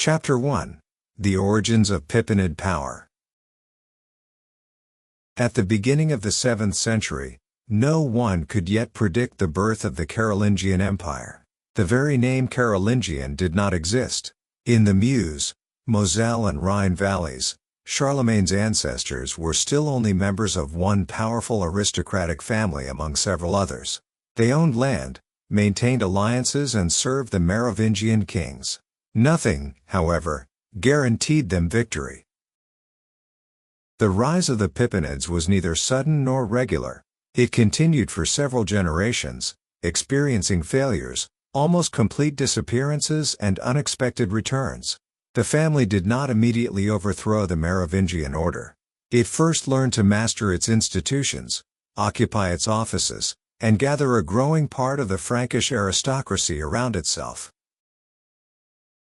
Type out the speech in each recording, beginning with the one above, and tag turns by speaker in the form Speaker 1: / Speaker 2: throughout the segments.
Speaker 1: Chapter 1. The Origins of Pipinid Power. At the beginning of the 7th century, no one could yet predict the birth of the Carolingian Empire. The very name Carolingian did not exist. In the Meuse, Moselle and Rhine valleys, Charlemagne's ancestors were still only members of one powerful aristocratic family among several others. They owned land, maintained alliances and served the Merovingian kings. Nothing, however, guaranteed them victory. The rise of the Pipinids was neither sudden nor regular. It continued for several generations, experiencing failures, almost complete disappearances and unexpected returns. The family did not immediately overthrow the Merovingian order. It first learned to master its institutions, occupy its offices, and gather a growing part of the Frankish aristocracy around itself.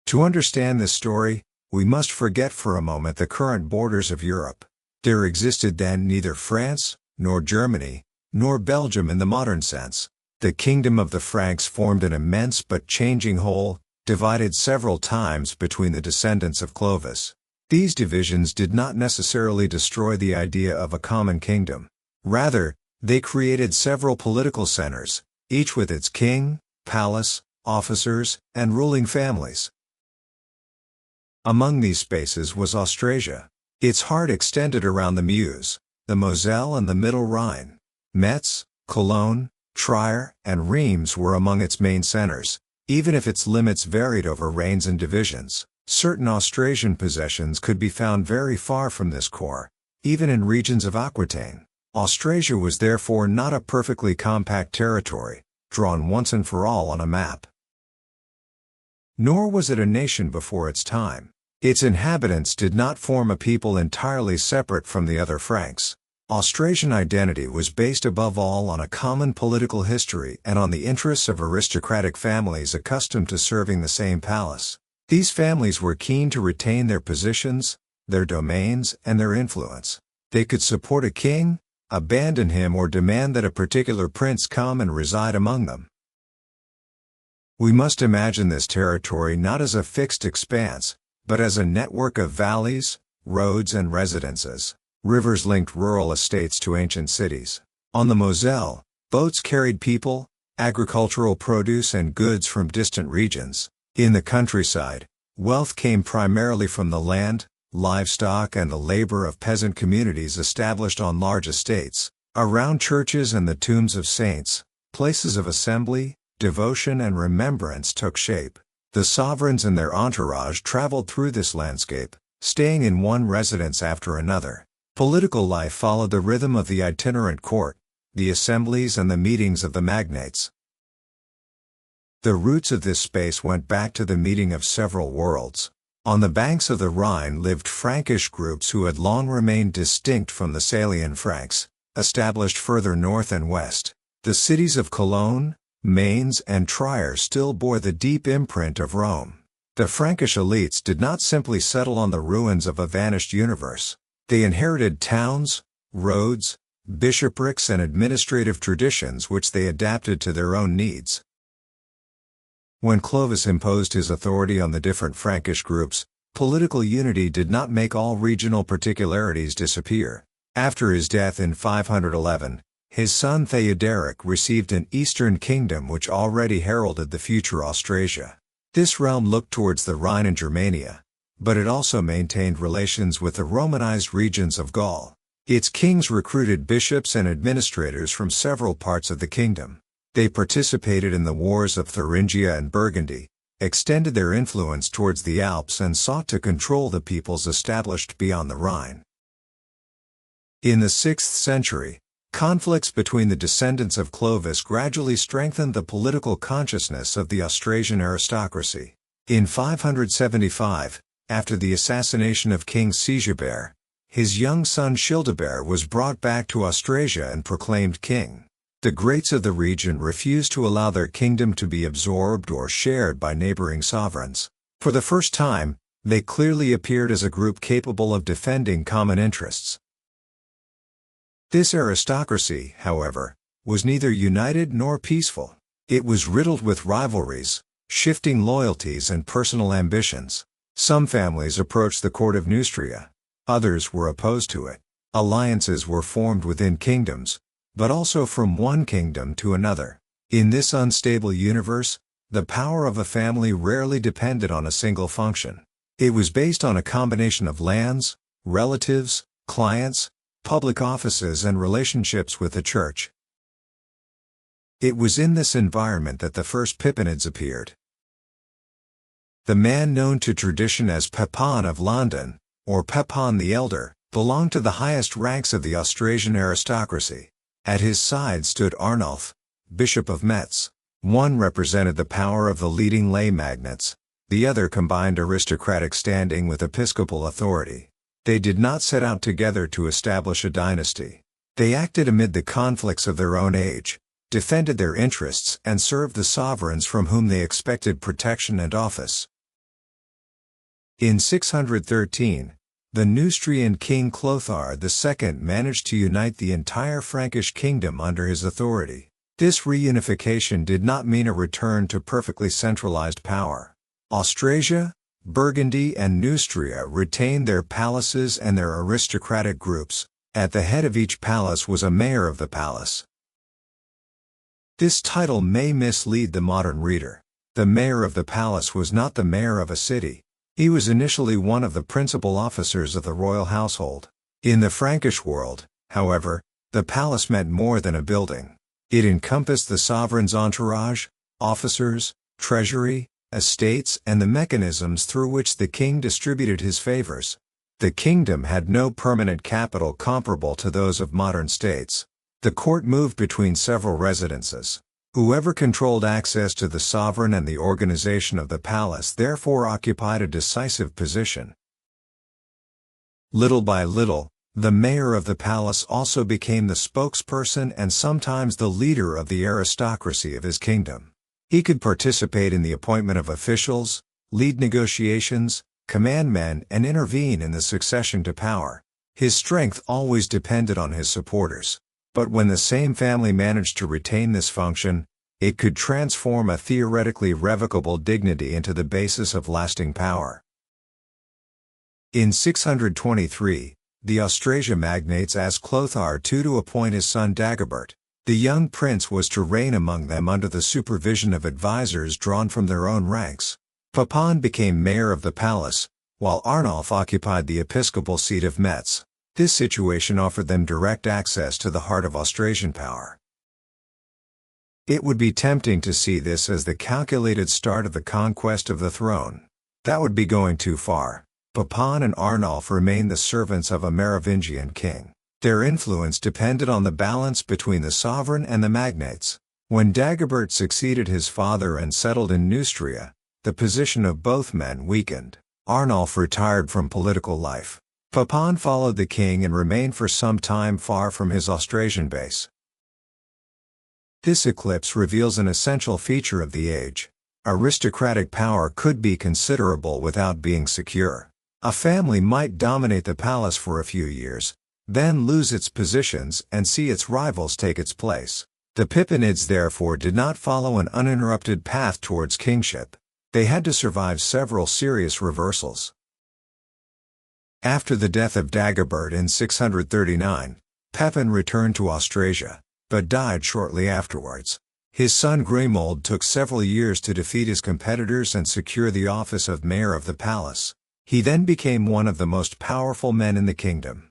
Speaker 1: To understand this story, we must forget for a moment the current borders of Europe. There existed then neither France, nor Germany, nor Belgium in the modern sense. The kingdom of the Franks formed an immense but changing whole, divided several times between the descendants of Clovis. These divisions did not necessarily destroy the idea of a common kingdom. Rather, they created several political centers, each with its king, palace, officers, and ruling families. Among these spaces was Austrasia. Its heart extended around the Meuse, the Moselle and the Middle Rhine. Metz, Cologne, Trier, and Reims were among its main centers. Even if its limits varied over reigns and divisions, certain Austrasian possessions could be found very far from this core, even in regions of Aquitaine. Austrasia was therefore not a perfectly compact territory, drawn once and for all on a map. Nor was it a nation before its time. Its inhabitants did not form a people entirely separate from the other Franks. Austrasian identity was based above all on a common political history and on the interests of aristocratic families accustomed to serving the same palace. These families were keen to retain their positions, their domains, and their influence. They could support a king, abandon him, or demand that a particular prince come and reside among them. We must imagine this territory not as a fixed expanse, but as a network of valleys, roads, and residences. Rivers linked rural estates to ancient cities. On the Moselle, boats carried people, agricultural produce, and goods from distant regions. In the countryside, wealth came primarily from the land, livestock, and the labor of peasant communities established on large estates. Around churches and the tombs of saints, places of assembly, devotion, and remembrance took shape. The sovereigns and their entourage traveled through this landscape, staying in one residence after another. Political life followed the rhythm of the itinerant court, the assemblies and the meetings of the magnates. The roots of this space went back to the meeting of several worlds. On the banks of the Rhine lived Frankish groups who had long remained distinct from the Salian Franks, established further north and west. The cities of Cologne, Mainz, and Trier still bore the deep imprint of Rome. The Frankish elites did not simply settle on the ruins of a vanished universe. They inherited towns, roads, bishoprics, and administrative traditions which they adapted to their own needs. When Clovis imposed his authority on the different Frankish groups, political unity did not make all regional particularities disappear. After his death in 511, his son Theuderic received an eastern kingdom which already heralded the future Austrasia. This realm looked towards the Rhine and Germania, but it also maintained relations with the Romanized regions of Gaul. Its kings recruited bishops and administrators from several parts of the kingdom. They participated in the wars of Thuringia and Burgundy, extended their influence towards the Alps, and sought to control the peoples established beyond the Rhine. In the 6th century, conflicts between the descendants of Clovis gradually strengthened the political consciousness of the Austrasian aristocracy. In 575, after the assassination of King Sigebert, his young son Childebert was brought back to Austrasia and proclaimed king. The greats of the region refused to allow their kingdom to be absorbed or shared by neighboring sovereigns. For the first time, they clearly appeared as a group capable of defending common interests. This aristocracy, however, was neither united nor peaceful. It was riddled with rivalries, shifting loyalties, and personal ambitions. Some families approached the court of Neustria. Others were opposed to it. Alliances were formed within kingdoms, but also from one kingdom to another. In this unstable universe, the power of a family rarely depended on a single function. It was based on a combination of lands, relatives, clients, public offices, and relationships with the church. It was in this environment that the first Pippinids appeared. The man known to tradition as Pepin of Landen, or Pepin the Elder, belonged to the highest ranks of the Austrasian aristocracy. At his side stood Arnulf, Bishop of Metz. One represented the power of the leading lay magnates, the other combined aristocratic standing with episcopal authority. They did not set out together to establish a dynasty. They acted amid the conflicts of their own age, defended their interests, and served the sovereigns from whom they expected protection and office. In 613, the Neustrian king Clothar II managed to unite the entire Frankish kingdom under his authority. This reunification did not mean a return to perfectly centralized power. Austrasia, Burgundy, and Neustria retained their palaces and their aristocratic groups. At the head of each palace was a mayor of the palace. This title may mislead the modern reader. The mayor of the palace was not the mayor of a city. He was initially one of the principal officers of the royal household. In the Frankish world, however, the palace meant more than a building. It encompassed the sovereign's entourage, officers, treasury, estates, and the mechanisms through which the king distributed his favors. The kingdom had no permanent capital comparable to those of modern states. The court moved between several residences. Whoever controlled access to the sovereign and the organization of the palace therefore occupied a decisive position. Little by little, the mayor of the palace also became the spokesperson and sometimes the leader of the aristocracy of his kingdom. He could participate in the appointment of officials, lead negotiations, command men, and intervene in the succession to power. His strength always depended on his supporters. But when the same family managed to retain this function, it could transform a theoretically revocable dignity into the basis of lasting power. In 623, the Austrasia magnates asked Clothar II to appoint his son Dagobert. The young prince was to reign among them under the supervision of advisors drawn from their own ranks. Pepin became mayor of the palace, while Arnulf occupied the episcopal seat of Metz. This situation offered them direct access to the heart of Austrasian power. It would be tempting to see this as the calculated start of the conquest of the throne. That would be going too far. Pepin and Arnulf remained the servants of a Merovingian king. Their influence depended on the balance between the sovereign and the magnates. When Dagobert succeeded his father and settled in Neustria, the position of both men weakened. Arnulf retired from political life. Pepin followed the king and remained for some time far from his Austrasian base. This eclipse reveals an essential feature of the age. Aristocratic power could be considerable without being secure. A family might dominate the palace for a few years, then lose its positions and see its rivals take its place. The Pippinids therefore did not follow an uninterrupted path towards kingship. They had to survive several serious reversals. After the death of Dagobert in 639, Pepin returned to Austrasia, but died shortly afterwards. His son Grimoald took several years to defeat his competitors and secure the office of mayor of the palace. He then became one of the most powerful men in the kingdom.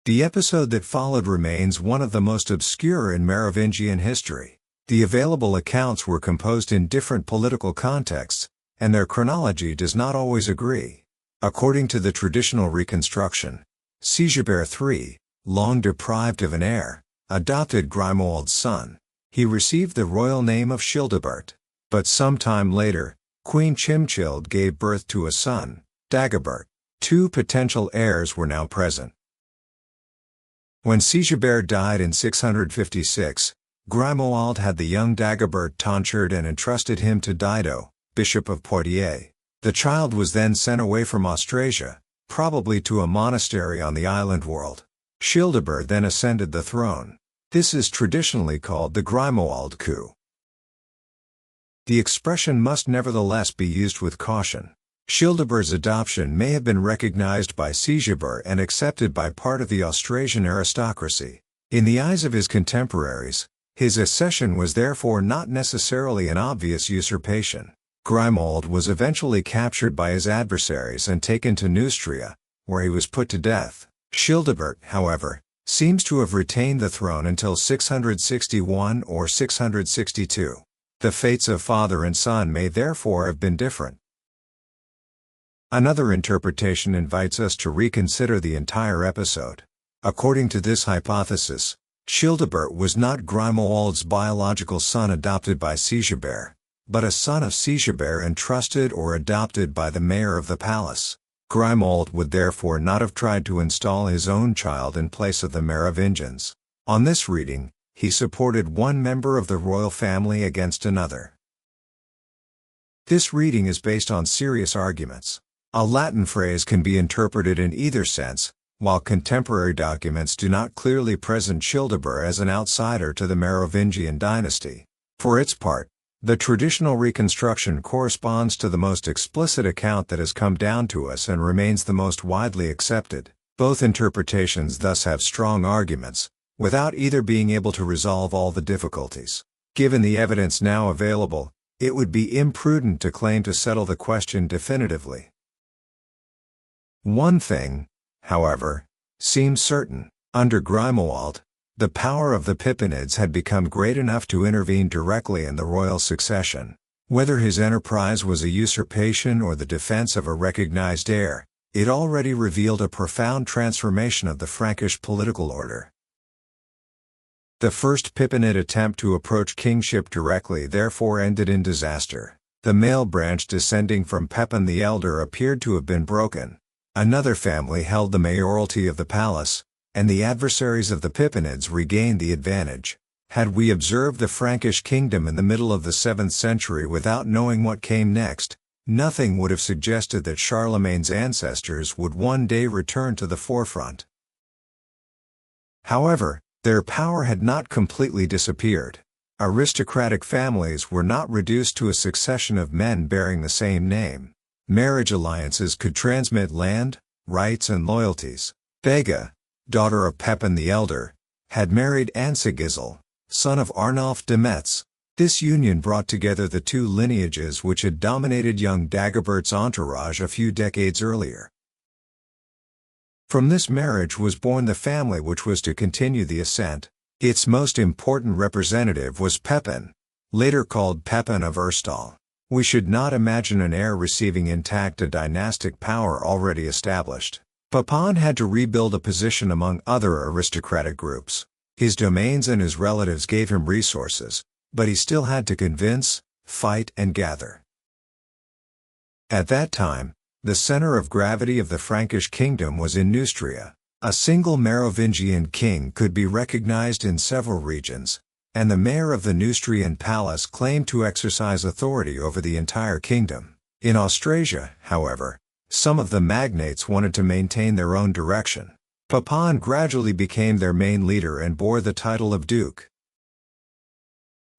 Speaker 1: The episode that followed remains one of the most obscure in Merovingian history. The available accounts were composed in different political contexts, and their chronology does not always agree. According to the traditional reconstruction, Sigebert III, long deprived of an heir, adopted Grimoald's son. He received the royal name of Childebert. But some time later, Queen Chimchild gave birth to a son, Dagobert. Two potential heirs were now present. When Sigebert died in 656, Grimoald had the young Dagobert tonsured and entrusted him to Dido, Bishop of Poitiers. The child was then sent away from Austrasia, probably to a monastery on the island world. Childebert then ascended the throne. This is traditionally called the Grimoald coup. The expression must nevertheless be used with caution. Childebert's adoption may have been recognized by Sigebert and accepted by part of the Austrasian aristocracy. In the eyes of his contemporaries, his accession was therefore not necessarily an obvious usurpation. Grimoald was eventually captured by his adversaries and taken to Neustria, where he was put to death. Childebert, however, seems to have retained the throne until 661 or 662. The fates of father and son may therefore have been different. Another interpretation invites us to reconsider the entire episode. According to this hypothesis, Childebert was not Grimoald's biological son adopted by Sigebert, but a son of Sigebert entrusted or adopted by the mayor of the palace. Grimoald would therefore not have tried to install his own child in place of the Merovingians. On this reading, he supported one member of the royal family against another. This reading is based on serious arguments. A Latin phrase can be interpreted in either sense, while contemporary documents do not clearly present Childebert as an outsider to the Merovingian dynasty. For its part, the traditional reconstruction corresponds to the most explicit account that has come down to us and remains the most widely accepted. Both interpretations thus have strong arguments, without either being able to resolve all the difficulties. Given the evidence now available, it would be imprudent to claim to settle the question definitively. One thing, however, seems certain. Under Grimoald, the power of the Pippinids had become great enough to intervene directly in the royal succession. Whether his enterprise was a usurpation or the defense of a recognized heir, it already revealed a profound transformation of the Frankish political order. The first Pippinid attempt to approach kingship directly therefore ended in disaster. The male branch descending from Pepin the Elder appeared to have been broken. Another family held the mayoralty of the palace, and the adversaries of the Pippinids regained the advantage. Had we observed the Frankish kingdom in the middle of the 7th century without knowing what came next, nothing would have suggested that Charlemagne's ancestors would one day return to the forefront. However, their power had not completely disappeared. Aristocratic families were not reduced to a succession of men bearing the same name. Marriage alliances could transmit land, rights and loyalties. Bega, daughter of Pepin the Elder, had married Ansigisel, son of Arnulf de Metz. This union brought together the two lineages which had dominated young Dagobert's entourage a few decades earlier. From this marriage was born the family which was to continue the ascent. Its most important representative was Pepin, later called Pepin of Herstal. We should not imagine an heir receiving intact a dynastic power already established. Pepin had to rebuild a position among other aristocratic groups. His domains and his relatives gave him resources, but he still had to convince, fight and gather. At that time, the center of gravity of the Frankish kingdom was in Neustria. A single Merovingian king could be recognized in several regions, and the mayor of the Neustrian palace claimed to exercise authority over the entire kingdom. In Austrasia, however, some of the magnates wanted to maintain their own direction. Pepin gradually became their main leader and bore the title of duke.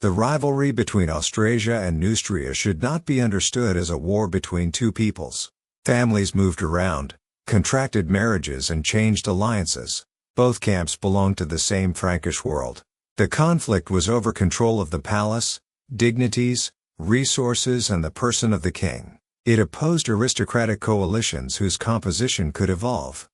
Speaker 1: The rivalry between Austrasia and Neustria should not be understood as a war between two peoples. Families moved around, contracted marriages and changed alliances. Both camps belonged to the same Frankish world. The conflict was over control of the palace, dignities, resources and the person of the king. It opposed aristocratic coalitions whose composition could evolve.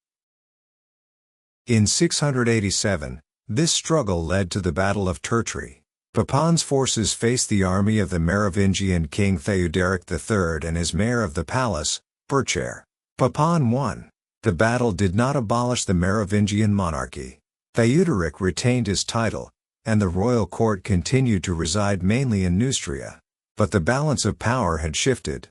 Speaker 1: In 687, this struggle led to the Battle of Tertry. Pepin's forces faced the army of the Merovingian king Theuderic III and his mayor of the palace, Berchair. Pepin won. The battle did not abolish the Merovingian monarchy. Theuderic retained his title, and the royal court continued to reside mainly in Neustria. But the balance of power had shifted.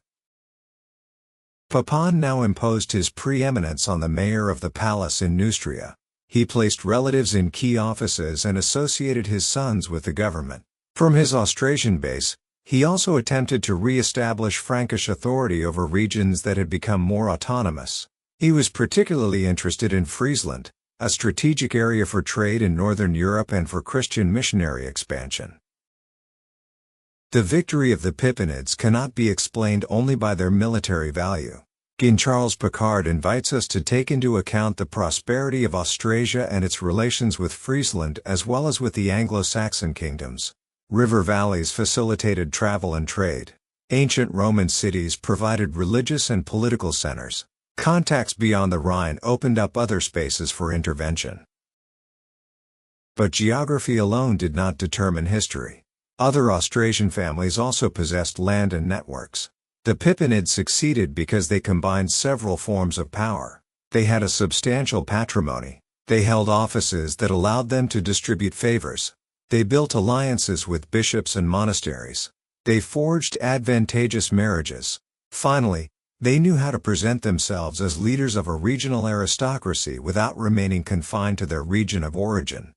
Speaker 1: Pepin now imposed his preeminence on the mayor of the palace in Neustria. He placed relatives in key offices and associated his sons with the government. From his Austrasian base, he also attempted to re-establish Frankish authority over regions that had become more autonomous. He was particularly interested in Friesland, a strategic area for trade in northern Europe and for Christian missionary expansion. The victory of the Pippinids cannot be explained only by their military value. Jean-Charles Picard invites us to take into account the prosperity of Austrasia and its relations with Friesland as well as with the Anglo-Saxon kingdoms. River valleys facilitated travel and trade. Ancient Roman cities provided religious and political centers. Contacts beyond the Rhine opened up other spaces for intervention. But geography alone did not determine history. Other Austrasian families also possessed land and networks. The Pippinids succeeded because they combined several forms of power. They had a substantial patrimony. They held offices that allowed them to distribute favors. They built alliances with bishops and monasteries. They forged advantageous marriages. Finally, they knew how to present themselves as leaders of a regional aristocracy without remaining confined to their region of origin.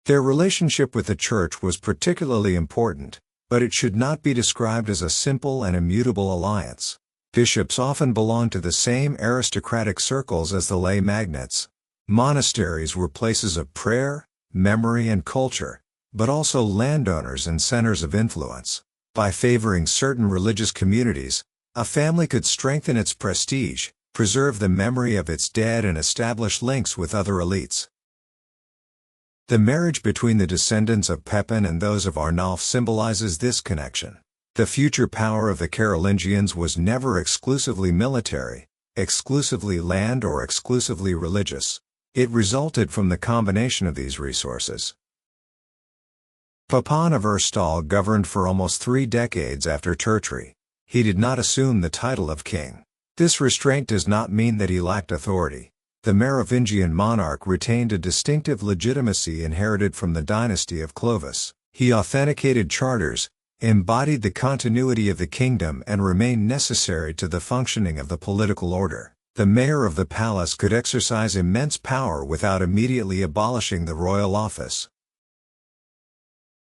Speaker 1: Their relationship with the church was particularly important, but it should not be described as a simple and immutable alliance. Bishops often belonged to the same aristocratic circles as the lay magnates. Monasteries were places of prayer, memory and culture, but also landowners and centers of influence. By favoring certain religious communities, a family could strengthen its prestige, preserve the memory of its dead and establish links with other elites. The marriage between the descendants of Pepin and those of Arnulf symbolizes this connection. The future power of the Carolingians was never exclusively military, exclusively land or exclusively religious. It resulted from the combination of these resources. Pepin of Herstal governed for almost 3 decades after Tertry. He did not assume the title of king. This restraint does not mean that he lacked authority. The Merovingian monarch retained a distinctive legitimacy inherited from the dynasty of Clovis. He authenticated charters, embodied the continuity of the kingdom and remained necessary to the functioning of the political order. The mayor of the palace could exercise immense power without immediately abolishing the royal office.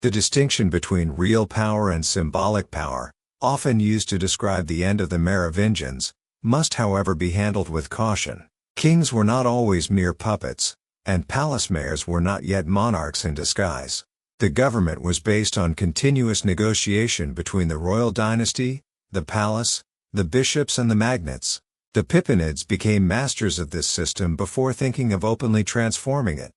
Speaker 1: The distinction between real power and symbolic power, often used to describe the end of the Merovingians, must however be handled with caution. Kings were not always mere puppets, and palace mayors were not yet monarchs in disguise. The government was based on continuous negotiation between the royal dynasty, the palace, the bishops and the magnates. The Pippinids became masters of this system before thinking of openly transforming it.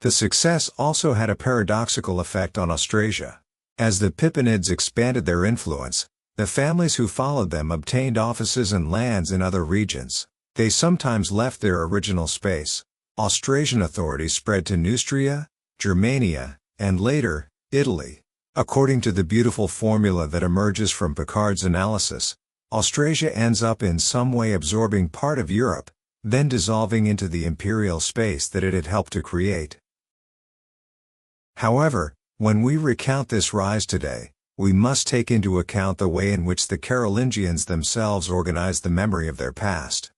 Speaker 1: The success also had a paradoxical effect on Austrasia. As the Pippinids expanded their influence, the families who followed them obtained offices and lands in other regions. They sometimes left their original space. Austrasian authorities spread to Neustria, Germania, and later, Italy. According to the beautiful formula that emerges from Picard's analysis, Austrasia ends up in some way absorbing part of Europe, then dissolving into the imperial space that it had helped to create. However, when we recount this rise today, we must take into account the way in which the Carolingians themselves organized the memory of their past.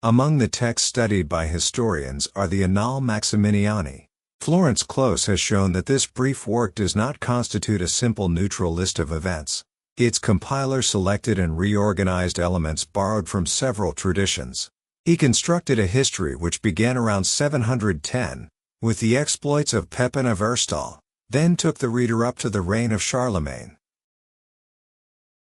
Speaker 1: Among the texts studied by historians are the Annales Maximiniani. Florence Close has shown that this brief work does not constitute a simple neutral list of events. Its compiler selected and reorganized elements borrowed from several traditions. He constructed a history which began around 710, with the exploits of Pepin of Herstal, then took the reader up to the reign of Charlemagne.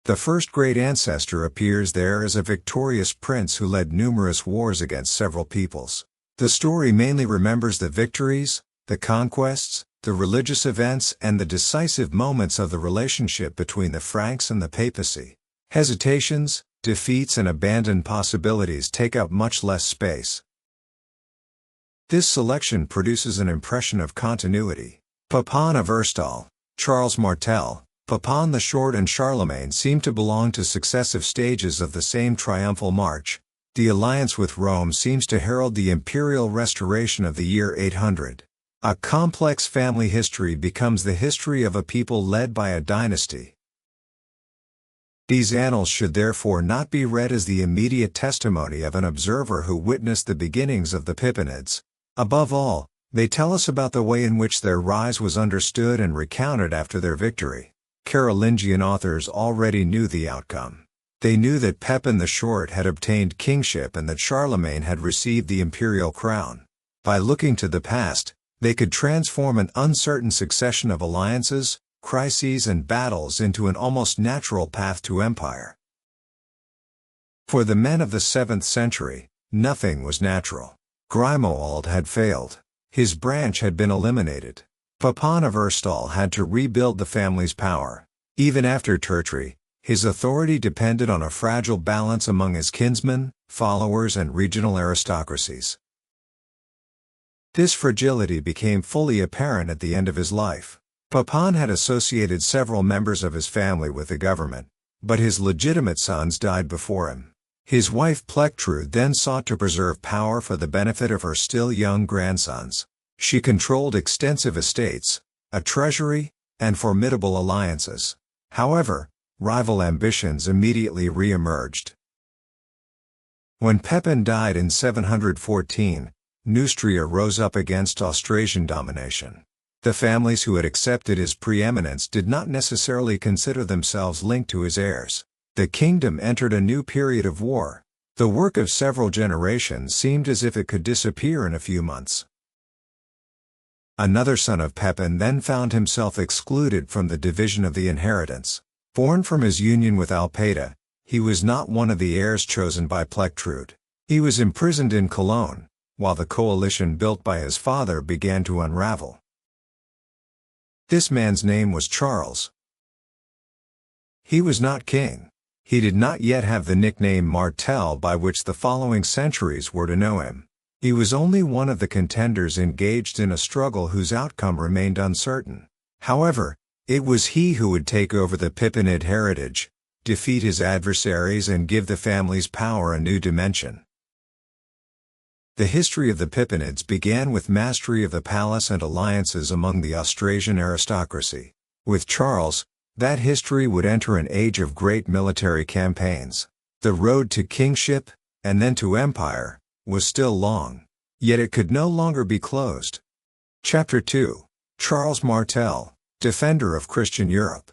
Speaker 1: The first great ancestor appears there as a victorious prince who led numerous wars against several peoples. The story mainly remembers the victories, the conquests, the religious events and the decisive moments of the relationship between the Franks and the papacy. Hesitations, defeats and abandoned possibilities take up much less space. This selection produces an impression of continuity. Pepin of Herstal, Charles Martel, Pepin the Short and Charlemagne seem to belong to successive stages of the same triumphal march. The alliance with Rome seems to herald the imperial restoration of the year 800. A complex family history becomes the history of a people led by a dynasty. These annals should therefore not be read as the immediate testimony of an observer who witnessed the beginnings of the Pippinids. Above all, they tell us about the way in which their rise was understood and recounted after their victory. Carolingian authors already knew the outcome. They knew that Pepin the Short had obtained kingship and that Charlemagne had received the imperial crown. By looking to the past, They could transform an uncertain succession of alliances, crises and battles into an almost natural path to empire. For the men of the 7th century, nothing was natural. Grimoald had failed. His branch had been eliminated. Pepin of Herstal had to rebuild the family's power. Even after Tertry, his authority depended on a fragile balance among his kinsmen, followers and regional aristocracies. This fragility became fully apparent at the end of his life. Pepin had associated several members of his family with the government, but his legitimate sons died before him. His wife Plectrude then sought to preserve power for the benefit of her still young grandsons. She controlled extensive estates, a treasury, and formidable alliances. However, rival ambitions immediately re-emerged. When Pepin died in 714, Neustria rose up against Austrasian domination. The families who had accepted his preeminence did not necessarily consider themselves linked to his heirs. The kingdom entered a new period of war. The work of several generations seemed as if it could disappear in a few months. Another son of Pepin then found himself excluded from the division of the inheritance. Born from his union with Alpeda, he was not one of the heirs chosen by Plectrude. He was imprisoned in Cologne, while the coalition built by his father began to unravel. This man's name was Charles. He was not king. He did not yet have the nickname Martel by which the following centuries were to know him. He was only one of the contenders engaged in a struggle whose outcome remained uncertain. However, it was he who would take over the Pippinid heritage, defeat his adversaries and give the family's power a new dimension. The history of the Pippinids began with mastery of the palace and alliances among the Austrasian aristocracy. With Charles, that history would enter an age of great military campaigns. The road to kingship, and then to empire, was still long. Yet it could no longer be closed. Chapter 2. Charles Martel, Defender of Christian Europe.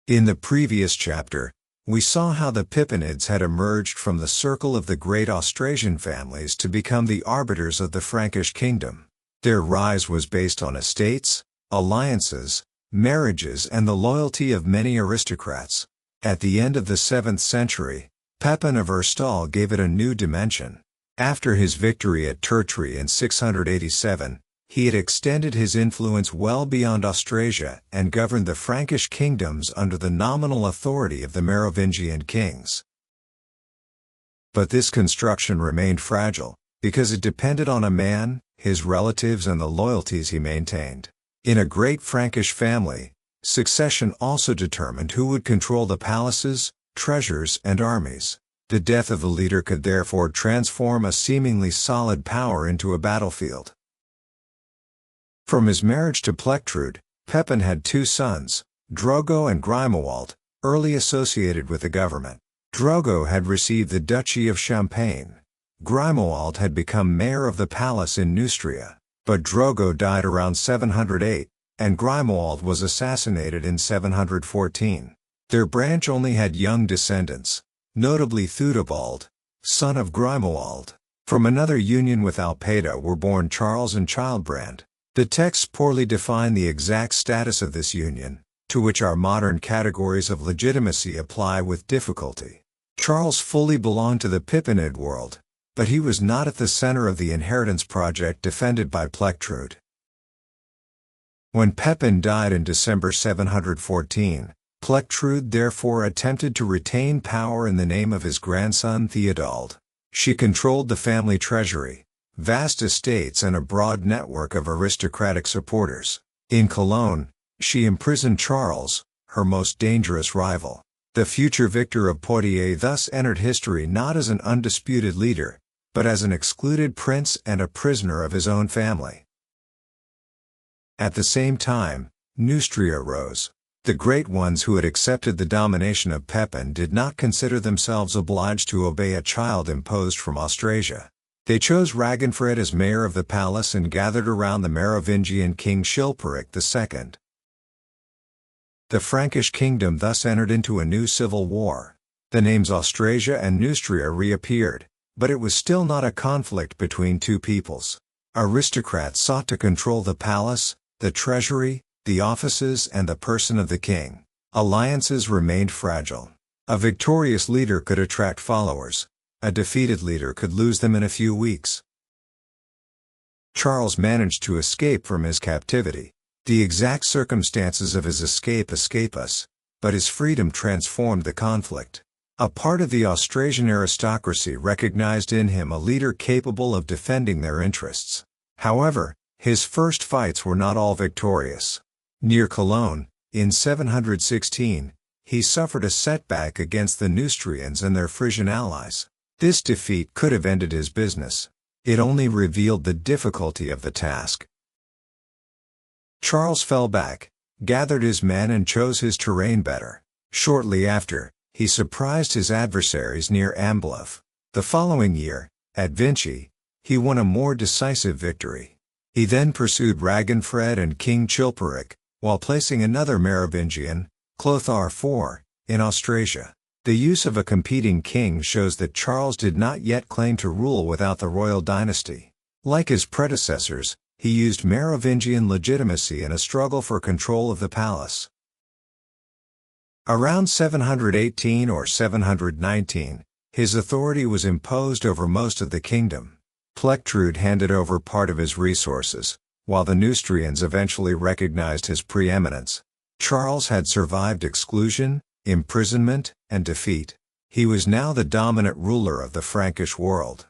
Speaker 1: In the previous chapter, we saw how the Pippinids had emerged from the circle of the great Austrasian families to become the arbiters of the Frankish kingdom. Their rise was based on estates, alliances, marriages and the loyalty of many aristocrats. At the end of the 7th century, Pepin of Herstal gave it a new dimension. After his victory at Tertry in 687, he had extended his influence well beyond Austrasia and governed the Frankish kingdoms under the nominal authority of the Merovingian kings. But this construction remained fragile, because it depended on a man, his relatives and the loyalties he maintained. In a great Frankish family, succession also determined who would control the palaces, treasures and armies. The death of the leader could therefore transform a seemingly solid power into a battlefield. From his marriage to Plectrude, Pepin had two sons, Drogo and Grimoald, early associated with the government. Drogo had received the Duchy of Champagne. Grimoald had become mayor of the palace in Neustria. But Drogo died around 708, and Grimoald was assassinated in 714. Their branch only had young descendants, notably Theudebald, son of Grimoald. From another union with Alpeda were born Charles and Childebrand. The texts poorly define the exact status of this union, to which our modern categories of legitimacy apply with difficulty. Charles fully belonged to the Pippinid world, but he was not at the center of the inheritance project defended by Plectrude. When Pepin died in December 714, Plectrude therefore attempted to retain power in the name of his grandson Theodald. She controlled the family treasury, vast estates and a broad network of aristocratic supporters. In Cologne, she imprisoned Charles, her most dangerous rival. The future victor of Poitiers thus entered history not as an undisputed leader, but as an excluded prince and a prisoner of his own family. At the same time, Neustria rose. The great ones who had accepted the domination of Pepin did not consider themselves obliged to obey a child imposed from Austrasia. They chose Ragenfred as mayor of the palace and gathered around the Merovingian king Chilperic II. The Frankish kingdom thus entered into a new civil war. The names Austrasia and Neustria reappeared, but it was still not a conflict between two peoples. Aristocrats sought to control the palace, the treasury, the offices, and the person of the king. Alliances remained fragile. A victorious leader could attract followers. A defeated leader could lose them in a few weeks. Charles managed to escape from his captivity. The exact circumstances of his escape escape us, but his freedom transformed the conflict. A part of the Austrasian aristocracy recognized in him a leader capable of defending their interests. However, his first fights were not all victorious. Near Cologne, in 716, he suffered a setback against the Neustrians and their Frisian allies. This defeat could have ended his business. It only revealed the difficulty of the task. Charles fell back, gathered his men and chose his terrain better. Shortly after, he surprised his adversaries near Ambleff. The following year, at Vinci, he won a more decisive victory. He then pursued Ragenfred and King Chilperic, while placing another Merovingian, Clothar IV, in Austrasia. The use of a competing king shows that Charles did not yet claim to rule without the royal dynasty. Like his predecessors, he used Merovingian legitimacy in a struggle for control of the palace. Around 718 or 719, his authority was imposed over most of the kingdom. Plectrude handed over part of his resources, while the Neustrians eventually recognized his preeminence. Charles had survived exclusion, imprisonment, and defeat. He was now the dominant ruler of the Frankish world.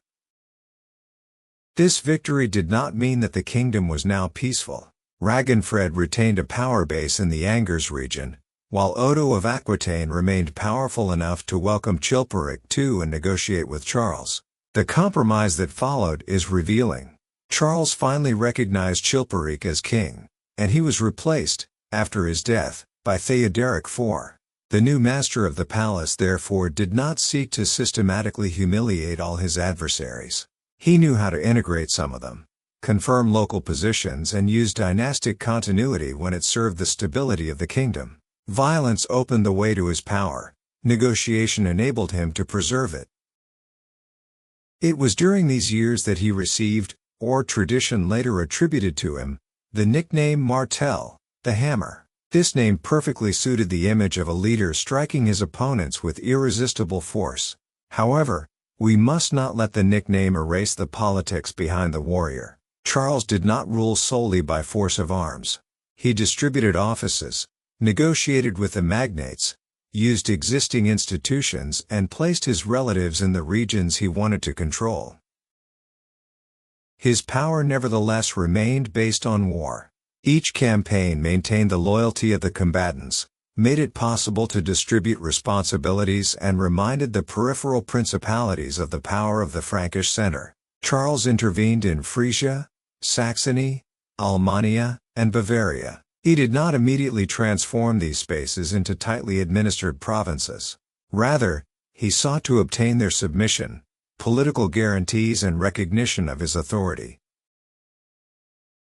Speaker 1: This victory did not mean that the kingdom was now peaceful. Ragenfred retained a power base in the Angers region, while Odo of Aquitaine remained powerful enough to welcome Chilperic II and negotiate with Charles. The compromise that followed is revealing. Charles finally recognized Chilperic as king, and he was replaced, after his death, by Theoderic IV. The new master of the palace therefore did not seek to systematically humiliate all his adversaries. He knew how to integrate some of them, confirm local positions, and use dynastic continuity when it served the stability of the kingdom. Violence opened the way to his power. Negotiation enabled him to preserve it. It was during these years that he received, or tradition later attributed to him, the nickname Martel, the Hammer. This name perfectly suited the image of a leader striking his opponents with irresistible force. However, we must not let the nickname erase the politics behind the warrior. Charles did not rule solely by force of arms. He distributed offices, negotiated with the magnates, used existing institutions, and placed his relatives in the regions he wanted to control. His power nevertheless remained based on war. Each campaign maintained the loyalty of the combatants, made it possible to distribute responsibilities, and reminded the peripheral principalities of the power of the Frankish center. Charles intervened in Frisia, Saxony, Alemannia, and Bavaria. He did not immediately transform these spaces into tightly administered provinces. Rather, he sought to obtain their submission, political guarantees, and recognition of his authority.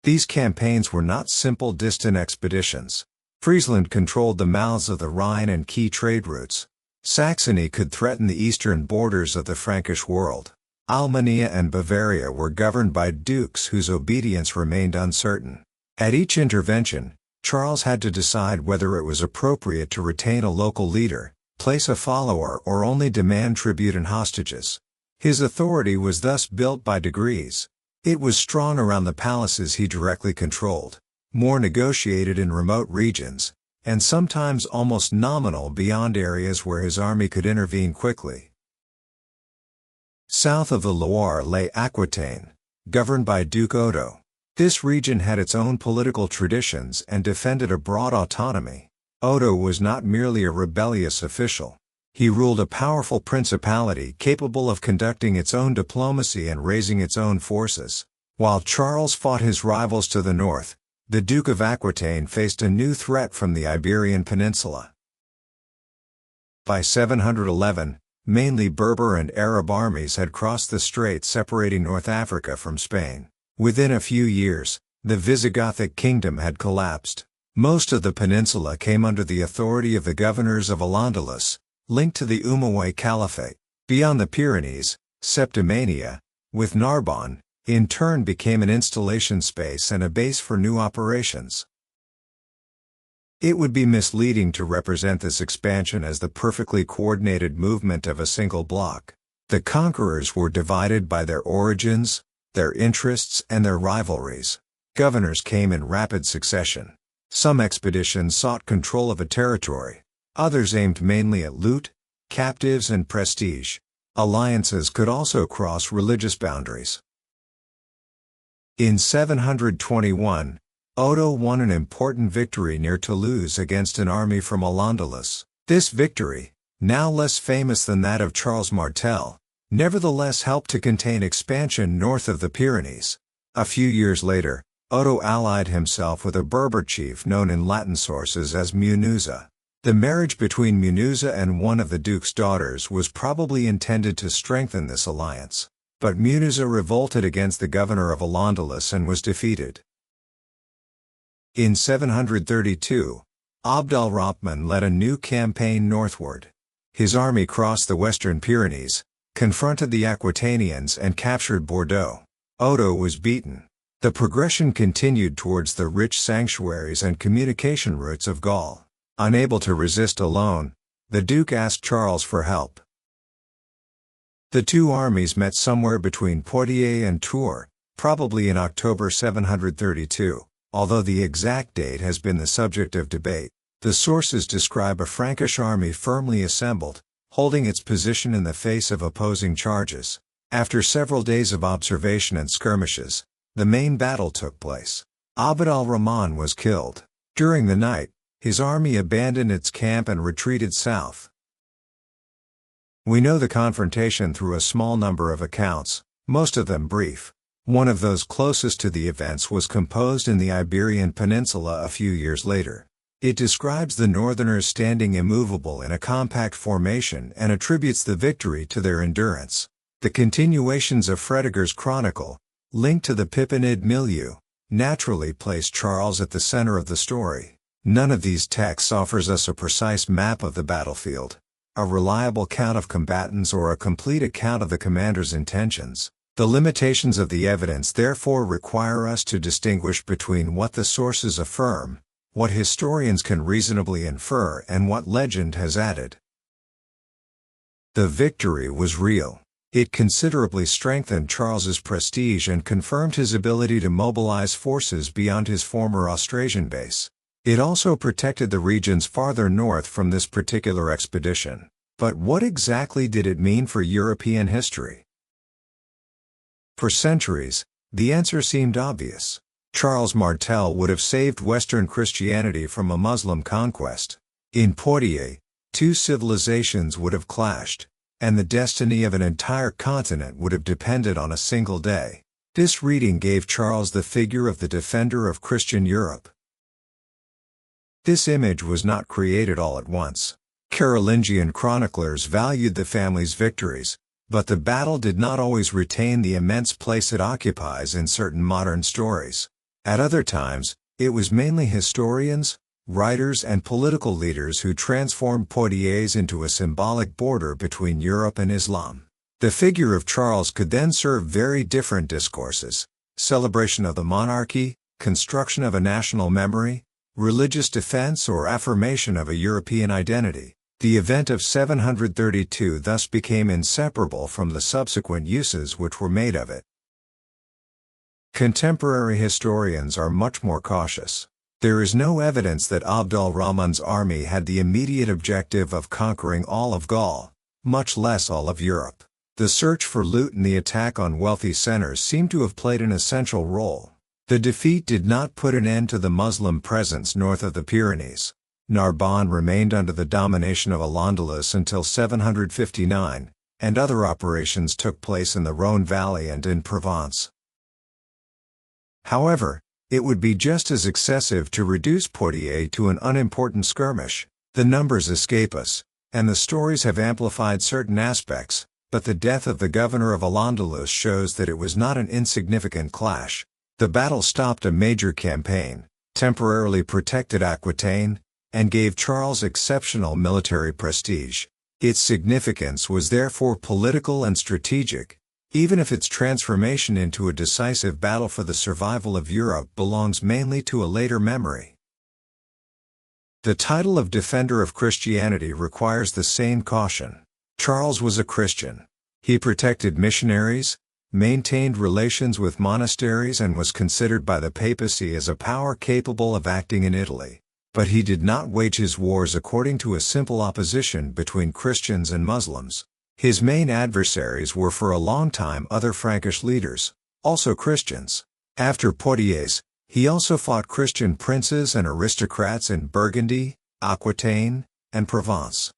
Speaker 1: These campaigns were not simple distant expeditions. Friesland controlled the mouths of the Rhine and key trade routes. Saxony could threaten the eastern borders of the Frankish world. Alemannia and Bavaria were governed by dukes whose obedience remained uncertain. At each intervention, Charles had to decide whether it was appropriate to retain a local leader, place a follower, or only demand tribute and hostages. His authority was thus built by degrees. It was strong around the palaces he directly controlled, more negotiated in remote regions, and sometimes almost nominal beyond areas where his army could intervene quickly. South of the Loire lay Aquitaine, governed by Duke Odo. This region had its own political traditions and defended a broad autonomy. Odo was not merely a rebellious official. He ruled a powerful principality capable of conducting its own diplomacy and raising its own forces. While Charles fought his rivals to the north, the Duke of Aquitaine faced a new threat from the Iberian Peninsula. By 711, mainly Berber and Arab armies had crossed the strait separating North Africa from Spain. Within a few years, the Visigothic kingdom had collapsed. Most of the peninsula came under the authority of the governors of Al-Andalus, linked to the Umayyad Caliphate. Beyond the Pyrenees, Septimania, with Narbonne, in turn became an installation space and a base for new operations. It would be misleading to represent this expansion as the perfectly coordinated movement of a single bloc. The conquerors were divided by their origins, their interests, and their rivalries. Governors came in rapid succession. Some expeditions sought control of a territory. Others aimed mainly at loot, captives, and prestige. Alliances could also cross religious boundaries. In 721, Odo won an important victory near Toulouse against an army from Al-Andalus. This victory, now less famous than that of Charles Martel, nevertheless helped to contain expansion north of the Pyrenees. A few years later, Odo allied himself with a Berber chief known in Latin sources as Munuza. The marriage between Munuza and one of the duke's daughters was probably intended to strengthen this alliance. But Munuza revolted against the governor of Al-Andalus and was defeated. In 732, Abd al-Rahman led a new campaign northward. His army crossed the western Pyrenees, confronted the Aquitanians and captured Bordeaux. Odo was beaten. The progression continued towards the rich sanctuaries and communication routes of Gaul. Unable to resist alone, the Duke asked Charles for help. The two armies met somewhere between Poitiers and Tours, probably in October 732, although the exact date has been the subject of debate. The sources describe a Frankish army firmly assembled, holding its position in the face of opposing charges. After several days of observation and skirmishes, the main battle took place. Abd al-Rahman was killed. During the night, his army abandoned its camp and retreated south. We know the confrontation through a small number of accounts, most of them brief. One of those closest to the events was composed in the Iberian Peninsula a few years later. It describes the northerners standing immovable in a compact formation and attributes the victory to their endurance. The continuations of Fredegar's chronicle, linked to the Pipinid milieu, naturally place Charles at the center of the story. None of these texts offers us a precise map of the battlefield, a reliable count of combatants, or a complete account of the commander's intentions. The limitations of the evidence therefore require us to distinguish between what the sources affirm, what historians can reasonably infer, and what legend has added. The victory was real. It considerably strengthened Charles's prestige and confirmed his ability to mobilize forces beyond his former Austrasian base. It also protected the regions farther north from this particular expedition. But what exactly did it mean for European history? For centuries, the answer seemed obvious. Charles Martel would have saved Western Christianity from a Muslim conquest. In Poitiers, two civilizations would have clashed, and the destiny of an entire continent would have depended on a single day. This reading gave Charles the figure of the defender of Christian Europe. This image was not created all at once. Carolingian chroniclers valued the family's victories, but the battle did not always retain the immense place it occupies in certain modern stories. At other times, it was mainly historians, writers, and political leaders who transformed Poitiers into a symbolic border between Europe and Islam. The figure of Charles could then serve very different discourses: celebration of the monarchy, construction of a national memory, religious defense, or affirmation of a European identity. The event of 732 thus became inseparable from the subsequent uses which were made of it. Contemporary historians are much more cautious. There is no evidence that Abd al-Rahman's army had the immediate objective of conquering all of Gaul, much less all of Europe. The search for loot and the attack on wealthy centers seem to have played an essential role. The defeat did not put an end to the Muslim presence north of the Pyrenees. Narbonne remained under the domination of Al-Andalus until 759, and other operations took place in the Rhône Valley and in Provence. However, it would be just as excessive to reduce Poitiers to an unimportant skirmish. The numbers escape us, and the stories have amplified certain aspects, but the death of the governor of Al-Andalus shows that it was not an insignificant clash. The battle stopped a major campaign, temporarily protected Aquitaine, and gave Charles exceptional military prestige. Its significance was therefore political and strategic, even if its transformation into a decisive battle for the survival of Europe belongs mainly to a later memory. The title of Defender of Christianity requires the same caution. Charles was a Christian. He protected missionaries, maintained relations with monasteries, and was considered by the papacy as a power capable of acting in Italy. But he did not wage his wars according to a simple opposition between Christians and Muslims. His main adversaries were for a long time other Frankish leaders, also Christians. After Poitiers, he also fought Christian princes and aristocrats in Burgundy, Aquitaine, and Provence.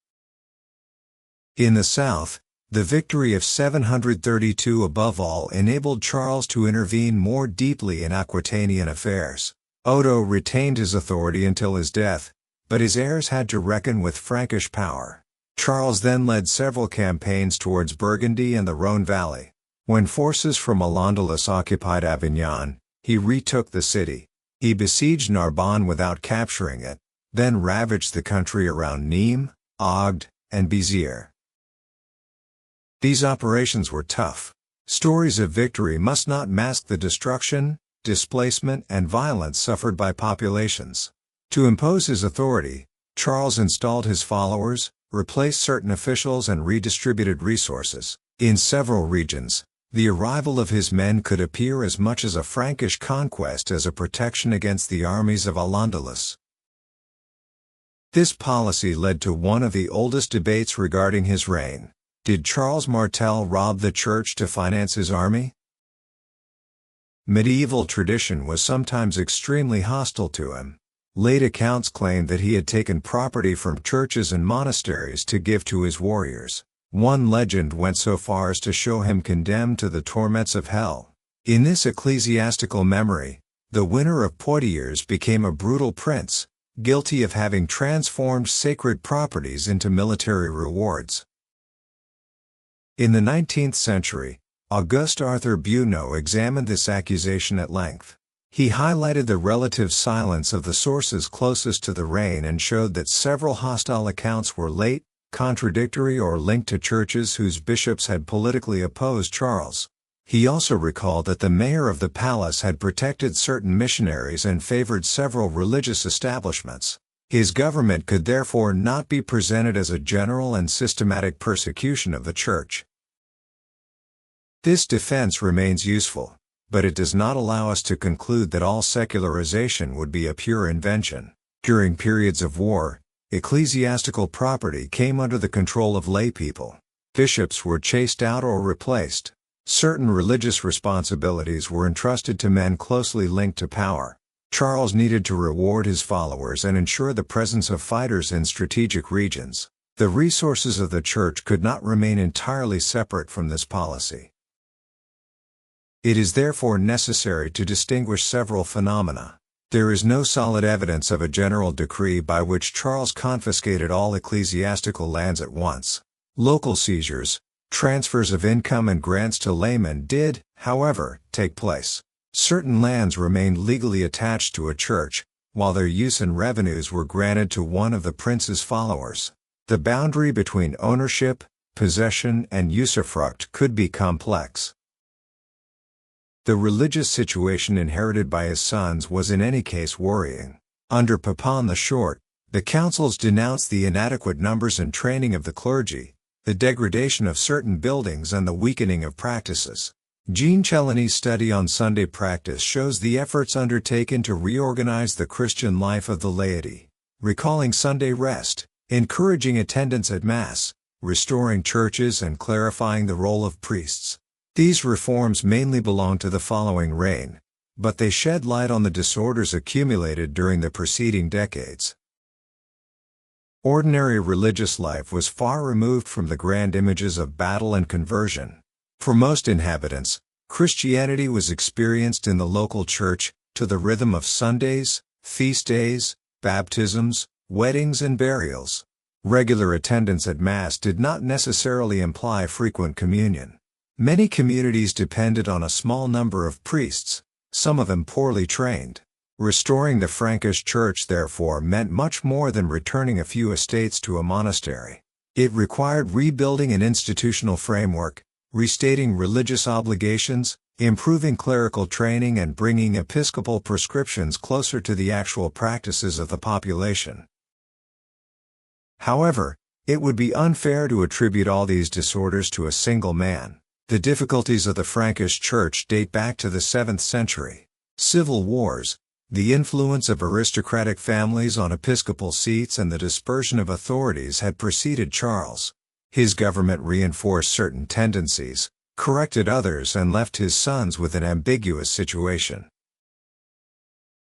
Speaker 1: In the south, the victory of 732 above all enabled Charles to intervene more deeply in Aquitanian affairs. Odo retained his authority until his death, but his heirs had to reckon with Frankish power. Charles then led several campaigns towards Burgundy and the Rhône Valley. When forces from Al-Andalus occupied Avignon, he retook the city. He besieged Narbonne without capturing it, then ravaged the country around Nîmes, Agde, and Béziers. These operations were tough. Stories of victory must not mask the destruction, displacement, and violence suffered by populations. To impose his authority, Charles installed his followers, replaced certain officials, and redistributed resources. In several regions, the arrival of his men could appear as much as a Frankish conquest as a protection against the armies of Al-Andalus. This policy led to one of the oldest debates regarding his reign. Did Charles Martel rob the church to finance his army? Medieval tradition was sometimes extremely hostile to him. Late accounts claimed that he had taken property from churches and monasteries to give to his warriors. One legend went so far as to show him condemned to the torments of hell. In this ecclesiastical memory, the winner of Poitiers became a brutal prince, guilty of having transformed sacred properties into military rewards. In the 19th century, Auguste Arthur Buneau examined this accusation at length. He highlighted the relative silence of the sources closest to the reign and showed that several hostile accounts were late, contradictory, or linked to churches whose bishops had politically opposed Charles. He also recalled that the mayor of the palace had protected certain missionaries and favored several religious establishments. His government could therefore not be presented as a general and systematic persecution of the church. This defense remains useful, but it does not allow us to conclude that all secularization would be a pure invention. During periods of war, ecclesiastical property came under the control of laypeople. Bishops were chased out or replaced. Certain religious responsibilities were entrusted to men closely linked to power. Charles needed to reward his followers and ensure the presence of fighters in strategic regions. The resources of the church could not remain entirely separate from this policy. It is therefore necessary to distinguish several phenomena. There is no solid evidence of a general decree by which Charles confiscated all ecclesiastical lands at once. Local seizures, transfers of income, and grants to laymen did, however, take place. Certain lands remained legally attached to a church, while their use and revenues were granted to one of the prince's followers. The boundary between ownership, possession, and usufruct could be complex. The religious situation inherited by his sons was in any case worrying. Under Pepin the Short, the councils denounced the inadequate numbers and training of the clergy, the degradation of certain buildings, and the weakening of practices. Jean Chelany's study on Sunday practice shows the efforts undertaken to reorganize the Christian life of the laity, recalling Sunday rest, encouraging attendance at Mass, restoring churches, and clarifying the role of priests. These reforms mainly belong to the following reign, but they shed light on the disorders accumulated during the preceding decades. Ordinary religious life was far removed from the grand images of battle and conversion. For most inhabitants, Christianity was experienced in the local church, to the rhythm of Sundays, feast days, baptisms, weddings, and burials. Regular attendance at Mass did not necessarily imply frequent communion. Many communities depended on a small number of priests, some of them poorly trained. Restoring the Frankish church therefore meant much more than returning a few estates to a monastery. It required rebuilding an institutional framework, restating religious obligations, improving clerical training, and bringing episcopal prescriptions closer to the actual practices of the population. However, it would be unfair to attribute all these disorders to a single man. The difficulties of the Frankish Church date back to the 7th century. Civil wars, the influence of aristocratic families on episcopal seats, and the dispersion of authorities had preceded Charles. His government reinforced certain tendencies, corrected others, and left his sons with an ambiguous situation.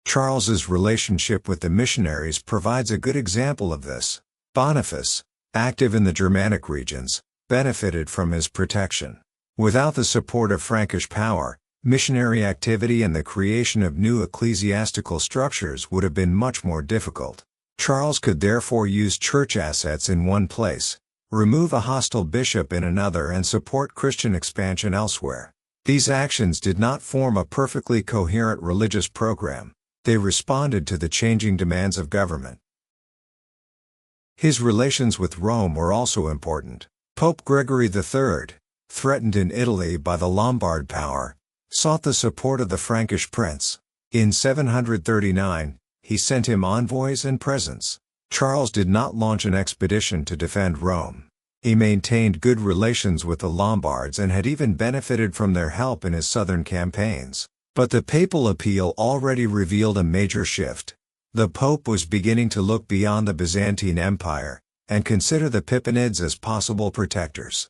Speaker 1: Charles's relationship with the missionaries provides a good example of this. Boniface, active in the Germanic regions, benefited from his protection. Without the support of Frankish power, missionary activity and the creation of new ecclesiastical structures would have been much more difficult. Charles could therefore use church assets in one place, remove a hostile bishop in another, and support Christian expansion elsewhere. These actions did not form a perfectly coherent religious program. They responded to the changing demands of government. His relations with Rome were also important. Pope Gregory III, threatened in Italy by the Lombard power, sought the support of the Frankish prince. In 739, he sent him envoys and presents. Charles did not launch an expedition to defend Rome. He maintained good relations with the Lombards and had even benefited from their help in his southern campaigns. But the papal appeal already revealed a major shift. The Pope was beginning to look beyond the Byzantine Empire and consider the Pippinids as possible protectors.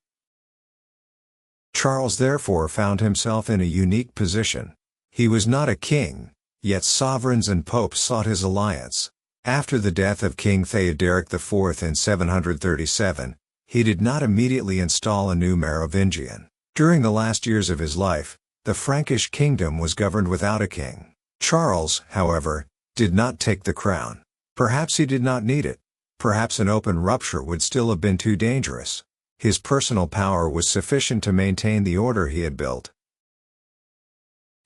Speaker 1: Charles therefore found himself in a unique position. He was not a king, yet sovereigns and popes sought his alliance. After the death of King Theodoric IV in 737, he did not immediately install a new Merovingian. During the last years of his life, the Frankish kingdom was governed without a king. Charles, however, did not take the crown. Perhaps he did not need it. Perhaps an open rupture would still have been too dangerous. His personal power was sufficient to maintain the order he had built.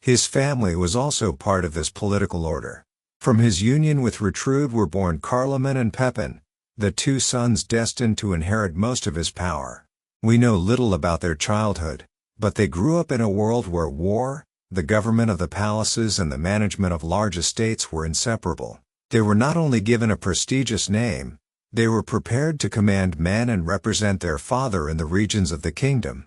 Speaker 1: His family was also part of this political order. From his union with Gertrude were born Carloman and Pepin, the two sons destined to inherit most of his power. We know little about their childhood, but they grew up in a world where war, the government of the palaces, and the management of large estates were inseparable. They were not only given a prestigious name, they were prepared to command men and represent their father in the regions of the kingdom.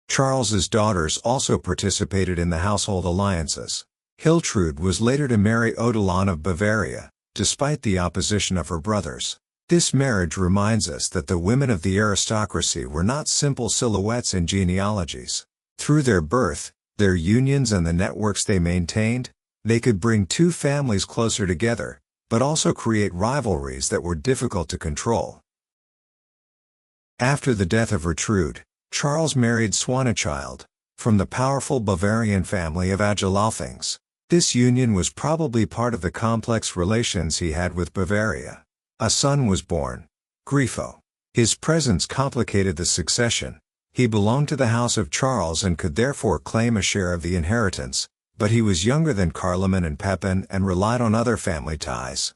Speaker 1: Charles's daughters also participated in the household alliances. Hiltrud was later to marry Odilon of Bavaria, despite the opposition of her brothers. This marriage reminds us that the women of the aristocracy were not simple silhouettes in genealogies. Through their birth, their unions, and the networks they maintained, they could bring two families closer together, but also create rivalries that were difficult to control. After the death of Gertrude, Charles married Swanachild, from the powerful Bavarian family of Agilolfings. This union was probably part of the complex relations he had with Bavaria. A son was born, Grifo. His presence complicated the succession. He belonged to the house of Charles and could therefore claim a share of the inheritance, but he was younger than Carloman and Pepin and relied on other family ties.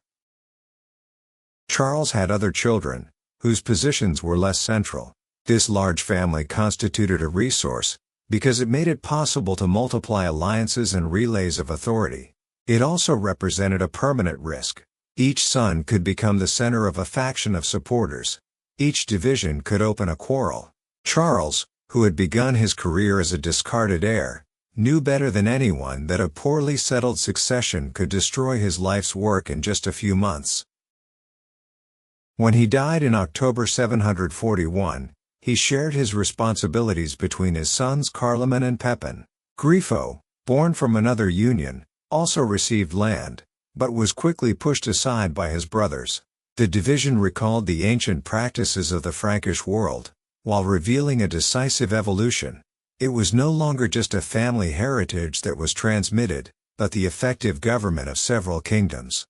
Speaker 1: Charles had other children, whose positions were less central. This large family constituted a resource, because it made it possible to multiply alliances and relays of authority. It also represented a permanent risk. Each son could become the center of a faction of supporters. Each division could open a quarrel. Charles, who had begun his career as a discarded heir, knew better than anyone that a poorly settled succession could destroy his life's work in just a few months. When he died in October 741, he shared his responsibilities between his sons Carloman and Pepin. Grifo, born from another union, also received land, but was quickly pushed aside by his brothers. The division recalled the ancient practices of the Frankish world, while revealing a decisive evolution. It was no longer just a family heritage that was transmitted, but the effective government of several kingdoms.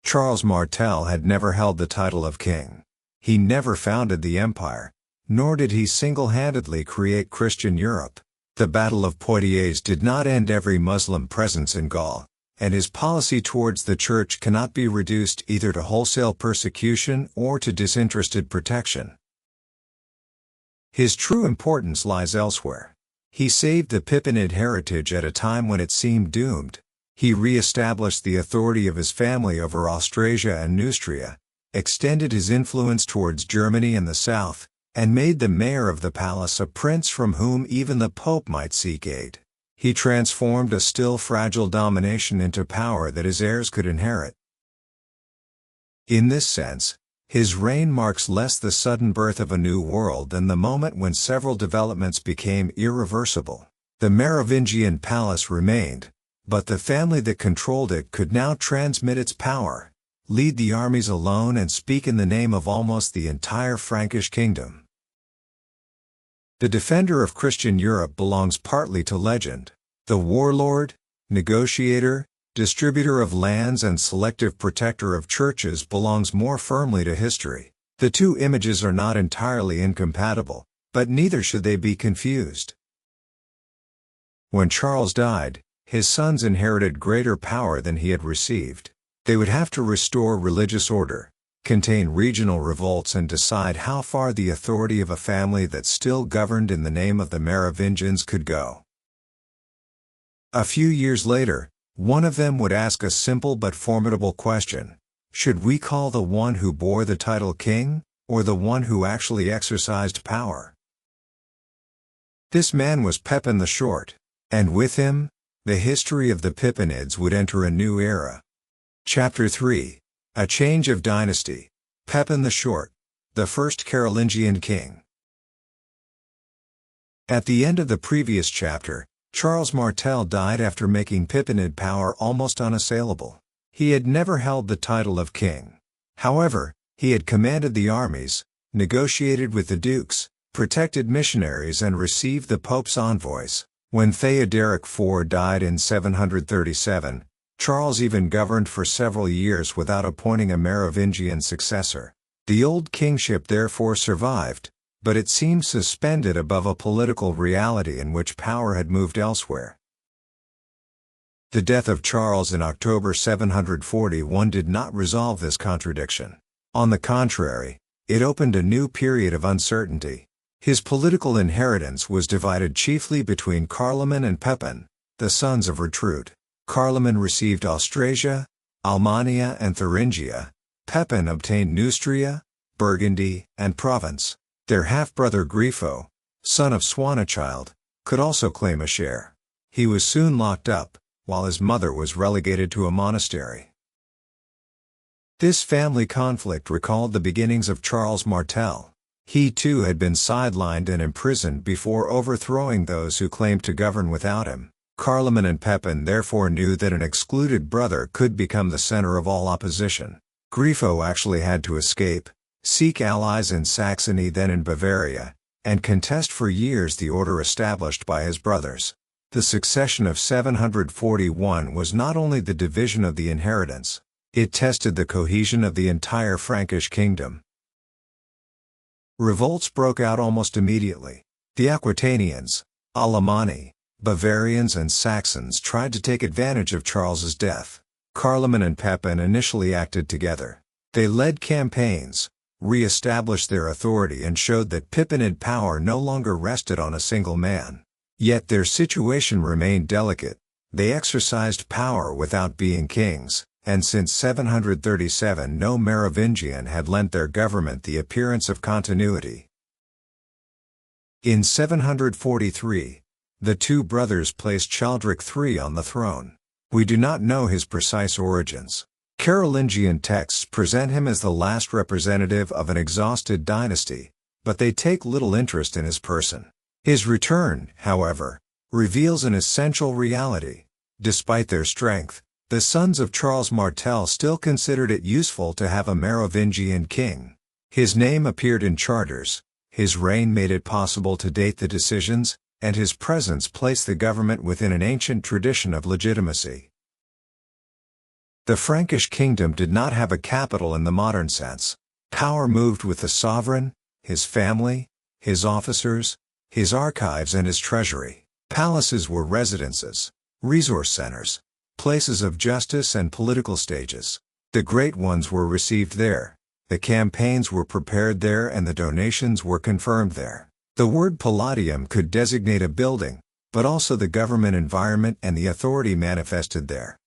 Speaker 1: Charles Martel had never held the title of king. He never founded the empire, nor did he single-handedly create Christian Europe. The Battle of Poitiers did not end every Muslim presence in Gaul, and his policy towards the Church cannot be reduced either to wholesale persecution or to disinterested protection. His true importance lies elsewhere. He saved the Pippanid heritage at a time when it seemed doomed. He re-established the authority of his family over Austrasia and Neustria, extended his influence towards Germany and the south, and made the mayor of the palace a prince from whom even the Pope might seek aid. He transformed a still fragile domination into power that his heirs could inherit. In this sense, his reign marks less the sudden birth of a new world than the moment when several developments became irreversible. The Merovingian palace remained, but the family that controlled it could now transmit its power, lead the armies alone, and speak in the name of almost the entire Frankish kingdom. The defender of Christian Europe belongs partly to legend. The warlord, negotiator, distributor of lands and selective protector of churches belongs more firmly to history. The two images are not entirely incompatible, but neither should they be confused. When Charles died, his sons inherited greater power than he had received. They would have to restore religious order, contain regional revolts, and decide how far the authority of a family that still governed in the name of the Merovingians could go. A few years later, one of them would ask a simple but formidable question: should we call the one who bore the title king, or the one who actually exercised power? This man was Pepin the Short, and with him, the history of the Pippinids would enter a new era. Chapter 3: A Change of Dynasty. Pepin the Short, the first Carolingian king. At the end of the previous chapter, Charles Martel died after making Pippinid power almost unassailable. He had never held the title of king. However, he had commanded the armies, negotiated with the dukes, protected missionaries, and received the Pope's envoys. When Theoderic IV died in 737, Charles even governed for several years without appointing a Merovingian successor. The old kingship therefore survived, but it seemed suspended above a political reality in which power had moved elsewhere. The death of Charles in October 741 did not resolve this contradiction. On the contrary, it opened a new period of uncertainty. His political inheritance was divided chiefly between Carloman and Pepin, the sons of Ertrud. Carloman received Austrasia, Almania, and Thuringia. Pepin obtained Neustria, Burgundy, and Provence. Their half-brother Grifo, son of Swanachild, could also claim a share. He was soon locked up, while his mother was relegated to a monastery. This family conflict recalled the beginnings of Charles Martel. He too had been sidelined and imprisoned before overthrowing those who claimed to govern without him. Carloman and Pepin therefore knew that an excluded brother could become the center of all opposition. Grifo actually had to escape, seek allies in Saxony, then in Bavaria, and contest for years the order established by his brothers. The succession of 741 was not only the division of the inheritance, it tested the cohesion of the entire Frankish kingdom. Revolts broke out almost immediately. The Aquitanians, Alemanni, Bavarians, and Saxons tried to take advantage of Charles's death. Carloman and Pepin initially acted together. They led campaigns, re-established their authority, and showed that Pippinid power no longer rested on a single man. Yet their situation remained delicate. They exercised power without being kings, and since 737 no Merovingian had lent their government the appearance of continuity. In 743, the two brothers placed Childeric III on the throne. We do not know his precise origins. Carolingian texts present him as the last representative of an exhausted dynasty, but they take little interest in his person. His return, however, reveals an essential reality. Despite their strength, the sons of Charles Martel still considered it useful to have a Merovingian king. His name appeared in charters, his reign made it possible to date the decisions, and his presence placed the government within an ancient tradition of legitimacy. The Frankish kingdom did not have a capital in the modern sense. Power moved with the sovereign, his family, his officers, his archives, and his treasury. Palaces were residences, resource centers, places of justice, and political stages. The great ones were received there, the campaigns were prepared there, and the donations were confirmed there. The word Palladium could designate a building, but also the government environment and the authority manifested there.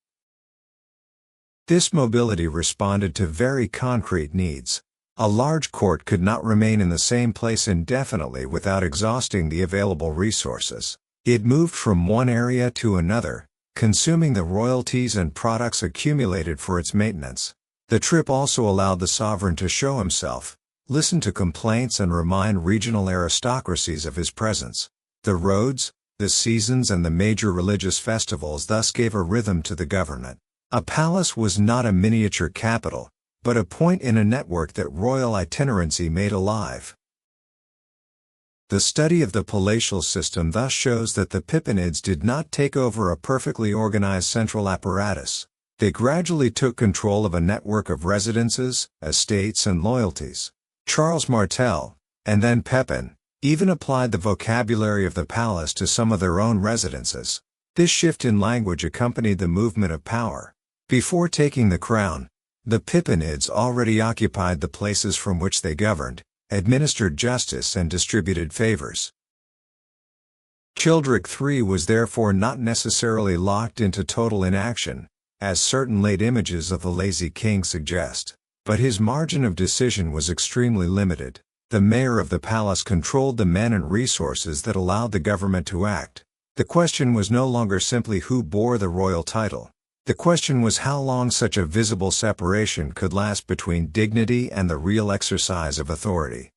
Speaker 1: This mobility responded to very concrete needs. A large court could not remain in the same place indefinitely without exhausting the available resources. It moved from one area to another, consuming the royalties and products accumulated for its maintenance. The trip also allowed the sovereign to show himself, listen to complaints and remind regional aristocracies of his presence. The roads, the seasons and the major religious festivals thus gave a rhythm to the government. A palace was not a miniature capital, but a point in a network that royal itinerancy made alive. The study of the palatial system thus shows that the Pippinids did not take over a perfectly organized central apparatus. They gradually took control of a network of residences, estates and loyalties. Charles Martel, and then Pepin, even applied the vocabulary of the palace to some of their own residences. This shift in language accompanied the movement of power. Before taking the crown, the Pippinids already occupied the places from which they governed, administered justice and distributed favors. Childeric III was therefore not necessarily locked into total inaction, as certain late images of the lazy king suggest, but his margin of decision was extremely limited. The mayor of the palace controlled the men and resources that allowed the government to act. The question was no longer simply who bore the royal title. The question was how long such a visible separation could last between dignity and the real exercise of authority.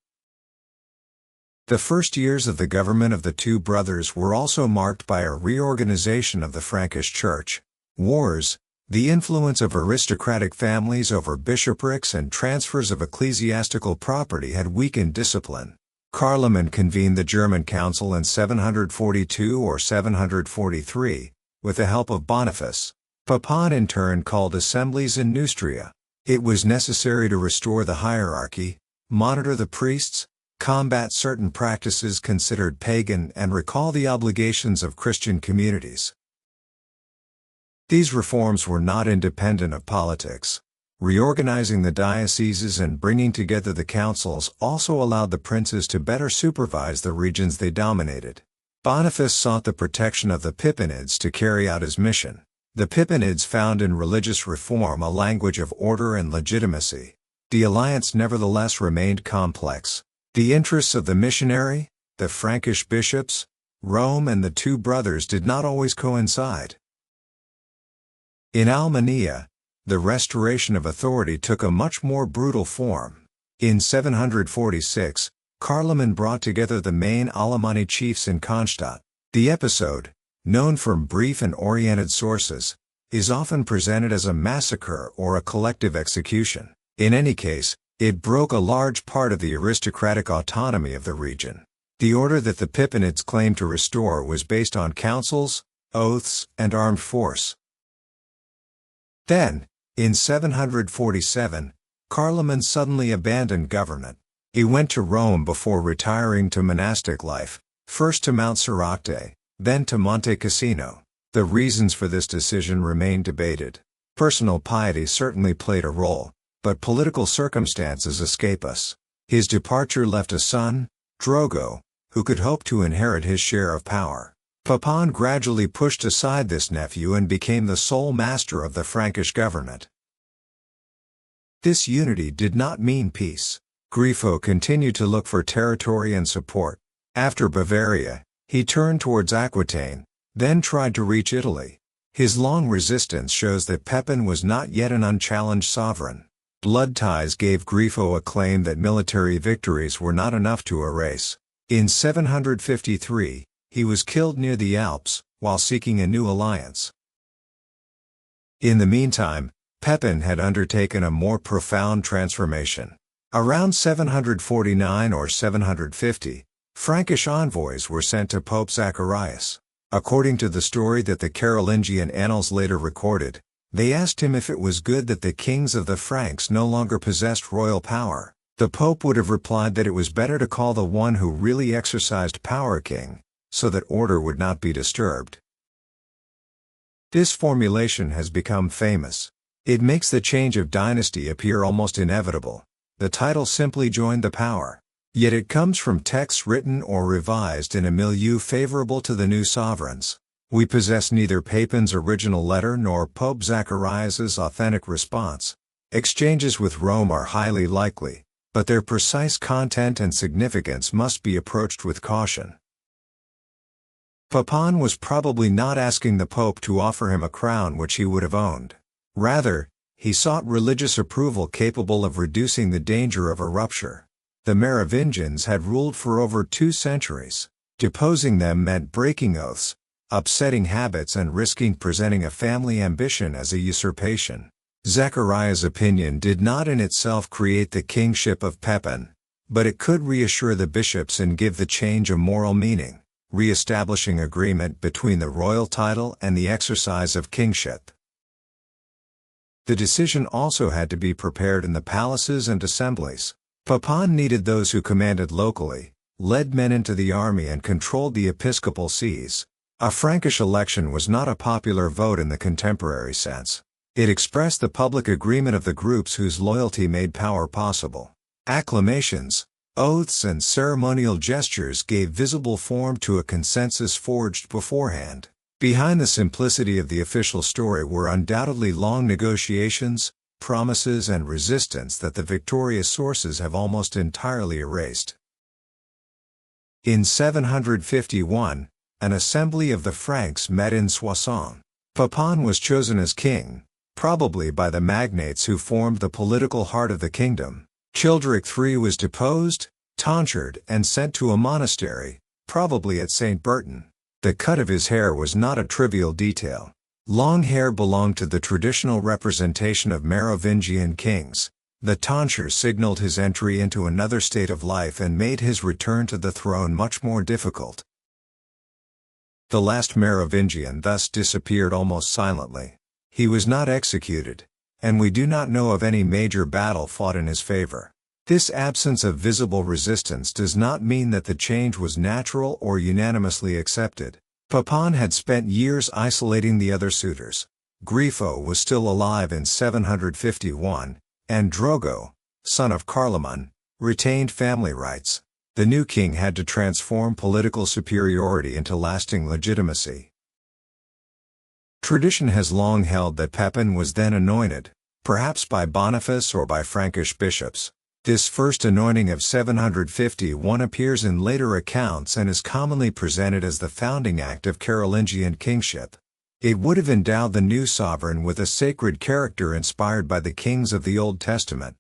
Speaker 1: The first years of the government of the two brothers were also marked by a reorganization of the Frankish Church. Wars, the influence of aristocratic families over bishoprics and transfers of ecclesiastical property had weakened discipline. Carloman convened the German Council in 742 or 743, with the help of Boniface. Pepin in turn called assemblies in Neustria. It was necessary to restore the hierarchy, monitor the priests, combat certain practices considered pagan and recall the obligations of Christian communities. These reforms were not independent of politics. Reorganizing the dioceses and bringing together the councils also allowed the princes to better supervise the regions they dominated. Boniface sought the protection of the Pippinids to carry out his mission. The Pippinids found in religious reform a language of order and legitimacy. The alliance nevertheless remained complex. The interests of the missionary, the Frankish bishops, Rome and the two brothers did not always coincide. In Almería, the restoration of authority took a much more brutal form. In 746, Carloman brought together the main Alemanni chiefs in Kronstadt. The episode, known from brief and oriented sources, is often presented as a massacre or a collective execution. In any case, it broke a large part of the aristocratic autonomy of the region. The order that the Pippinids claimed to restore was based on councils, oaths, and armed force. Then, in 747, Carloman suddenly abandoned government. He went to Rome before retiring to monastic life, first to Mount Soracte, then to Monte Cassino. The reasons for this decision remain debated. Personal piety certainly played a role, but political circumstances escape us. His departure left a son, Drogo, who could hope to inherit his share of power. Pepin gradually pushed aside this nephew and became the sole master of the Frankish government. This unity did not mean peace. Grifo continued to look for territory and support. After Bavaria, he turned towards Aquitaine, then tried to reach Italy. His long resistance shows that Pepin was not yet an unchallenged sovereign. Blood ties gave Grifo a claim that military victories were not enough to erase. In 753, he was killed near the Alps, while seeking a new alliance. In the meantime, Pepin had undertaken a more profound transformation. Around 749 or 750, Frankish envoys were sent to Pope Zacharias. According to the story that the Carolingian annals later recorded, they asked him if it was good that the kings of the Franks no longer possessed royal power. The Pope would have replied that it was better to call the one who really exercised power king, so that order would not be disturbed. This formulation has become famous. It makes the change of dynasty appear almost inevitable. The title simply joined the power. Yet it comes from texts written or revised in a milieu favorable to the new sovereigns. We possess neither Papin's original letter nor Pope Zacharias's authentic response. Exchanges with Rome are highly likely, but their precise content and significance must be approached with caution. Papin was probably not asking the Pope to offer him a crown which he would have owned. Rather, he sought religious approval capable of reducing the danger of a rupture. The Merovingians had ruled for over 2 centuries. Deposing them meant breaking oaths, upsetting habits and risking presenting a family ambition as a usurpation. Zacharias' opinion did not in itself create the kingship of Pepin, but it could reassure the bishops and give the change a moral meaning, re-establishing agreement between the royal title and the exercise of kingship. The decision also had to be prepared in the palaces and assemblies. Papin needed those who commanded locally, led men into the army and controlled the episcopal sees. A Frankish election was not a popular vote in the contemporary sense. It expressed the public agreement of the groups whose loyalty made power possible. Acclamations, oaths and ceremonial gestures gave visible form to a consensus forged beforehand. Behind the simplicity of the official story were undoubtedly long negotiations, promises and resistance that the victorious sources have almost entirely erased. In 751, an assembly of the Franks met in Soissons. Papin was chosen as king, probably by the magnates who formed the political heart of the kingdom. Childeric III was deposed, tonsured and sent to a monastery, probably at St. Bertin. The cut of his hair was not a trivial detail. Long hair belonged to the traditional representation of Merovingian kings. The tonsure signaled his entry into another state of life and made his return to the throne much more difficult. The last Merovingian thus disappeared almost silently. He was not executed, and we do not know of any major battle fought in his favor. This absence of visible resistance does not mean that the change was natural or unanimously accepted. Papin had spent years isolating the other suitors. Grifo was still alive in 751, and Drogo, son of Carloman, retained family rights. The new king had to transform political superiority into lasting legitimacy. Tradition has long held that Pepin was then anointed, perhaps by Boniface or by Frankish bishops. This first anointing of 751 appears in later accounts and is commonly presented as the founding act of Carolingian kingship. It would have endowed the new sovereign with a sacred character inspired by the kings of the Old Testament.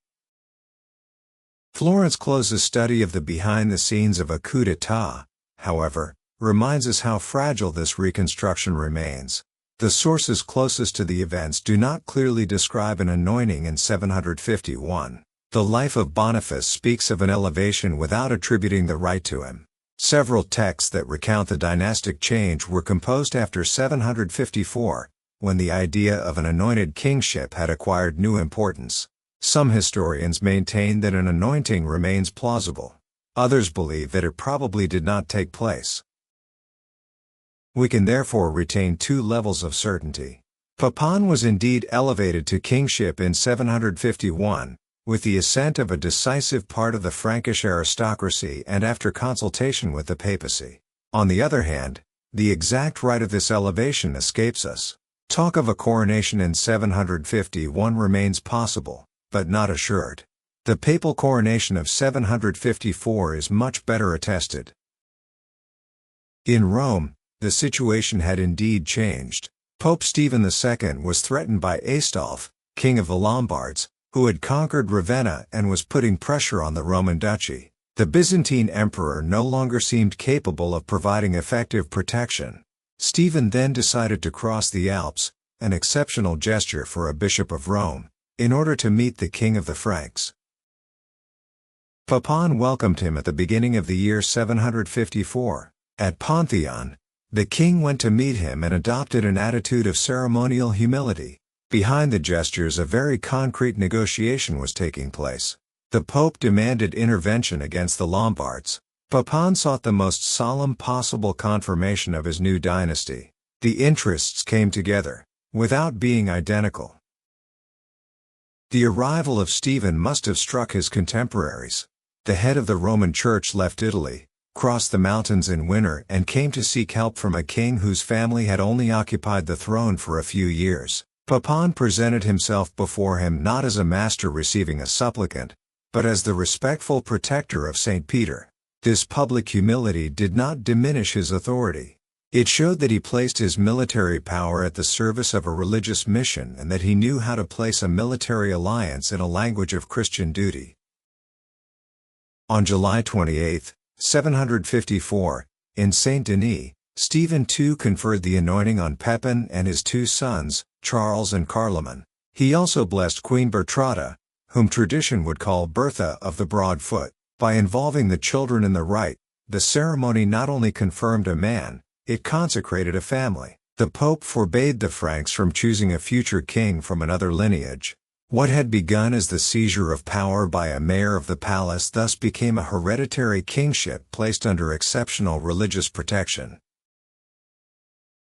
Speaker 1: Florence Close's study of the behind-the-scenes of a coup d'état, however, reminds us how fragile this reconstruction remains. The sources closest to the events do not clearly describe an anointing in 751. The life of Boniface speaks of an elevation without attributing the right to him. Several texts that recount the dynastic change were composed after 754, when the idea of an anointed kingship had acquired new importance. Some historians maintain that an anointing remains plausible. Others believe that it probably did not take place. We can therefore retain 2 levels of certainty. Papin was indeed elevated to kingship in 751, with the assent of a decisive part of the Frankish aristocracy and after consultation with the papacy. On the other hand, the exact right of this elevation escapes us. Talk of a coronation in 751 remains possible, but not assured. The papal coronation of 754 is much better attested. In Rome, the situation had indeed changed. Pope Stephen II was threatened by Aistulf, king of the Lombards, who had conquered Ravenna and was putting pressure on the Roman duchy. The Byzantine emperor no longer seemed capable of providing effective protection. Stephen then decided to cross the Alps, an exceptional gesture for a bishop of Rome, in order to meet the king of the Franks. Papin welcomed him at the beginning of the year 754. At Pantheon, the king went to meet him and adopted an attitude of ceremonial humility. Behind the gestures a very concrete negotiation was taking place. The Pope demanded intervention against the Lombards. Papin sought the most solemn possible confirmation of his new dynasty. The interests came together, without being identical. The arrival of Stephen must have struck his contemporaries. The head of the Roman Church left Italy, crossed the mountains in winter and came to seek help from a king whose family had only occupied the throne for a few years. Pepin presented himself before him not as a master receiving a supplicant, but as the respectful protector of St. Peter. This public humility did not diminish his authority. It showed that he placed his military power at the service of a religious mission and that he knew how to place a military alliance in a language of Christian duty. On July 28, 754, in Saint-Denis, Stephen II conferred the anointing on Pepin and his two sons, Charles and Carloman. He also blessed Queen Bertrada, whom tradition would call Bertha of the Broad Foot. By involving the children in the rite, the ceremony not only confirmed a man, it consecrated a family. The Pope forbade the Franks from choosing a future king from another lineage. What had begun as the seizure of power by a mayor of the palace thus became a hereditary kingship placed under exceptional religious protection.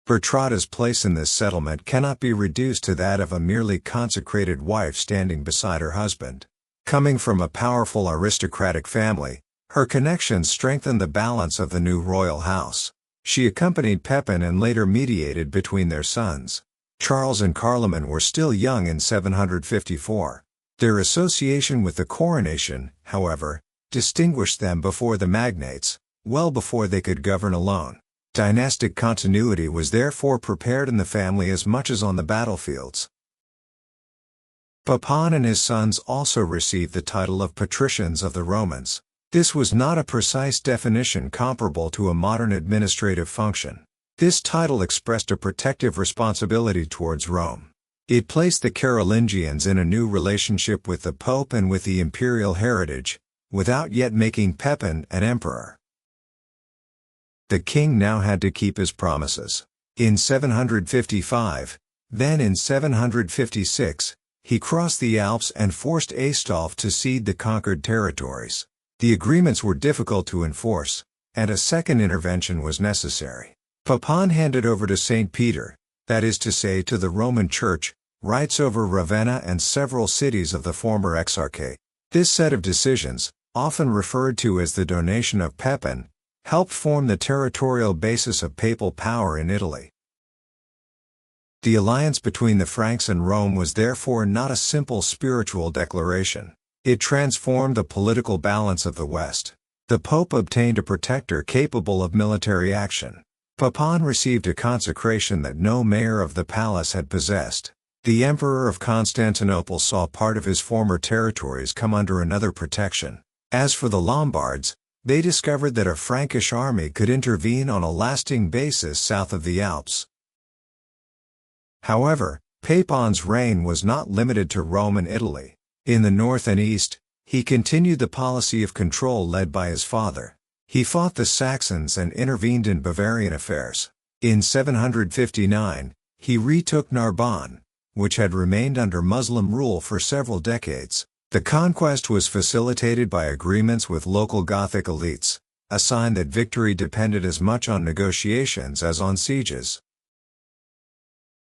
Speaker 1: Bertrada's place in this settlement cannot be reduced to that of a merely consecrated wife standing beside her husband. Coming from a powerful aristocratic family, her connections strengthened the balance of the new royal house. She accompanied Pepin and later mediated between their sons. Charles and Carloman were still young in 754. Their association with the coronation, however, distinguished them before the magnates, well before they could govern alone. Dynastic continuity was therefore prepared in the family as much as on the battlefields. Pepin and his sons also received the title of patricians of the Romans. This was not a precise definition comparable to a modern administrative function. This title expressed a protective responsibility towards Rome. It placed the Carolingians in a new relationship with the Pope and with the imperial heritage, without yet making Pepin an emperor. The king now had to keep his promises. In 755, then in 756, he crossed the Alps and forced Aistulf to cede the conquered territories. The agreements were difficult to enforce, and a second intervention was necessary. Pepin handed over to St. Peter, that is to say to the Roman Church, rights over Ravenna and several cities of the former Exarchate. This set of decisions, often referred to as the donation of Pepin, helped form the territorial basis of papal power in Italy. The alliance between the Franks and Rome was therefore not a simple spiritual declaration. It transformed the political balance of the West. The Pope obtained a protector capable of military action. Pepin received a consecration that no mayor of the palace had possessed. The Emperor of Constantinople saw part of his former territories come under another protection. As for the Lombards, they discovered that a Frankish army could intervene on a lasting basis south of the Alps. However, Pepin's reign was not limited to Rome and Italy. In the north and east, he continued the policy of control led by his father. He fought the Saxons and intervened in Bavarian affairs. In 759, he retook Narbonne, which had remained under Muslim rule for several decades. The conquest was facilitated by agreements with local Gothic elites, a sign that victory depended as much on negotiations as on sieges.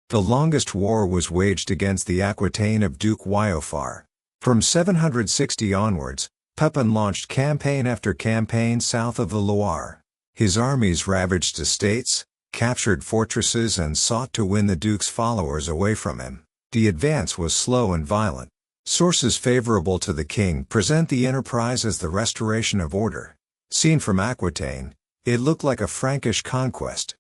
Speaker 1: The longest war was waged against the Aquitaine of Duke Waiofar. From 760 onwards, Pepin launched campaign after campaign south of the Loire. His armies ravaged estates, captured fortresses and sought to win the duke's followers away from him. The advance was slow and violent. Sources favorable to the king present the enterprise as the restoration of order. Seen from Aquitaine, it looked like a Frankish conquest.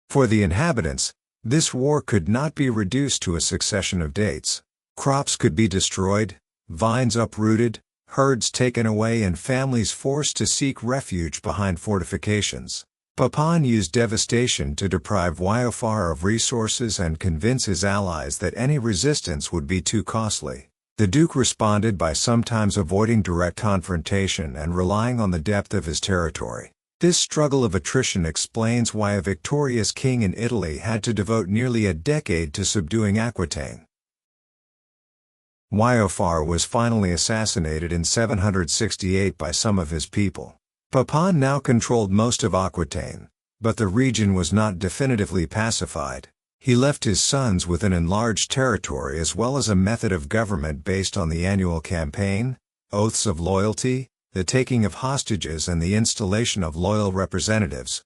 Speaker 1: For the inhabitants, this war could not be reduced to a succession of dates. Crops could be destroyed, vines uprooted, herds taken away and families forced to seek refuge behind fortifications. Pepin used devastation to deprive Waiofar of resources and convince his allies that any resistance would be too costly. The Duke responded by sometimes avoiding direct confrontation and relying on the depth of his territory. This struggle of attrition explains why a victorious king in Italy had to devote nearly a decade to subduing Aquitaine. Waiofar was finally assassinated in 768 by some of his people. Pepin now controlled most of Aquitaine, but the region was not definitively pacified. He left his sons with an enlarged territory as well as a method of government based on the annual campaign, oaths of loyalty, the taking of hostages and the installation of loyal representatives.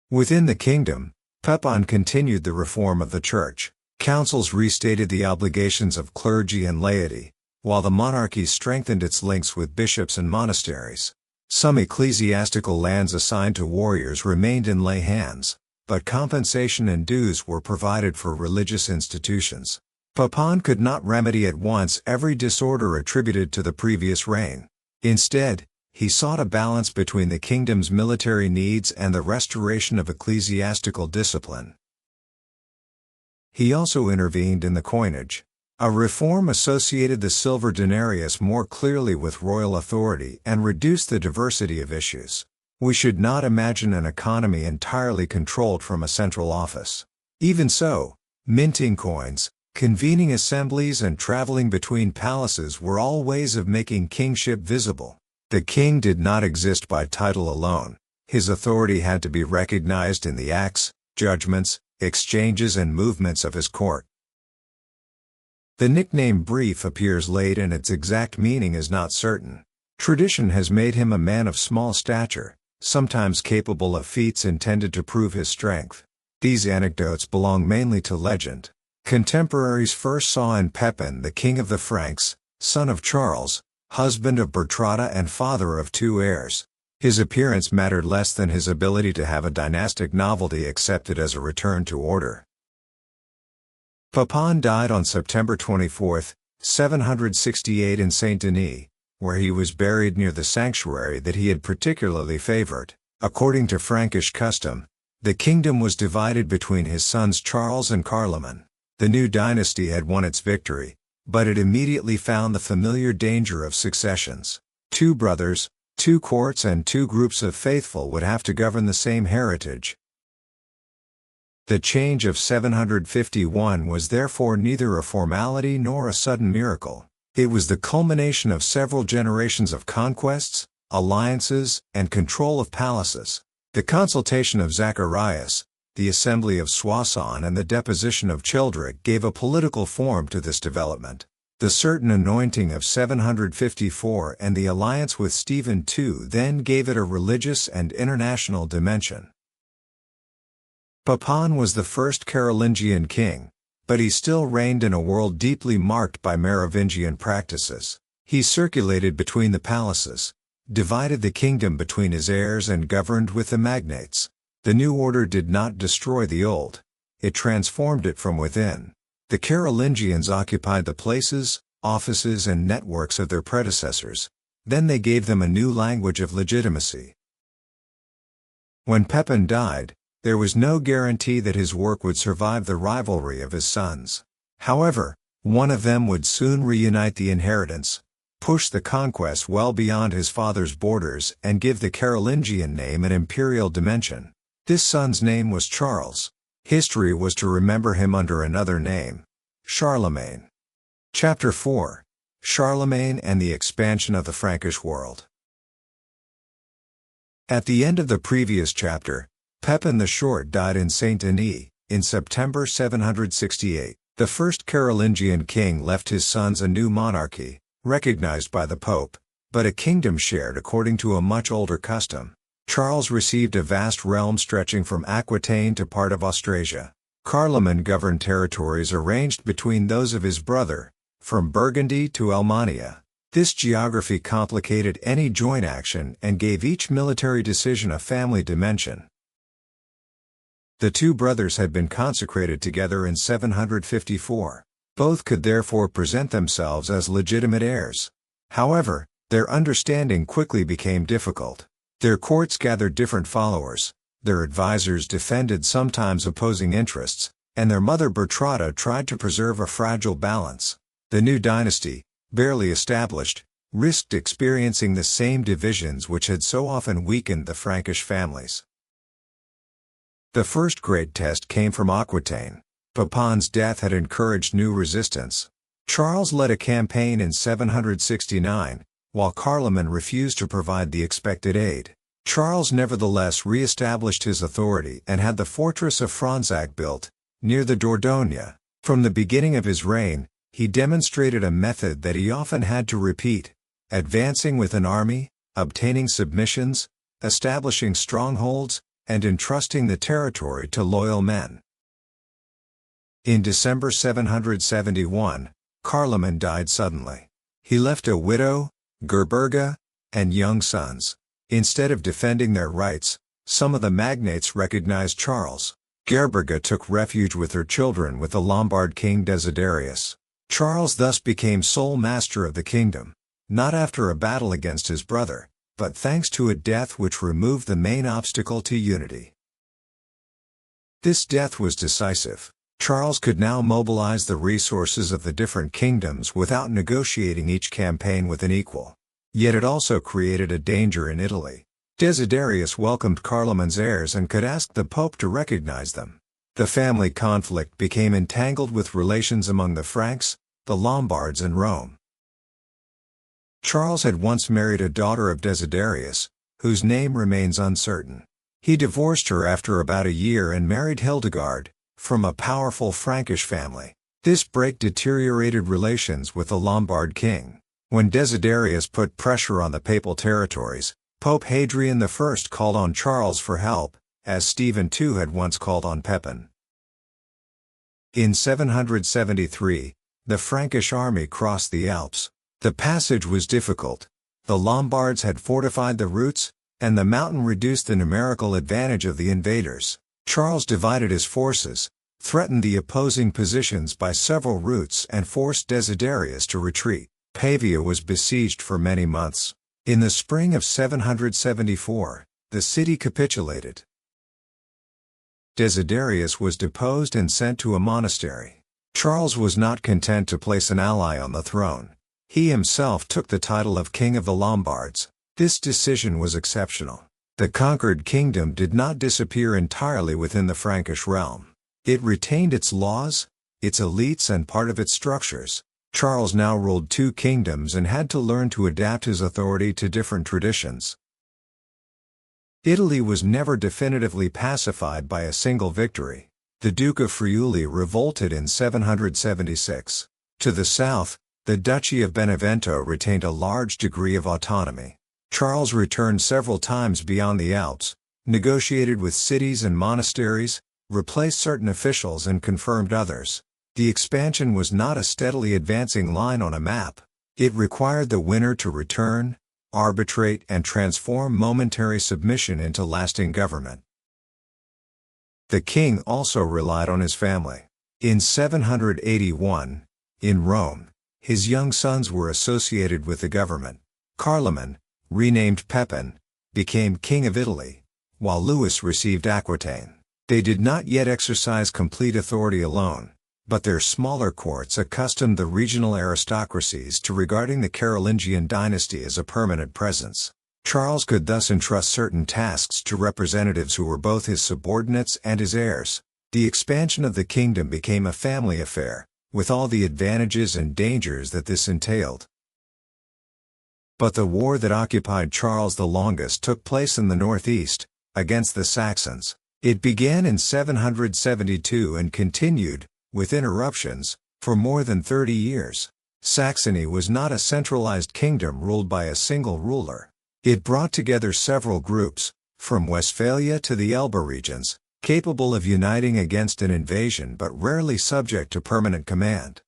Speaker 1: Within the kingdom, Pepin continued the reform of the church. Councils restated the obligations of clergy and laity, while the monarchy strengthened its links with bishops and monasteries. Some ecclesiastical lands assigned to warriors remained in lay hands, but compensation and dues were provided for religious institutions. Pepin could not remedy at once every disorder attributed to the previous reign. Instead, he sought a balance between the kingdom's military needs and the restoration of ecclesiastical discipline. He also intervened in the coinage. A reform associated the silver denarius more clearly with royal authority and reduced the diversity of issues. We should not imagine an economy entirely controlled from a central office. Even so, minting coins, convening assemblies and traveling between palaces were all ways of making kingship visible. The king did not exist by title alone. His authority had to be recognized in the acts, judgments, exchanges and movements of his court. The nickname Brief appears late and its exact meaning is not certain. Tradition has made him a man of small stature, sometimes capable of feats intended to prove his strength. These anecdotes belong mainly to legend. Contemporaries first saw in Pepin the king of the Franks, son of Charles, husband of Bertrada and father of 2 heirs. His appearance mattered less than his ability to have a dynastic novelty accepted as a return to order. Pepin died on September 24, 768 in Saint-Denis, where he was buried near the sanctuary that he had particularly favored. According to Frankish custom, the kingdom was divided between his sons Charles and Carloman. The new dynasty had won its victory, but it immediately found the familiar danger of successions. 2 brothers, 2 courts and 2 groups of faithful would have to govern the same heritage. The change of 751 was therefore neither a formality nor a sudden miracle. It was the culmination of several generations of conquests, alliances, and control of palaces. The consultation of Zacharias, the assembly of Soissons and the deposition of Childeric gave a political form to this development. The certain anointing of 754 and the alliance with Stephen II then gave it a religious and international dimension. Pepin was the first Carolingian king, but he still reigned in a world deeply marked by Merovingian practices. He circulated between the palaces, divided the kingdom between his heirs and governed with the magnates. The new order did not destroy the old, it transformed it from within. The Carolingians occupied the places, offices and networks of their predecessors, then they gave them a new language of legitimacy. When Pepin died, there was no guarantee that his work would survive the rivalry of his sons. However, one of them would soon reunite the inheritance, push the conquest well beyond his father's borders and give the Carolingian name an imperial dimension. This son's name was Charles. History was to remember him under another name, Charlemagne. Chapter 4: Charlemagne and the Expansion of the Frankish World. At the end of the previous chapter, Pepin the Short died in Saint-Denis, in September 768. The first Carolingian king left his sons a new monarchy, recognized by the Pope, but a kingdom shared according to a much older custom. Charles received a vast realm stretching from Aquitaine to part of Austrasia. Carloman governed territories arranged between those of his brother, from Burgundy to Alemannia. This geography complicated any joint action and gave each military decision a family dimension. The 2 brothers had been consecrated together in 754. Both could therefore present themselves as legitimate heirs. However, their understanding quickly became difficult. Their courts gathered different followers, their advisors defended sometimes opposing interests, and their mother Bertrada tried to preserve a fragile balance. The new dynasty, barely established, risked experiencing the same divisions which had so often weakened the Frankish families. The first great test came from Aquitaine. Pepin's death had encouraged new resistance. Charles led a campaign in 769, while Carloman refused to provide the expected aid. Charles nevertheless re-established his authority and had the fortress of Fronsac built, near the Dordogne. From the beginning of his reign, He demonstrated a method that he often had to repeat: advancing with an army, obtaining submissions, establishing strongholds, and entrusting the territory to loyal men. In December 771, Carloman died suddenly. He left a widow, Gerberga, and young sons. Instead of defending their rights, some of the magnates recognized Charles. Gerberga took refuge with her children with the Lombard king Desiderius. Charles thus became sole master of the kingdom, not after a battle against his brother, but thanks to a death which removed the main obstacle to unity. This death was decisive. Charles could now mobilize the resources of the different kingdoms without negotiating each campaign with an equal. Yet it also created a danger in Italy. Desiderius welcomed Carloman's heirs and could ask the Pope to recognize them. The family conflict became entangled with relations among the Franks, the Lombards and Rome. Charles had once married a daughter of Desiderius, whose name remains uncertain. He divorced her after about a year and married Hildegard, from a powerful Frankish family. This break deteriorated relations with the Lombard king. When Desiderius put pressure on the papal territories, Pope Hadrian I called on Charles for help, as Stephen II had once called on Pepin. In 773, the Frankish army crossed the Alps. The passage was difficult. The Lombards had fortified the routes, and the mountain reduced the numerical advantage of the invaders. Charles divided his forces, threatened the opposing positions by several routes and forced Desiderius to retreat. Pavia was besieged for many months. In the spring of 774, the city capitulated. Desiderius was deposed and sent to a monastery. Charles was not content to place an ally on the throne. He himself took the title of King of the Lombards. This decision was exceptional. The conquered kingdom did not disappear entirely within the Frankish realm. It retained its laws, its elites and part of its structures. Charles now ruled two kingdoms and had to learn to adapt his authority to different traditions. Italy was never definitively pacified by a single victory. The Duke of Friuli revolted in 776. To the south, the Duchy of Benevento retained a large degree of autonomy. Charles returned several times beyond the Alps, negotiated with cities and monasteries, replaced certain officials and confirmed others. The expansion was not a steadily advancing line on a map. It required the winner to return, arbitrate and transform momentary submission into lasting government. The king also relied on his family. In 781, in Rome, his young sons were associated with the government. Carloman, renamed Pepin, became king of Italy, while Louis received Aquitaine. They did not yet exercise complete authority alone, but their smaller courts accustomed the regional aristocracies to regarding the Carolingian dynasty as a permanent presence. Charles could thus entrust certain tasks to representatives who were both his subordinates and his heirs. The expansion of the kingdom became a family affair, with all the advantages and dangers that this entailed. But the war that occupied Charles the longest took place in the northeast, against the Saxons. It began in 772 and continued, with interruptions, for more than 30 years. Saxony was not a centralized kingdom ruled by a single ruler. It brought together several groups, from Westphalia to the Elbe regions, capable of uniting against an invasion but rarely subject to permanent command.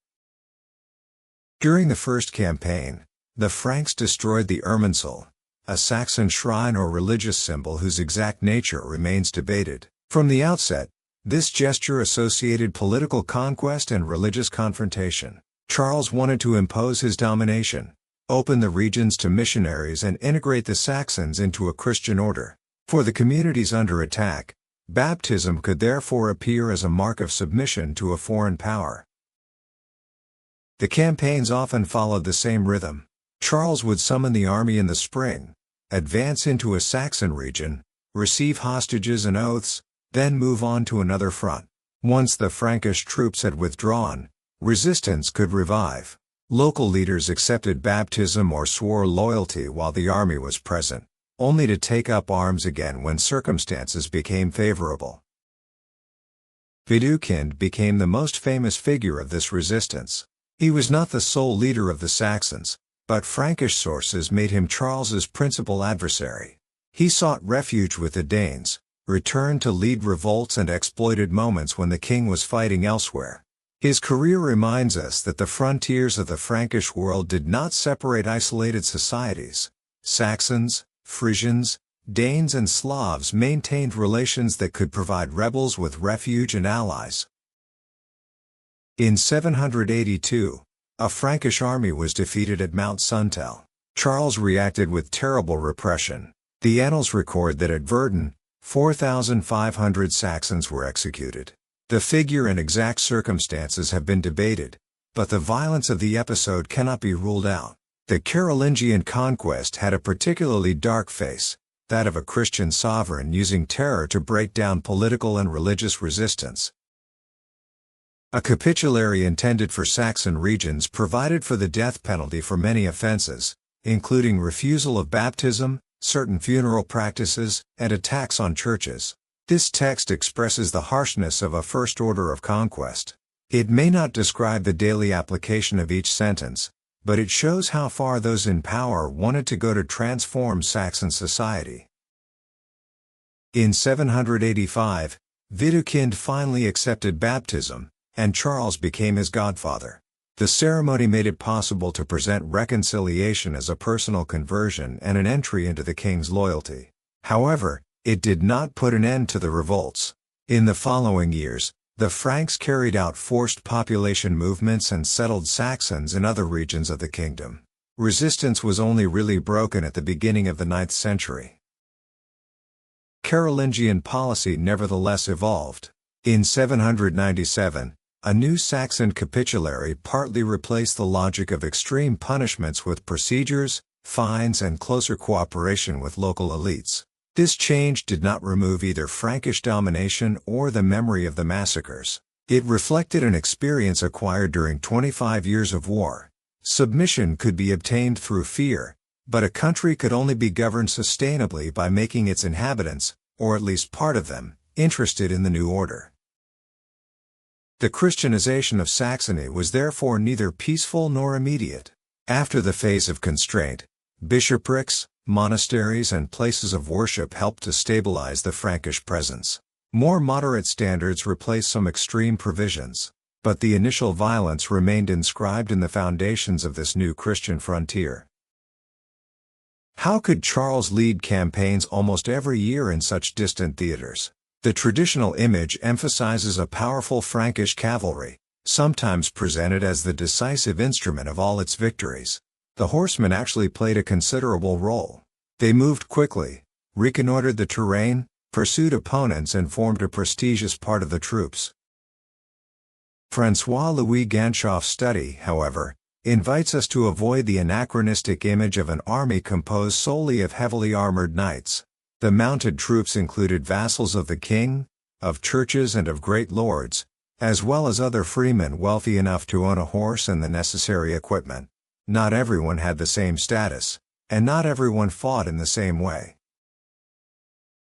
Speaker 1: During the first campaign, the Franks destroyed the Irminsul, a Saxon shrine or religious symbol whose exact nature remains debated. From the outset, this gesture associated political conquest and religious confrontation. Charles wanted to impose his domination, open the regions to missionaries and integrate the Saxons into a Christian order. For the communities under attack, baptism could therefore appear as a mark of submission to a foreign power. The campaigns often followed the same rhythm. Charles would summon the army in the spring, advance into a Saxon region, receive hostages and oaths, then move on to another front. Once the Frankish troops had withdrawn, resistance could revive. Local leaders accepted baptism or swore loyalty while the army was present, only to take up arms again when circumstances became favorable. Widukind became the most famous figure of this resistance. He was not the sole leader of the Saxons, but Frankish sources made him Charles's principal adversary. He sought refuge with the Danes, returned to lead revolts and exploited moments when the king was fighting elsewhere. His career reminds us that the frontiers of the Frankish world did not separate isolated societies. Saxons, Frisians, Danes and Slavs maintained relations that could provide rebels with refuge and allies. In 782, a Frankish army was defeated at Mount Suntel. Charles reacted with terrible repression. The annals record that at Verdun, 4,500 Saxons were executed. The figure and exact circumstances have been debated, but the violence of the episode cannot be ruled out. The Carolingian conquest had a particularly dark face, that of a Christian sovereign using terror to break down political and religious resistance. A capitulary intended for Saxon regions provided for the death penalty for many offenses, including refusal of baptism, certain funeral practices, and attacks on churches. This text expresses the harshness of a first order of conquest. It may not describe the daily application of each sentence, but it shows how far those in power wanted to go to transform Saxon society. In 785, Widukind finally accepted baptism, and Charles became his godfather. The ceremony made it possible to present reconciliation as a personal conversion and an entry into the king's loyalty. However, it did not put an end to the revolts. In the following years, the Franks carried out forced population movements and settled Saxons in other regions of the kingdom. Resistance was only really broken at the beginning of the 9th century. Carolingian policy nevertheless evolved. In 797, a new Saxon capitulary partly replaced the logic of extreme punishments with procedures, fines and closer cooperation with local elites. This change did not remove either Frankish domination or the memory of the massacres. It reflected an experience acquired during 25 years of war. Submission could be obtained through fear, but a country could only be governed sustainably by making its inhabitants, or at least part of them, interested in the new order. The Christianization of Saxony was therefore neither peaceful nor immediate. After the phase of constraint, bishoprics, monasteries and places of worship helped to stabilize the Frankish presence. More moderate standards replaced some extreme provisions, but the initial violence remained inscribed in the foundations of this new Christian frontier. How could Charles lead campaigns almost every year in such distant theaters? The traditional image emphasizes a powerful Frankish cavalry, sometimes presented as the decisive instrument of all its victories. The horsemen actually played a considerable role. They moved quickly, reconnoitered the terrain, pursued opponents and formed a prestigious part of the troops. François-Louis Ganchoff's study, however, invites us to avoid the anachronistic image of an army composed solely of heavily armored knights. The mounted troops included vassals of the king, of churches and of great lords, as well as other freemen wealthy enough to own a horse and the necessary equipment. Not everyone had the same status, and not everyone fought in the same way.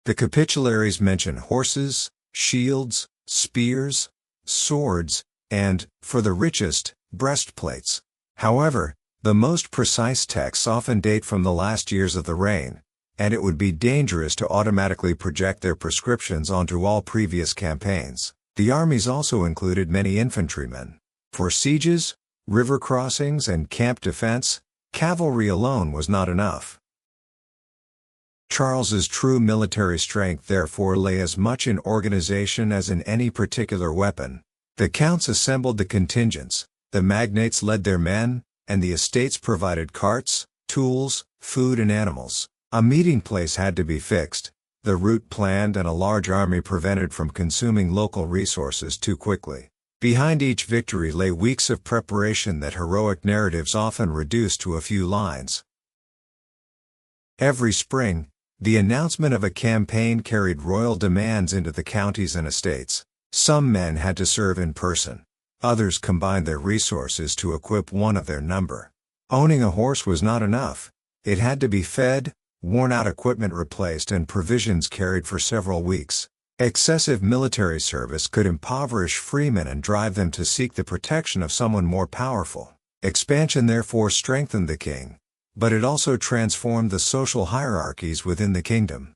Speaker 1: The capitularies mention horses, shields, spears, swords, and, for the richest, breastplates. However, the most precise texts often date from the last years of the reign, and it would be dangerous to automatically project their prescriptions onto all previous campaigns. The armies also included many infantrymen. For sieges, river crossings and camp defense, cavalry alone was not enough. Charles's true military strength therefore lay as much in organization as in any particular weapon. The counts assembled the contingents, the magnates led their men, and the estates provided carts, tools, food and animals. A meeting place had to be fixed, the route planned and a large army prevented from consuming local resources too quickly. Behind each victory lay weeks of preparation that heroic narratives often reduced to a few lines. Every spring, the announcement of a campaign carried royal demands into the counties and estates. Some men had to serve in person. Others combined their resources to equip one of their number. Owning a horse was not enough. It had to be fed, worn-out equipment replaced and provisions carried for several weeks. Excessive military service could impoverish freemen and drive them to seek the protection of someone more powerful. Expansion therefore strengthened the king, but it also transformed the social hierarchies within the kingdom.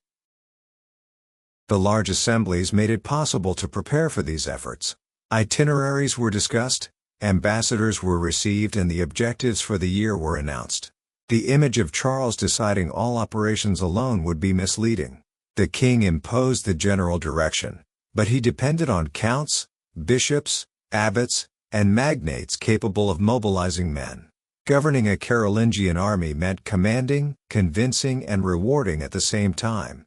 Speaker 1: The large assemblies made it possible to prepare for these efforts. Itineraries were discussed, ambassadors were received, and the objectives for the year were announced. The image of Charles deciding all operations alone would be misleading. The king imposed the general direction, but he depended on counts, bishops, abbots, and magnates capable of mobilizing men. Governing a Carolingian army meant commanding, convincing, and rewarding at the same time.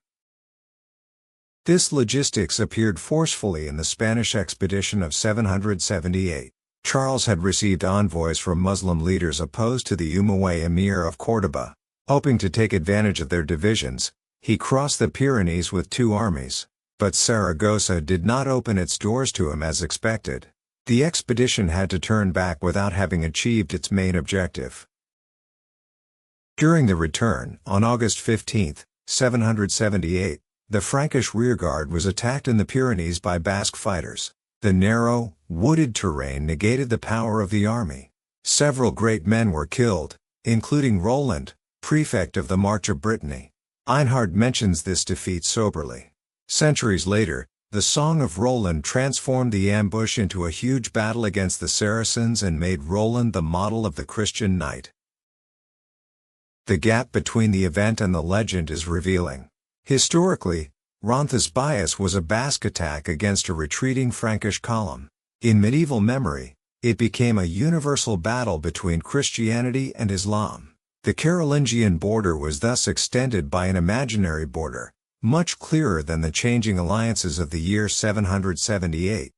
Speaker 1: This logistics appeared forcefully in the Spanish expedition of 778. Charles had received envoys from Muslim leaders opposed to the Umayyad emir of Córdoba. Hoping to take advantage of their divisions, he crossed the Pyrenees with 2 armies, but Saragossa did not open its doors to him as expected. The expedition had to turn back without having achieved its main objective. During the return, on August 15, 778, the Frankish rearguard was attacked in the Pyrenees by Basque fighters. The narrow, wooded terrain negated the power of the army. Several great men were killed, including Roland, prefect of the March of Brittany. Einhard mentions this defeat soberly. Centuries later, the Song of Roland transformed the ambush into a huge battle against the Saracens and made Roland the model of the Christian knight. The gap between the event and the legend is revealing. Historically, Roncesvalles was a Basque attack against a retreating Frankish column. In medieval memory, it became a universal battle between Christianity and Islam. The Carolingian border was thus extended by an imaginary border, much clearer than the changing alliances of the year 778.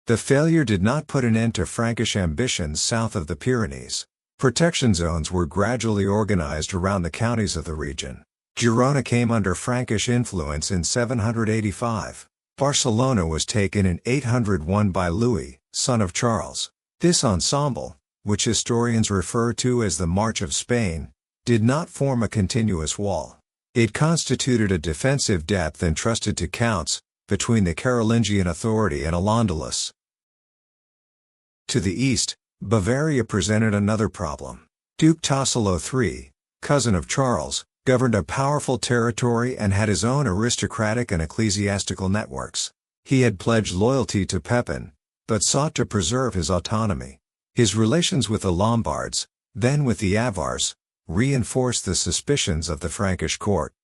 Speaker 1: The failure did not put an end to Frankish ambitions south of the Pyrenees. Protection zones were gradually organized around the counties of the region. Girona came under Frankish influence in 785. Barcelona was taken in 801 by Louis, son of Charles. This ensemble, which historians refer to as the March of Spain, did not form a continuous wall. It constituted a defensive depth entrusted to counts, between the Carolingian authority and Al-Andalus. To the east, Bavaria presented another problem. Duke Tassilo III, cousin of Charles, governed a powerful territory and had his own aristocratic and ecclesiastical networks. He had pledged loyalty to Pepin, but sought to preserve his autonomy. His relations with the Lombards, then with the Avars, reinforced the suspicions of the Frankish court.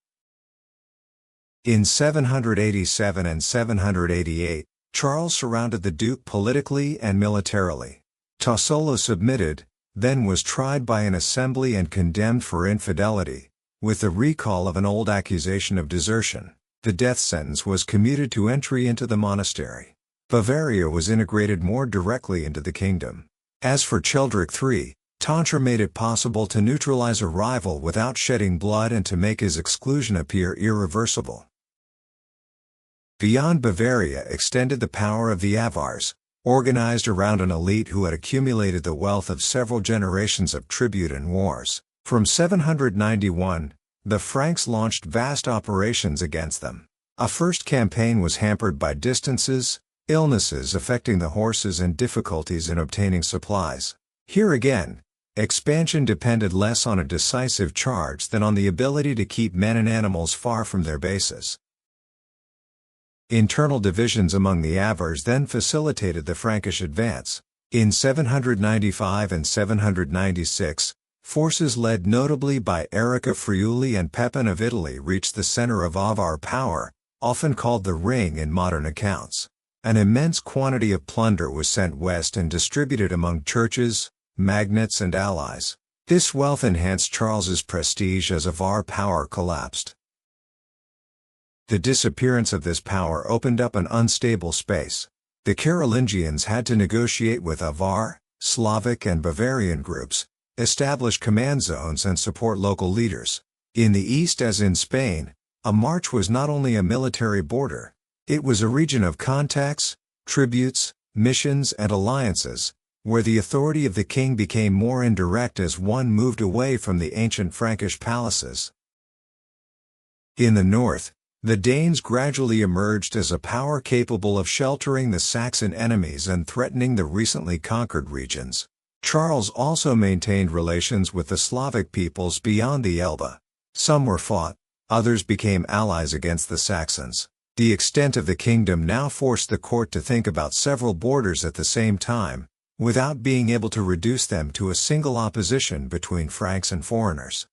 Speaker 1: In 787 and 788, Charles surrounded the duke politically and militarily. Tassilo submitted, then was tried by an assembly and condemned for infidelity. With the recall of an old accusation of desertion, the death sentence was commuted to entry into the monastery. Bavaria was integrated more directly into the kingdom. As for Childeric III, Tantra made it possible to neutralize a rival without shedding blood and to make his exclusion appear irreversible. Beyond Bavaria extended the power of the Avars, organized around an elite who had accumulated the wealth of several generations of tribute and wars. From 791, the Franks launched vast operations against them. A first campaign was hampered by distances, illnesses affecting the horses, and difficulties in obtaining supplies. Here again, expansion depended less on a decisive charge than on the ability to keep men and animals far from their bases. Internal divisions among the Avars then facilitated the Frankish advance. In 795 and 796, forces led notably by Errica Friuli and Pepin of Italy reached the center of Avar power, often called the Ring in modern accounts. An immense quantity of plunder was sent west and distributed among churches, magnates, and allies. This wealth enhanced Charles's prestige as Avar power collapsed. The disappearance of this power opened up an unstable space. The Carolingians had to negotiate with Avar, Slavic, and Bavarian groups, establish command zones, and support local leaders. In the east, as in Spain, a march was not only a military border, it was a region of contacts, tributes, missions, and alliances, where the authority of the king became more indirect as one moved away from the ancient Frankish palaces. In the north, The Danes gradually emerged as a power capable of sheltering the Saxon enemies and threatening the recently conquered regions. Charles also maintained relations with the Slavic peoples beyond the Elbe. Some were fought, others became allies against the Saxons. The extent of the kingdom now forced the court to think about several borders at the same time, without being able to reduce them to a single opposition between Franks and foreigners.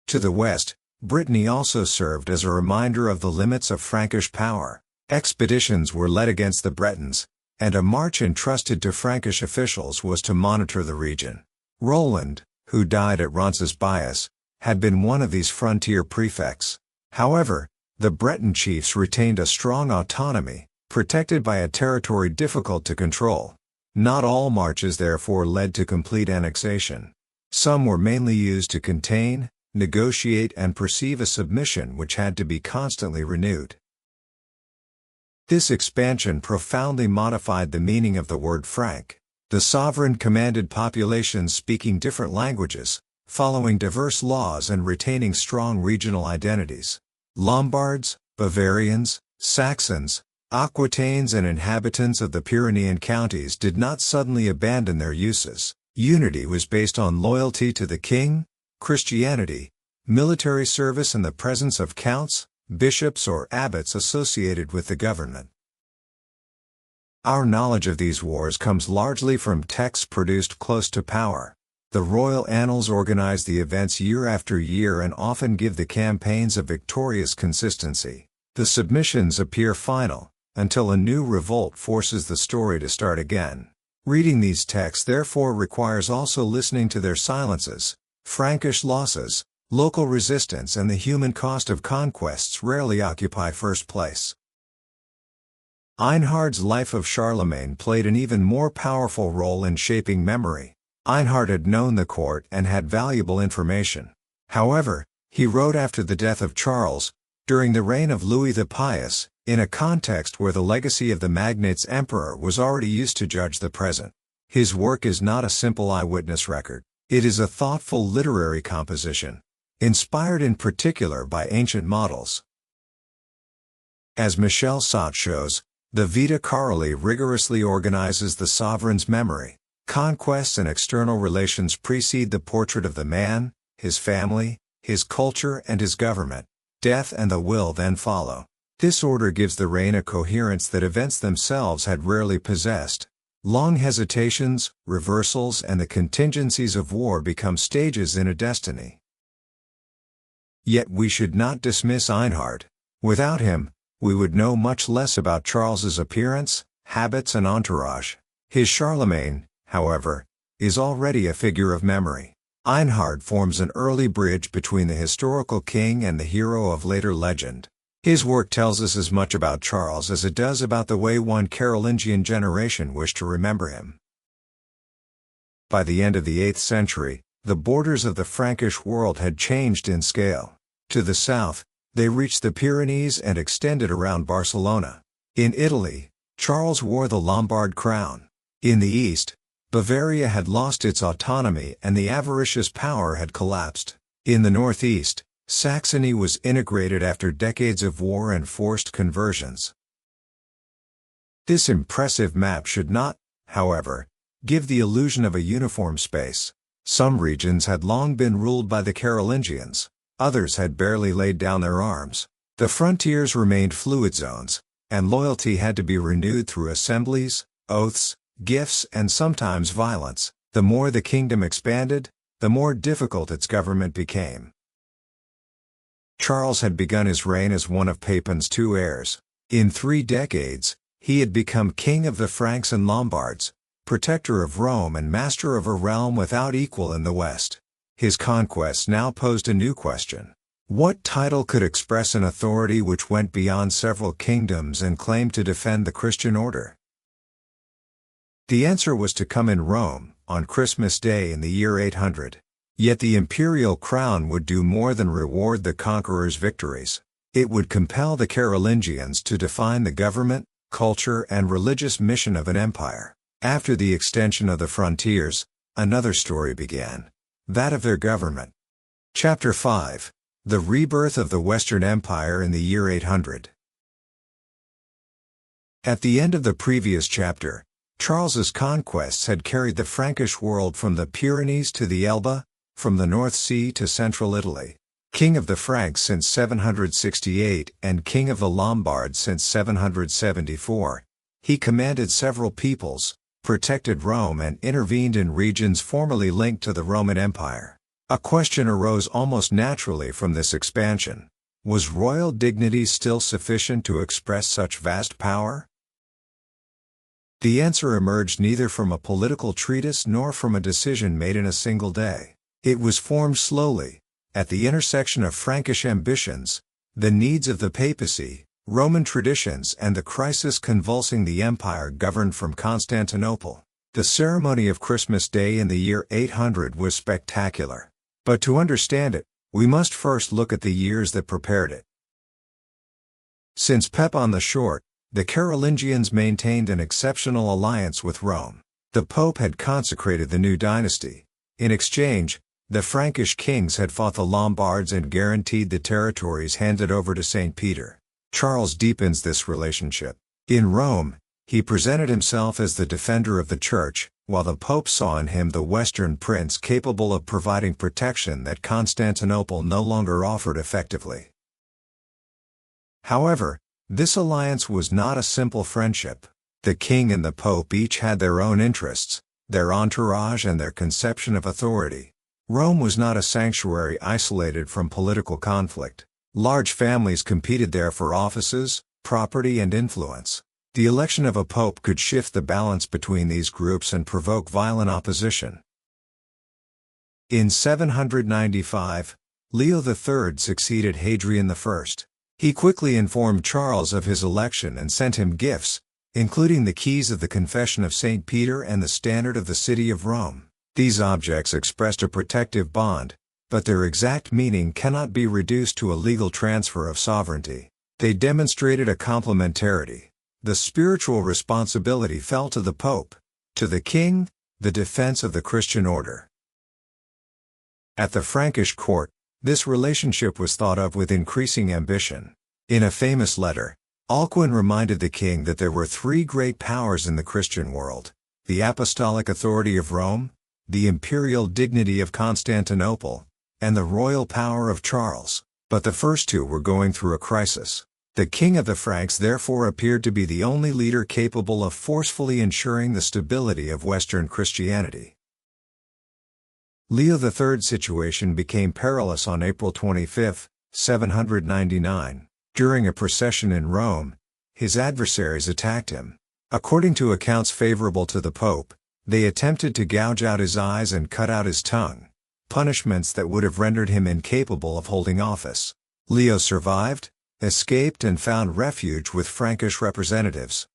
Speaker 1: To the west, Brittany also served as a reminder of the limits of Frankish power. Expeditions were led against the Bretons, and a march entrusted to Frankish officials was to monitor the region. Roland, who died at Roncesvalles, had been one of these frontier prefects. However, the Breton chiefs retained a strong autonomy, protected by a territory difficult to control. Not all marches therefore led to complete annexation. Some were mainly used to contain, negotiate and perceive a submission which had to be constantly renewed. This expansion profoundly modified the meaning of the word Frank. The sovereign commanded populations speaking different languages, following diverse laws and retaining strong regional identities. Lombards, Bavarians, Saxons, Aquitanes and inhabitants of the Pyrenean counties did not suddenly abandon their uses. Unity was based on loyalty to the king, Christianity, military service and the presence of counts, bishops or abbots associated with the government. Our knowledge of these wars comes largely from texts produced close to power. The royal annals organize the events year after year and often give the campaigns a victorious consistency. The submissions appear final, until a new revolt forces the story to start again. Reading these texts therefore requires also listening to their silences. Frankish losses, local resistance and the human cost of conquests rarely occupy first place. Einhard's life of Charlemagne played an even more powerful role in shaping memory. Einhard had known the court and had valuable information. However, he wrote after the death of Charles, during the reign of Louis the Pious, in a context where the legacy of the magnate's emperor was already used to judge the present. His work is not a simple eyewitness record. It is a thoughtful literary composition, inspired in particular by ancient models. As Michel Sott shows, the Vita Caroli rigorously organizes the sovereign's memory. Conquests and external relations precede the portrait of the man, his family, his culture and his government. Death and the will then follow. This order gives the reign a coherence that events themselves had rarely possessed. Long hesitations, reversals and the contingencies of war become stages in a destiny. Yet we should not dismiss Einhard. Without him, we would know much less about Charles's appearance, habits and entourage. His Charlemagne, however, is already a figure of memory. Einhard forms an early bridge between the historical king and the hero of later legend. His work tells us as much about Charles as it does about the way one Carolingian generation wished to remember him. By the end of the 8th century, the borders of the Frankish world had changed in scale. To the south, they reached the Pyrenees and extended around Barcelona. In Italy, Charles wore the Lombard crown. In the east, Bavaria had lost its autonomy and the avaricious power had collapsed. In the northeast, Saxony was integrated after decades of war and forced conversions. This impressive map should not, however, give the illusion of a uniform space. Some regions had long been ruled by the Carolingians, others had barely laid down their arms. The frontiers remained fluid zones, and loyalty had to be renewed through assemblies, oaths, gifts and sometimes violence. The more the kingdom expanded, the more difficult its government became. Charles had begun his reign as one of Pepin's two heirs. In 3 decades, he had become king of the Franks and Lombards, protector of Rome and master of a realm without equal in the West. His conquests now posed a new question. What title could express an authority which went beyond several kingdoms and claimed to defend the Christian order? The answer was to come in Rome, on Christmas Day in the year 800. Yet the imperial crown would do more than reward the conqueror's victories. It would compel the Carolingians to define the government, culture and religious mission of an empire. After the extension of the frontiers, another story began. That of their government. Chapter 5. The rebirth of the Western Empire in the year 800. At the end of the previous chapter, Charles's conquests had carried the Frankish world from the Pyrenees to the Elbe, from the North Sea to central Italy. King of the Franks since 768 and King of the Lombards since 774, he commanded several peoples, protected Rome and intervened in regions formerly linked to the Roman Empire. A question arose almost naturally from this expansion. Was royal dignity still sufficient to express such vast power? The answer emerged neither from a political treatise nor from a decision made in a single day. It was formed slowly, at the intersection of Frankish ambitions, the needs of the papacy, Roman traditions and the crisis convulsing the empire governed from Constantinople. The ceremony of Christmas Day in the year 800 was spectacular. But to understand it, we must first look at the years that prepared it. Since Pepin the Short, the Carolingians maintained an exceptional alliance with Rome. The Pope had consecrated the new dynasty. In exchange, the Frankish kings had fought the Lombards and guaranteed the territories handed over to St. Peter. Charles deepens this relationship. In Rome, he presented himself as the defender of the Church, while the Pope saw in him the Western prince capable of providing protection that Constantinople no longer offered effectively. However, this alliance was not a simple friendship. The king and the Pope each had their own interests, their entourage and their conception of authority. Rome was not a sanctuary isolated from political conflict. Large families competed there for offices, property and influence. The election of a pope could shift the balance between these groups and provoke violent opposition. In 795, Leo III succeeded Hadrian I. He quickly informed Charles of his election and sent him gifts, including the keys of the Confession of St. Peter and the standard of the city of Rome. These objects expressed a protective bond, but their exact meaning cannot be reduced to a legal transfer of sovereignty. They demonstrated a complementarity. The spiritual responsibility fell to the Pope, to the king, the defense of the Christian order. At the Frankish court, this relationship was thought of with increasing ambition. In a famous letter, Alcuin reminded the king that there were three great powers in the Christian world: the apostolic authority of Rome, the imperial dignity of Constantinople, and the royal power of Charles. But the first two were going through a crisis. The king of the Franks therefore appeared to be the only leader capable of forcefully ensuring the stability of Western Christianity. Leo III's situation became perilous on April 25, 799. During a procession in Rome, his adversaries attacked him. According to accounts favorable to the Pope, they attempted to gouge out his eyes and cut out his tongue, punishments that would have rendered him incapable of holding office. Leo survived, escaped and found refuge with Frankish representatives.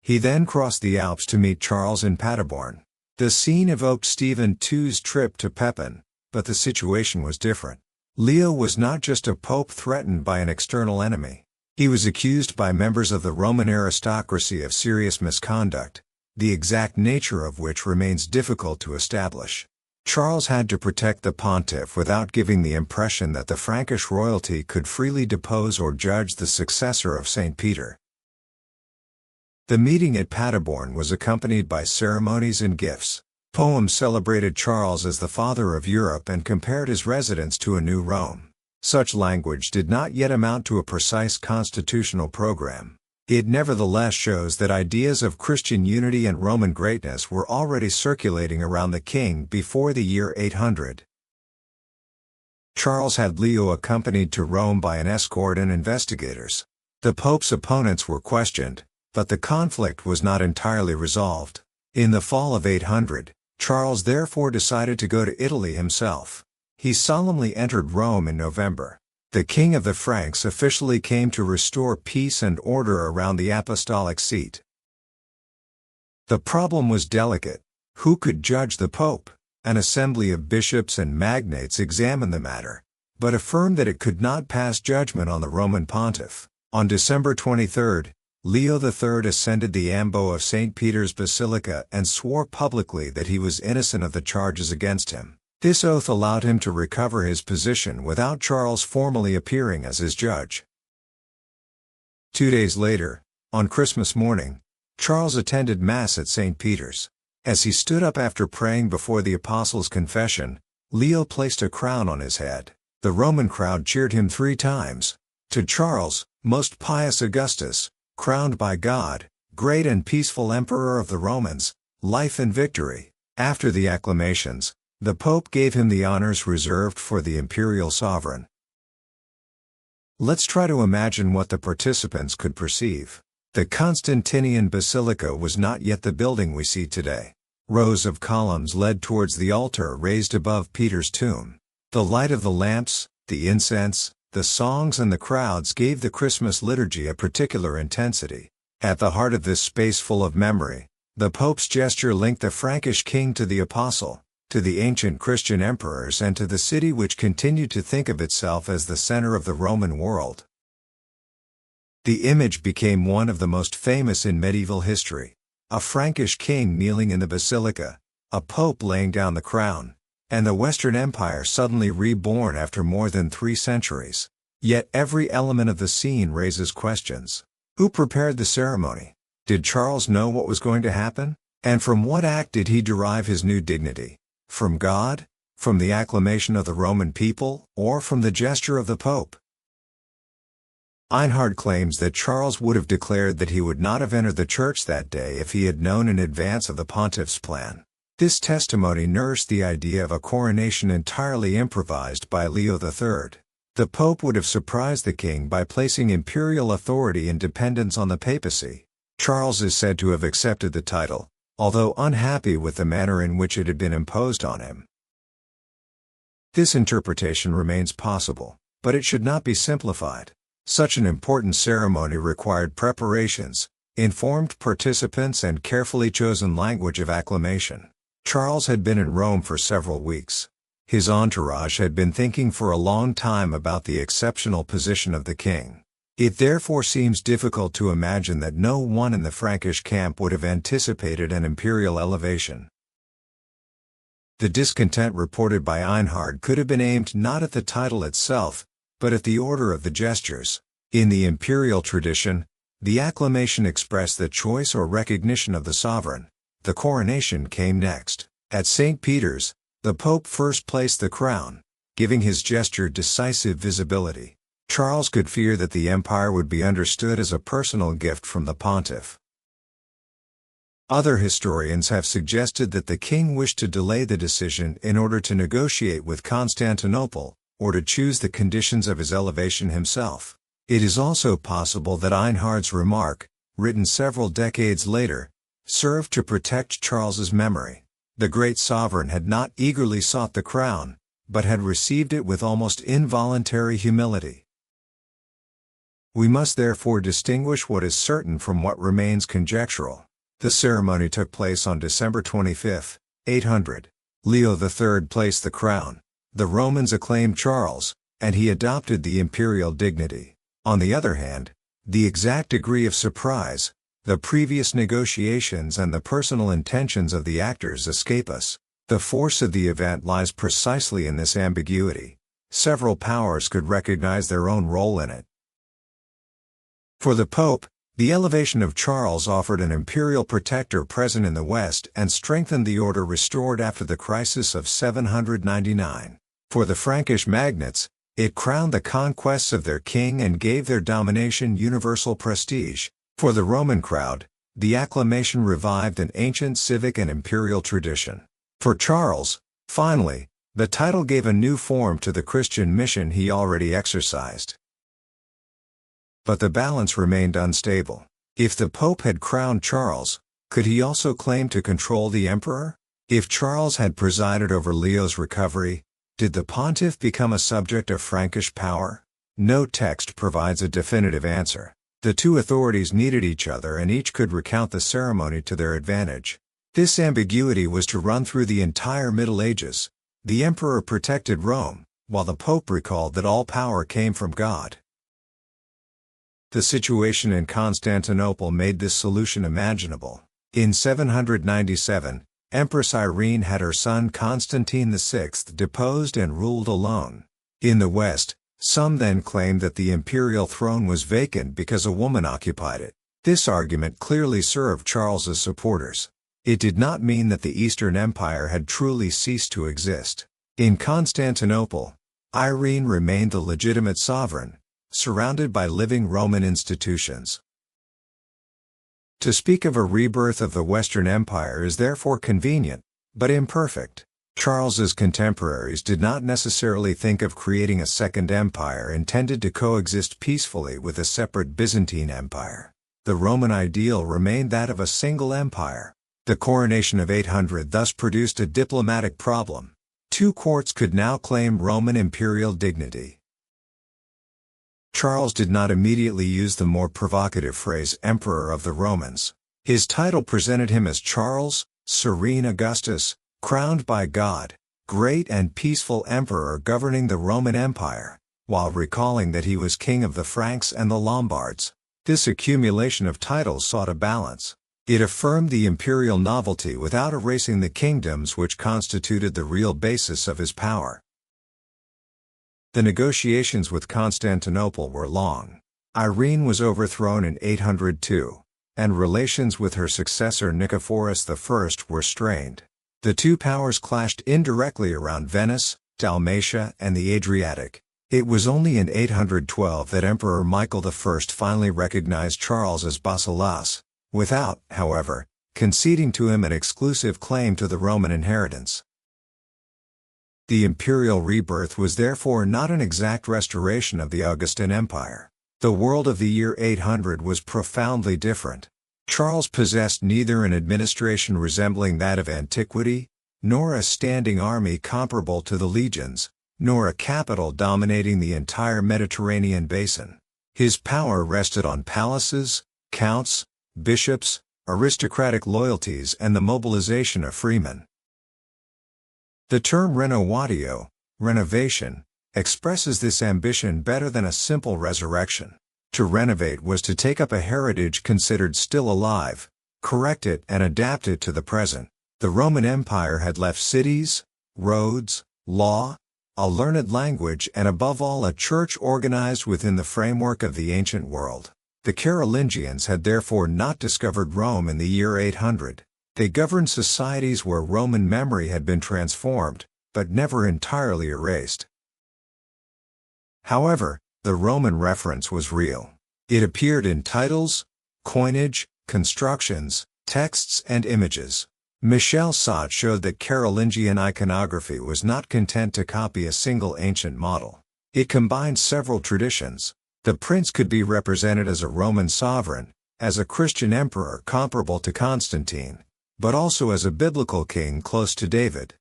Speaker 1: He then crossed the Alps to meet Charles in Paderborn. The scene evoked Stephen II's trip to Pepin, but the situation was different. Leo was not just a pope threatened by an external enemy. He was accused by members of the Roman aristocracy of serious misconduct, the exact nature of which remains difficult to establish. Charles had to protect the pontiff without giving the impression that the Frankish royalty could freely depose or judge the successor of St. Peter. The meeting at Paderborn was accompanied by ceremonies and gifts. Poems celebrated Charles as the father of Europe and compared his residence to a new Rome. Such language did not yet amount to a precise constitutional program. It nevertheless shows that ideas of Christian unity and Roman greatness were already circulating around the king before the year 800. Charles had Leo accompanied to Rome by an escort and investigators. The Pope's opponents were questioned, but the conflict was not entirely resolved. In the fall of 800, Charles therefore decided to go to Italy himself. He solemnly entered Rome in November. The king of the Franks officially came to restore peace and order around the apostolic seat. The problem was delicate. Who could judge the Pope? An assembly of bishops and magnates examined the matter, but affirmed that it could not pass judgment on the Roman pontiff. On December 23, Leo III ascended the ambo of St. Peter's Basilica and swore publicly that he was innocent of the charges against him. This oath allowed him to recover his position without Charles formally appearing as his judge. 2 days later, on Christmas morning, Charles attended Mass at St. Peter's. As he stood up after praying before the Apostles' Confession, Leo placed a crown on his head. The Roman crowd cheered him 3 times. To Charles, most pious Augustus, crowned by God, great and peaceful Emperor of the Romans, life and victory. After the acclamations, the Pope gave him the honors reserved for the imperial sovereign. Let's try to imagine what the participants could perceive. The Constantinian Basilica was not yet the building we see today. Rows of columns led towards the altar raised above Peter's tomb. The light of the lamps, the incense, the songs and the crowds gave the Christmas liturgy a particular intensity. At the heart of this space full of memory, the Pope's gesture linked the Frankish king to the apostle, to the ancient Christian emperors and to the city which continued to think of itself as the center of the Roman world. The image became one of the most famous in medieval history. A Frankish king kneeling in the basilica, a pope laying down the crown, and the Western Empire suddenly reborn after more than 3 centuries. Yet every element of the scene raises questions. Who prepared the ceremony? Did Charles know what was going to happen? And from what act did he derive his new dignity? From God? From the acclamation of the Roman people? Or from the gesture of the Pope? Einhard claims that Charles would have declared that he would not have entered the church that day if he had known in advance of the pontiff's plan. This testimony nourished the idea of a coronation entirely improvised by Leo III. The Pope would have surprised the king by placing imperial authority and dependence on the papacy. Charles is said to have accepted the title, although unhappy with the manner in which it had been imposed on him. This interpretation remains possible, but it should not be simplified. Such an important ceremony required preparations, informed participants and carefully chosen language of acclamation. Charles had been in Rome for several weeks. His entourage had been thinking for a long time about the exceptional position of the king. It therefore seems difficult to imagine that no one in the Frankish camp would have anticipated an imperial elevation. The discontent reported by Einhard could have been aimed not at the title itself, but at the order of the gestures. In the imperial tradition, the acclamation expressed the choice or recognition of the sovereign. The coronation came next. At St. Peter's, the Pope first placed the crown, giving his gesture decisive visibility. Charles could fear that the empire would be understood as a personal gift from the pontiff. Other historians have suggested that the king wished to delay the decision in order to negotiate with Constantinople, or to choose the conditions of his elevation himself. It is also possible that Einhard's remark, written several decades later, served to protect Charles's memory. The great sovereign had not eagerly sought the crown, but had received it with almost involuntary humility. We must therefore distinguish what is certain from what remains conjectural. The ceremony took place on December 25, 800. Leo III placed the crown. The Romans acclaimed Charles, and he adopted the imperial dignity. On the other hand, the exact degree of surprise, the previous negotiations and the personal intentions of the actors escape us. The force of the event lies precisely in this ambiguity. Several powers could recognize their own role in it. For the Pope, the elevation of Charles offered an imperial protector present in the West and strengthened the order restored after the crisis of 799. For the Frankish magnates, it crowned the conquests of their king and gave their domination universal prestige. For the Roman crowd, the acclamation revived an ancient civic and imperial tradition. For Charles, finally, the title gave a new form to the Christian mission he already exercised. But the balance remained unstable. If the Pope had crowned Charles, could he also claim to control the emperor? If Charles had presided over Leo's recovery, did the pontiff become a subject of Frankish power? No text provides a definitive answer. The two authorities needed each other and each could recount the ceremony to their advantage. This ambiguity was to run through the entire Middle Ages. The emperor protected Rome, while the Pope recalled that all power came from God. The situation in Constantinople made this solution imaginable. In 797, Empress Irene had her son Constantine VI deposed and ruled alone. In the West, some then claimed that the imperial throne was vacant because a woman occupied it. This argument clearly served Charles's supporters. It did not mean that the Eastern Empire had truly ceased to exist. In Constantinople, Irene remained the legitimate sovereign, surrounded by living Roman institutions. To speak of a rebirth of the Western Empire is therefore convenient, but imperfect. Charles's contemporaries did not necessarily think of creating a second empire intended to coexist peacefully with a separate Byzantine Empire. The Roman ideal remained that of a single empire. The coronation of 800 thus produced a diplomatic problem. Two courts could now claim Roman imperial dignity. Charles did not immediately use the more provocative phrase Emperor of the Romans. His title presented him as Charles, Serene Augustus, crowned by God, great and peaceful emperor governing the Roman Empire, while recalling that he was king of the Franks and the Lombards. This accumulation of titles sought a balance. It affirmed the imperial novelty without erasing the kingdoms which constituted the real basis of his power. The negotiations with Constantinople were long. Irene was overthrown in 802, and relations with her successor Nicephorus I were strained. The two powers clashed indirectly around Venice, Dalmatia, and the Adriatic. It was only in 812 that Emperor Michael I finally recognized Charles as Basileus, without, however, conceding to him an exclusive claim to the Roman inheritance. The imperial rebirth was therefore not an exact restoration of the Augustan Empire. The world of the year 800 was profoundly different. Charles possessed neither an administration resembling that of antiquity, nor a standing army comparable to the legions, nor a capital dominating the entire Mediterranean basin. His power rested on palaces, counts, bishops, aristocratic loyalties and the mobilization of freemen. The term renovatio, renovation, expresses this ambition better than a simple resurrection. To renovate was to take up a heritage considered still alive, correct it and adapt it to the present. The Roman Empire had left cities, roads, law, a learned language and above all a church organized within the framework of the ancient world. The Carolingians had therefore not discovered Rome in the year 800. They governed societies where Roman memory had been transformed, but never entirely erased. However, the Roman reference was real. It appeared in titles, coinage, constructions, texts and images. Michel Sot showed that Carolingian iconography was not content to copy a single ancient model. It combined several traditions. The prince could be represented as a Roman sovereign, as a Christian emperor comparable to Constantine, but also as a biblical king close to David.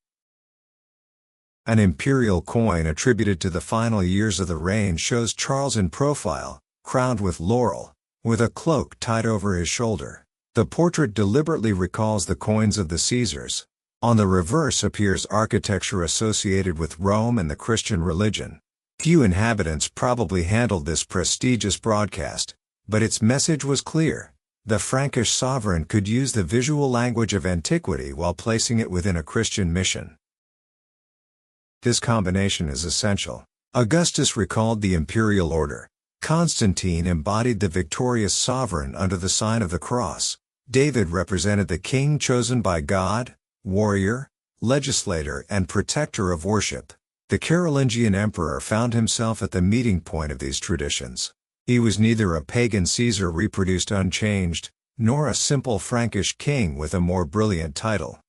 Speaker 1: An imperial coin attributed to the final years of the reign shows Charles in profile, crowned with laurel, with a cloak tied over his shoulder. The portrait deliberately recalls the coins of the Caesars. On the reverse appears architecture associated with Rome and the Christian religion. Few inhabitants probably handled this prestigious broadcast, but its message was clear. The Frankish sovereign could use the visual language of antiquity while placing it within a Christian mission. This combination is essential. Augustus recalled the imperial order. Constantine embodied the victorious sovereign under the sign of the cross. David represented the king chosen by God, warrior, legislator and protector of worship. The Carolingian emperor found himself at the meeting point of these traditions. He was neither a pagan Caesar reproduced unchanged, nor a simple Frankish king with a more brilliant title.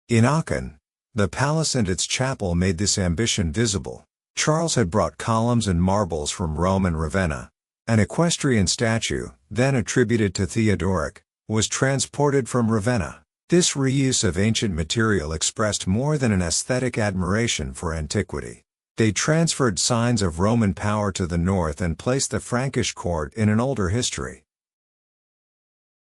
Speaker 1: In Aachen, the palace and its chapel made this ambition visible. Charles had brought columns and marbles from Rome and Ravenna. An equestrian statue, then attributed to Theodoric, was transported from Ravenna. This reuse of ancient material expressed more than an aesthetic admiration for antiquity. They transferred signs of Roman power to the north and placed the Frankish court in an older history.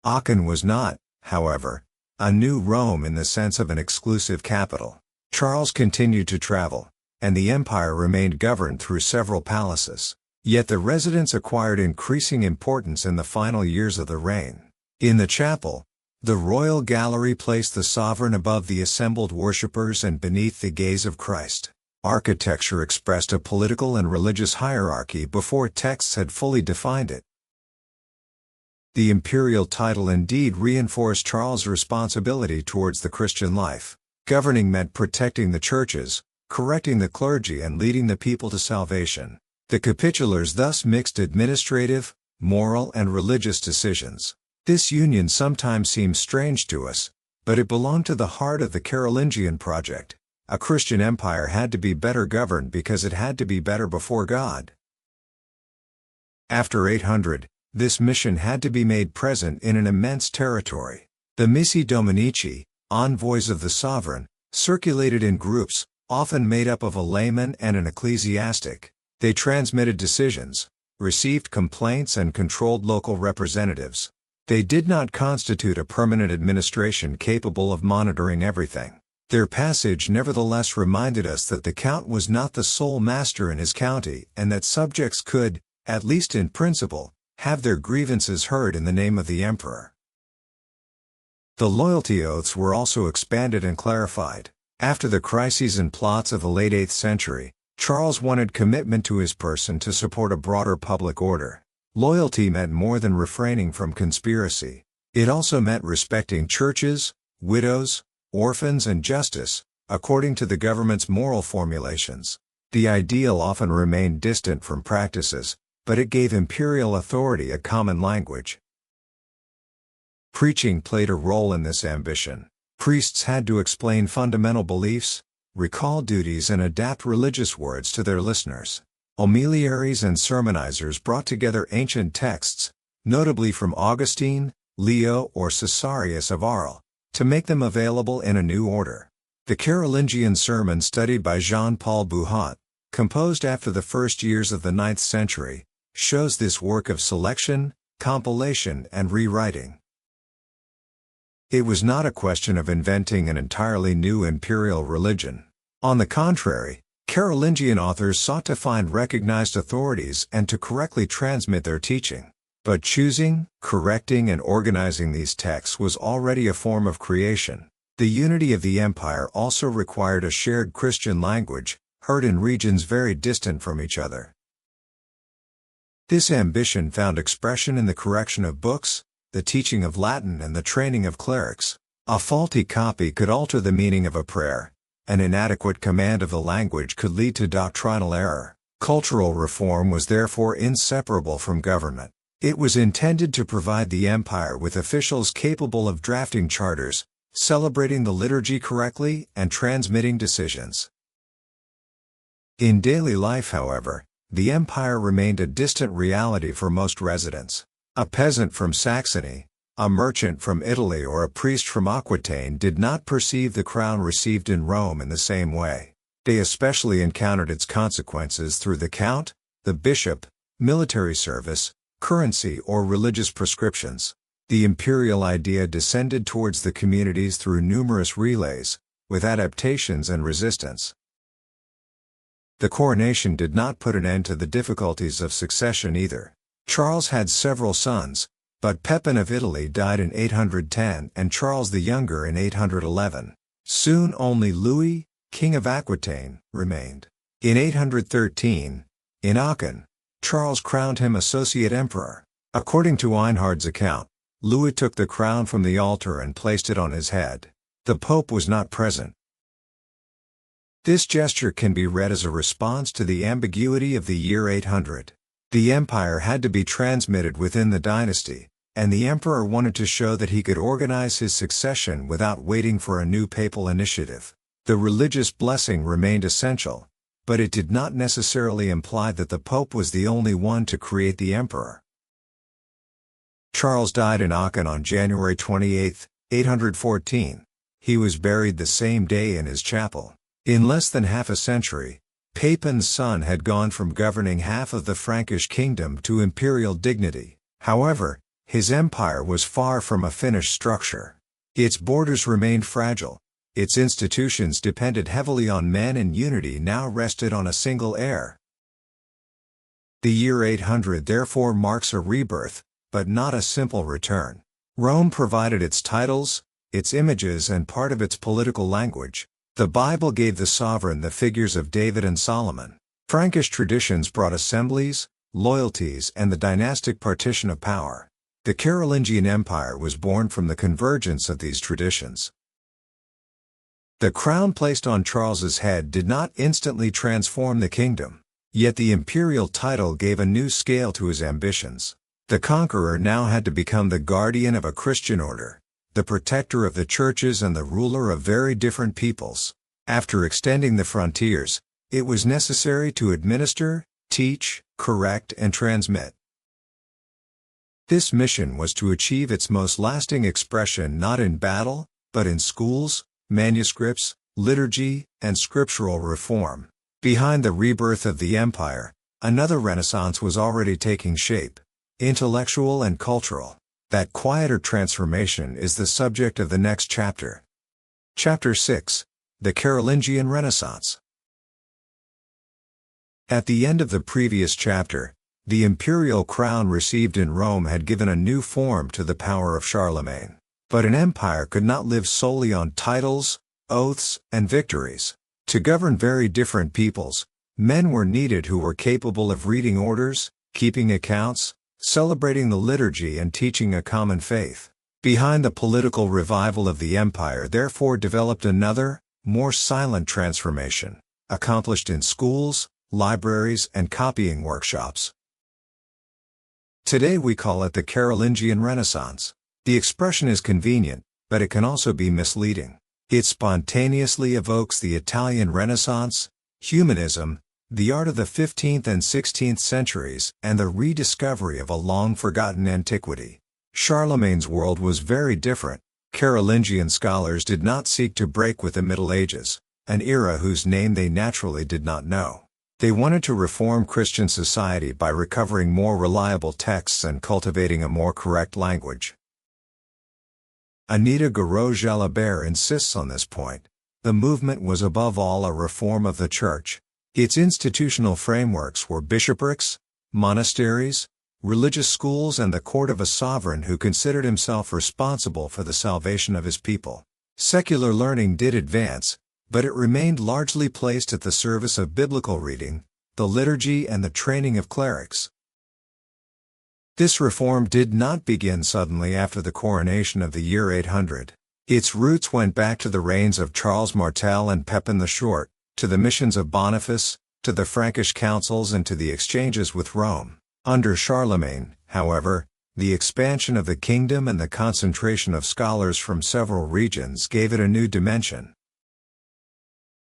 Speaker 1: Aachen was not, however, a new Rome in the sense of an exclusive capital. Charles continued to travel, and the empire remained governed through several palaces. Yet the residence acquired increasing importance in the final years of the reign. In the chapel, The royal gallery placed the sovereign above the assembled worshippers and beneath the gaze of Christ. Architecture expressed a political and religious hierarchy before texts had fully defined it. The imperial title indeed reinforced Charles' responsibility towards the Christian life. Governing meant protecting the churches, correcting the clergy and leading the people to salvation. The capitulars thus mixed administrative, moral and religious decisions. This union sometimes seems strange to us, but it belonged to the heart of the Carolingian project. A Christian empire had to be better governed because it had to be better before God. After 800, this mission had to be made present in an immense territory. The Missi Dominici, envoys of the sovereign, circulated in groups, often made up of a layman and an ecclesiastic. They transmitted decisions, received complaints and controlled local representatives. They did not constitute a permanent administration capable of monitoring everything. Their passage nevertheless reminded us that the count was not the sole master in his county and that subjects could, at least in principle, have their grievances heard in the name of the emperor. The loyalty oaths were also expanded and clarified. After the crises and plots of the late 8th century, Charles wanted commitment to his person to support a broader public order. Loyalty meant more than refraining from conspiracy. It also meant respecting churches, widows, orphans and justice, according to the government's moral formulations. The ideal often remained distant from practices, but it gave imperial authority a common language. Preaching played a role in this ambition. Priests had to explain fundamental beliefs, recall duties and adapt religious words to their listeners. Homiliaries and sermonizers brought together ancient texts, notably from Augustine, Leo or Caesarius of Arles, to make them available in a new order. The Carolingian sermon studied by Jean-Paul Buhat, composed after the first years of the 9th century, shows this work of selection, compilation and rewriting. It was not a question of inventing an entirely new imperial religion. On the contrary, Carolingian authors sought to find recognized authorities and to correctly transmit their teaching. But choosing, correcting and organizing these texts was already a form of creation. The unity of the empire also required a shared Christian language, heard in regions very distant from each other. This ambition found expression in the correction of books, the teaching of Latin and the training of clerics. A faulty copy could alter the meaning of a prayer. An inadequate command of the language could lead to doctrinal error. Cultural reform was therefore inseparable from government. It was intended to provide the empire with officials capable of drafting charters, celebrating the liturgy correctly, and transmitting decisions. In daily life, however, the empire remained a distant reality for most residents. A peasant from Saxony, a merchant from Italy or a priest from Aquitaine did not perceive the crown received in Rome in the same way. They especially encountered its consequences through the count, the bishop, military service, currency or religious prescriptions. The imperial idea descended towards the communities through numerous relays, with adaptations and resistance. The coronation did not put an end to the difficulties of succession either. Charles had several sons, but Pepin of Italy died in 810 and Charles the Younger in 811. Soon only Louis, King of Aquitaine, remained. In 813, in Aachen, Charles crowned him associate emperor. According to Einhard's account, Louis took the crown from the altar and placed it on his head. The Pope was not present. This gesture can be read as a response to the ambiguity of the year 800. The empire had to be transmitted within the dynasty, and the emperor wanted to show that he could organize his succession without waiting for a new papal initiative. The religious blessing remained essential, but it did not necessarily imply that the Pope was the only one to create the emperor. Charles died in Aachen on January 28, 814. He was buried the same day in his chapel. In less than half a century, Pepin's son had gone from governing half of the Frankish kingdom to imperial dignity. However, his empire was far from a finished structure. Its borders remained fragile, its institutions depended heavily on men and unity now rested on a single heir. The year 800 therefore marks a rebirth, but not a simple return. Rome provided its titles, its images, and part of its political language. The Bible gave the sovereign the figures of David and Solomon. Frankish traditions brought assemblies, loyalties, and the dynastic partition of power. The Carolingian Empire was born from the convergence of these traditions. The crown placed on Charles's head did not instantly transform the kingdom, yet the imperial title gave a new scale to his ambitions. The conqueror now had to become the guardian of a Christian order, the protector of the churches and the ruler of very different peoples. After extending the frontiers, it was necessary to administer, teach, correct, and transmit. This mission was to achieve its most lasting expression not in battle, but in schools, manuscripts, liturgy, and scriptural reform. Behind the rebirth of the empire, another renaissance was already taking shape, intellectual and cultural. That quieter transformation is the subject of the next chapter. Chapter 6: The Carolingian Renaissance. At the end of the previous chapter, the imperial crown received in Rome had given a new form to the power of Charlemagne. But an empire could not live solely on titles, oaths, and victories. To govern very different peoples, men were needed who were capable of reading orders, keeping accounts, celebrating the liturgy, and teaching a common faith. Behind the political revival of the empire therefore developed another, more silent transformation, accomplished in schools, libraries, and copying workshops. Today we call it the Carolingian Renaissance. The expression is convenient, but it can also be misleading. It spontaneously evokes the Italian Renaissance, humanism, the art of the 15th and 16th centuries, and the rediscovery of a long-forgotten antiquity. Charlemagne's world was very different. Carolingian scholars did not seek to break with the Middle Ages, an era whose name they naturally did not know. They wanted to reform Christian society by recovering more reliable texts and cultivating a more correct language. Anita Garreau-Jalabert insists on this point. The movement was above all a reform of the Church. Its institutional frameworks were bishoprics, monasteries, religious schools, and the court of a sovereign who considered himself responsible for the salvation of his people. Secular learning did advance, but it remained largely placed at the service of biblical reading, the liturgy, and the training of clerics. This reform did not begin suddenly after the coronation of the year 800. Its roots went back to the reigns of Charles Martel and Pepin the Short, to the missions of Boniface, to the Frankish councils, and to the exchanges with Rome. Under Charlemagne, however, the expansion of the kingdom and the concentration of scholars from several regions gave it a new dimension.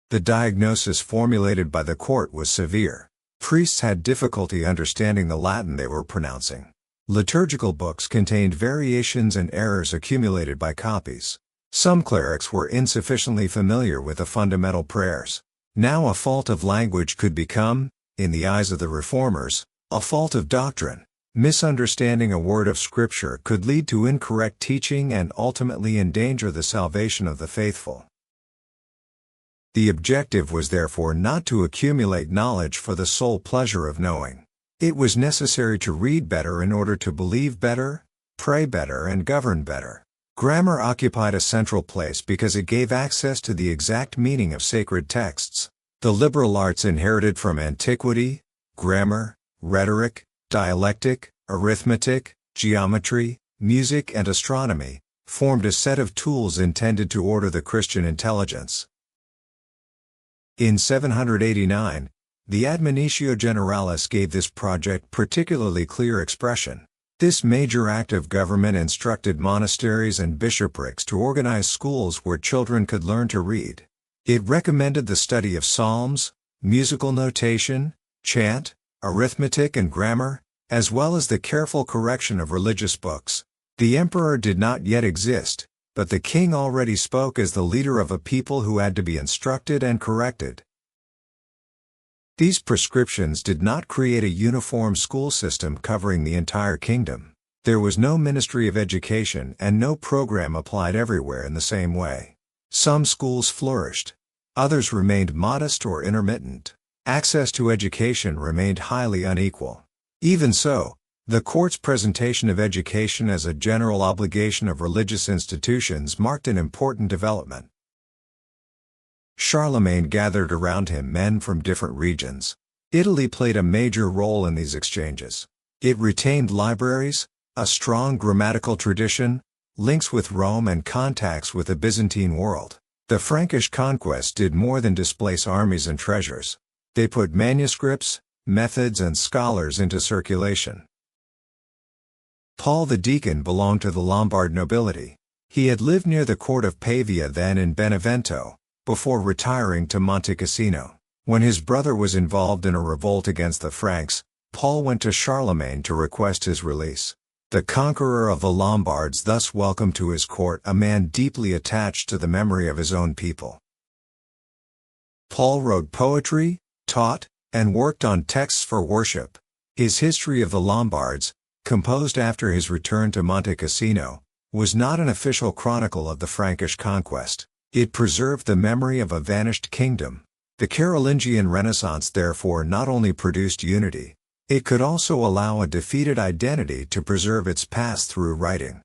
Speaker 1: The diagnosis formulated by the court was severe. Priests had difficulty understanding the Latin they were pronouncing. Liturgical books contained variations and errors accumulated by copies. Some clerics were insufficiently familiar with the fundamental prayers. Now a fault of language could become, in the eyes of the reformers, a fault of doctrine. Misunderstanding a word of Scripture could lead to incorrect teaching and ultimately endanger the salvation of the faithful. The objective was therefore not to accumulate knowledge for the sole pleasure of knowing. It was necessary to read better in order to believe better, pray better, and govern better. Grammar occupied a central place because it gave access to the exact meaning of sacred texts. The liberal arts inherited from antiquity, grammar, rhetoric, dialectic, arithmetic, geometry, music, and astronomy, formed a set of tools intended to order the Christian intelligence. In 789, the Admonitio Generalis gave this project particularly clear expression. This major act of government instructed monasteries and bishoprics to organize schools where children could learn to read. It recommended the study of psalms, musical notation, chant, arithmetic, and grammar, as well as the careful correction of religious books. The emperor did not yet exist, but the king already spoke as the leader of a people who had to be instructed and corrected. These prescriptions did not create a uniform school system covering the entire kingdom. There was no Ministry of Education and no program applied everywhere in the same way. Some schools flourished. Others remained modest or intermittent. Access to education remained highly unequal. Even so, The court's presentation of education as a general obligation of religious institutions marked an important development. Charlemagne gathered around him men from different regions. Italy played a major role in these exchanges. It retained libraries, a strong grammatical tradition, links with Rome and contacts with the Byzantine world. The Frankish conquest did more than displace armies and treasures. They put manuscripts, methods and scholars into circulation. Paul the Deacon belonged to the Lombard nobility. He had lived near the court of Pavia, then in Benevento, before retiring to Monte Cassino. When his brother was involved in a revolt against the Franks, Paul went to Charlemagne to request his release. The conqueror of the Lombards thus welcomed to his court a man deeply attached to the memory of his own people. Paul wrote poetry, taught, and worked on texts for worship. His History of the Lombards, composed after his return to Monte Cassino, was not an official chronicle of the Frankish conquest. It preserved the memory of a vanished kingdom. The Carolingian Renaissance therefore not only produced unity, it could also allow a defeated identity to preserve its past through writing.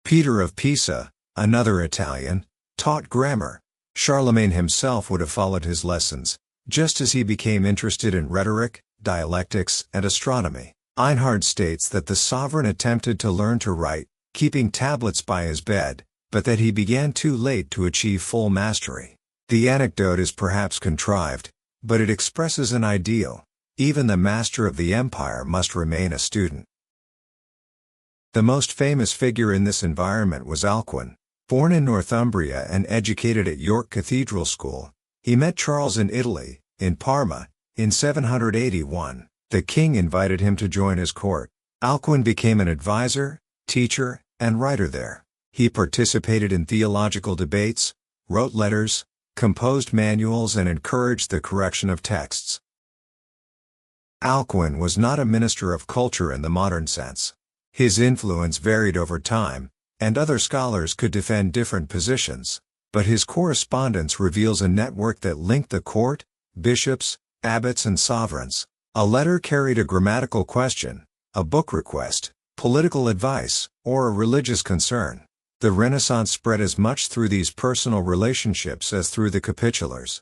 Speaker 1: Peter of Pisa, another Italian, taught grammar. Charlemagne himself would have followed his lessons, just as he became interested in rhetoric, dialectics, and astronomy. Einhard states that the sovereign attempted to learn to write, keeping tablets by his bed, but that he began too late to achieve full mastery. The anecdote is perhaps contrived, but it expresses an ideal. Even the master of the empire must remain a student. The most famous figure in this environment was Alcuin. Born in Northumbria and educated at York Cathedral School, he met Charles in Italy, in Parma, in 781. The king invited him to join his court. Alcuin became an advisor, teacher, and writer there. He participated in theological debates, wrote letters, composed manuals, and encouraged the correction of texts. Alcuin was not a minister of culture in the modern sense. His influence varied over time, and other scholars could defend different positions, but his correspondence reveals a network that linked the court, bishops, abbots, and sovereigns. A letter carried a grammatical question, a book request, political advice, or a religious concern. The Renaissance spread as much through these personal relationships as through the capitulars.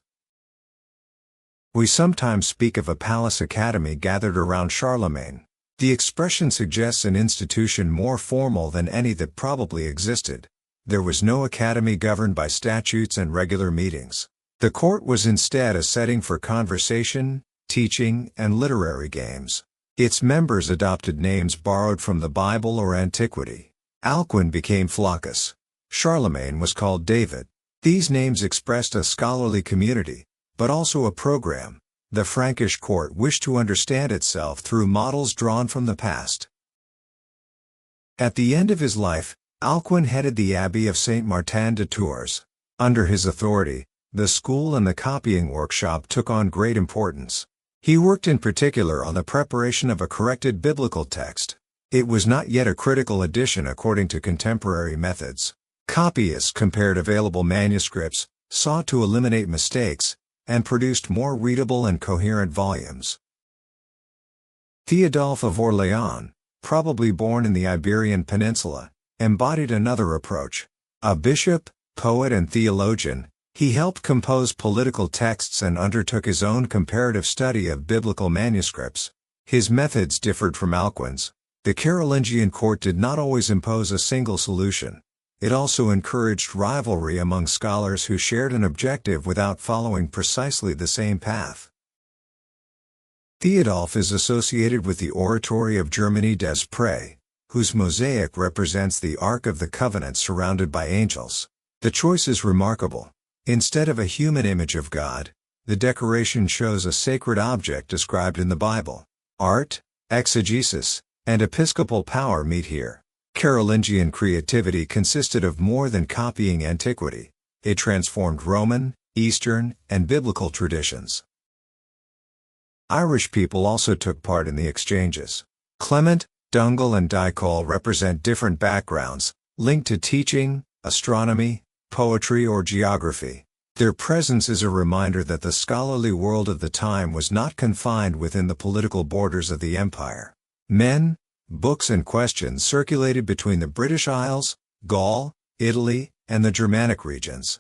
Speaker 1: We sometimes speak of a palace academy gathered around Charlemagne. The expression suggests an institution more formal than any that probably existed. There was no academy governed by statutes and regular meetings. The court was instead a setting for conversation, teaching, and literary games. Its members adopted names borrowed from the Bible or antiquity. Alcuin became Flaccus. Charlemagne was called David. These names expressed a scholarly community, but also a program. The Frankish court wished to understand itself through models drawn from the past. At the end of his life, Alcuin headed the Abbey of Saint Martin de Tours. Under his authority, the school and the copying workshop took on great importance. He worked in particular on the preparation of a corrected biblical text. It was not yet a critical edition according to contemporary methods. Copyists compared available manuscripts, sought to eliminate mistakes, and produced more readable and coherent volumes. Theodulf of Orléans, probably born in the Iberian Peninsula, embodied another approach. A bishop, poet, and theologian, he helped compose political texts and undertook his own comparative study of biblical manuscripts. His methods differed from Alcuin's. The Carolingian court did not always impose a single solution. It also encouraged rivalry among scholars who shared an objective without following precisely the same path. Theodulf is associated with the Oratory of Germany des Prés, whose mosaic represents the Ark of the Covenant surrounded by angels. The choice is remarkable. Instead of a human image of God, the decoration shows a sacred object described in the Bible. Art, exegesis, and episcopal power meet here. Carolingian creativity consisted of more than copying antiquity. It transformed Roman, Eastern, and biblical traditions. Irish people also took part in the exchanges. Clement, Dungal, and Dicol represent different backgrounds, linked to teaching, astronomy, poetry, or geography. Their presence is a reminder that the scholarly world of the time was not confined within the political borders of the empire. Men, books and questions circulated between the British Isles, Gaul, Italy, and the Germanic regions.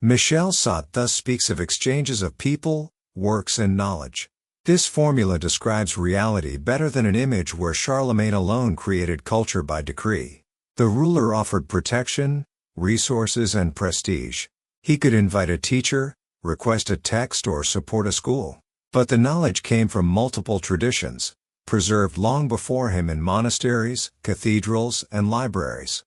Speaker 1: Michel Sott thus speaks of exchanges of people, works and knowledge. This formula describes reality better than an image where Charlemagne alone created culture by decree. The ruler offered protection, resources and prestige. He could invite a teacher, request a text or support a school. But the knowledge came from multiple traditions, preserved long before him in monasteries, cathedrals, and libraries.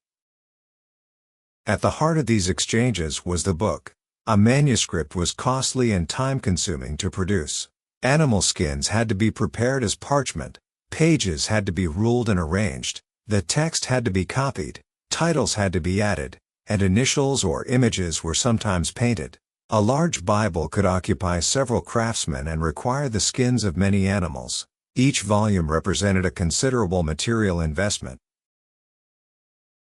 Speaker 1: At the heart of these exchanges was the book. A manuscript was costly and time-consuming to produce. Animal skins had to be prepared as parchment, pages had to be ruled and arranged, the text had to be copied, titles had to be added, and initials or images were sometimes painted. A large Bible could occupy several craftsmen and require the skins of many animals. Each volume represented a considerable material investment.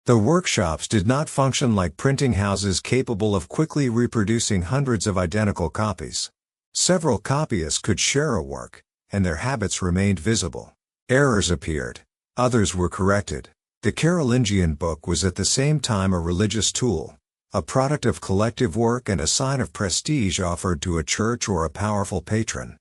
Speaker 1: The workshops did not function like printing houses capable of quickly reproducing hundreds of identical copies. Several copyists could share a work, and their habits remained visible. Errors appeared. Others were corrected. The Carolingian book was at the same time a religious tool, a product of collective work and a sign of prestige offered to a church or a powerful patron.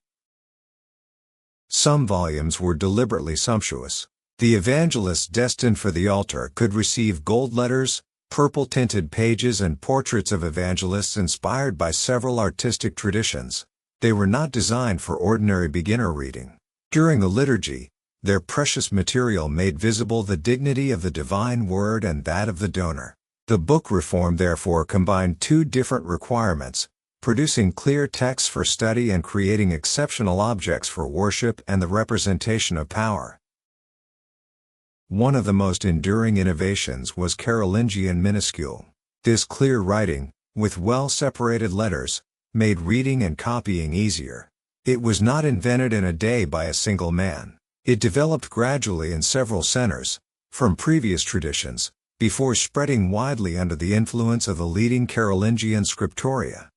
Speaker 1: Some volumes were deliberately sumptuous. The evangelists destined for the altar could receive gold letters, purple-tinted pages and portraits of evangelists inspired by several artistic traditions. They were not designed for ordinary beginner reading. During the liturgy, their precious material made visible the dignity of the divine word and that of the donor. The book reform therefore combined two different requirements, producing clear texts for study and creating exceptional objects for worship and the representation of power. One of the most enduring innovations was Carolingian minuscule. This clear writing, with well-separated letters, made reading and copying easier. It was not invented in a day by a single man. It developed gradually in several centers, from previous traditions, before spreading widely under the influence of the leading Carolingian scriptoria.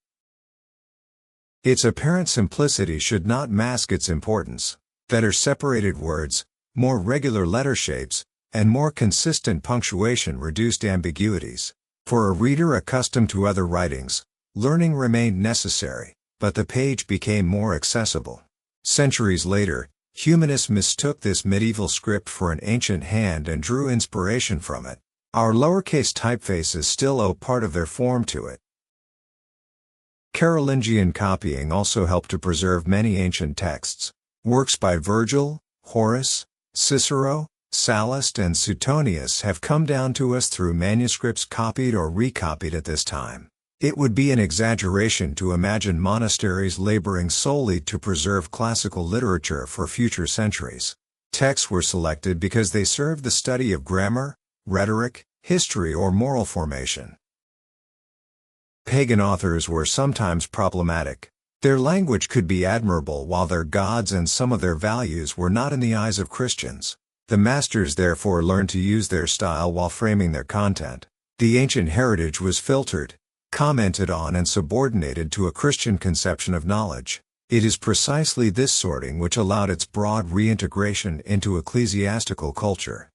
Speaker 1: Its apparent simplicity should not mask its importance. Better separated words, more regular letter shapes, and more consistent punctuation reduced ambiguities. For a reader accustomed to other writings, learning remained necessary, but the page became more accessible. Centuries later, humanists mistook this medieval script for an ancient hand and drew inspiration from it. Our lowercase typefaces still owe part of their form to it. Carolingian copying also helped to preserve many ancient texts. Works by Virgil, Horace, Cicero, Sallust and Suetonius have come down to us through manuscripts copied or recopied at this time. It would be an exaggeration to imagine monasteries laboring solely to preserve classical literature for future centuries. Texts were selected because they served the study of grammar, rhetoric, history or moral formation. Pagan authors were sometimes problematic. Their language could be admirable while their gods and some of their values were not in the eyes of Christians. The masters therefore learned to use their style while framing their content. The ancient heritage was filtered, commented on and subordinated to a Christian conception of knowledge. It is precisely this sorting which allowed its broad reintegration into ecclesiastical culture.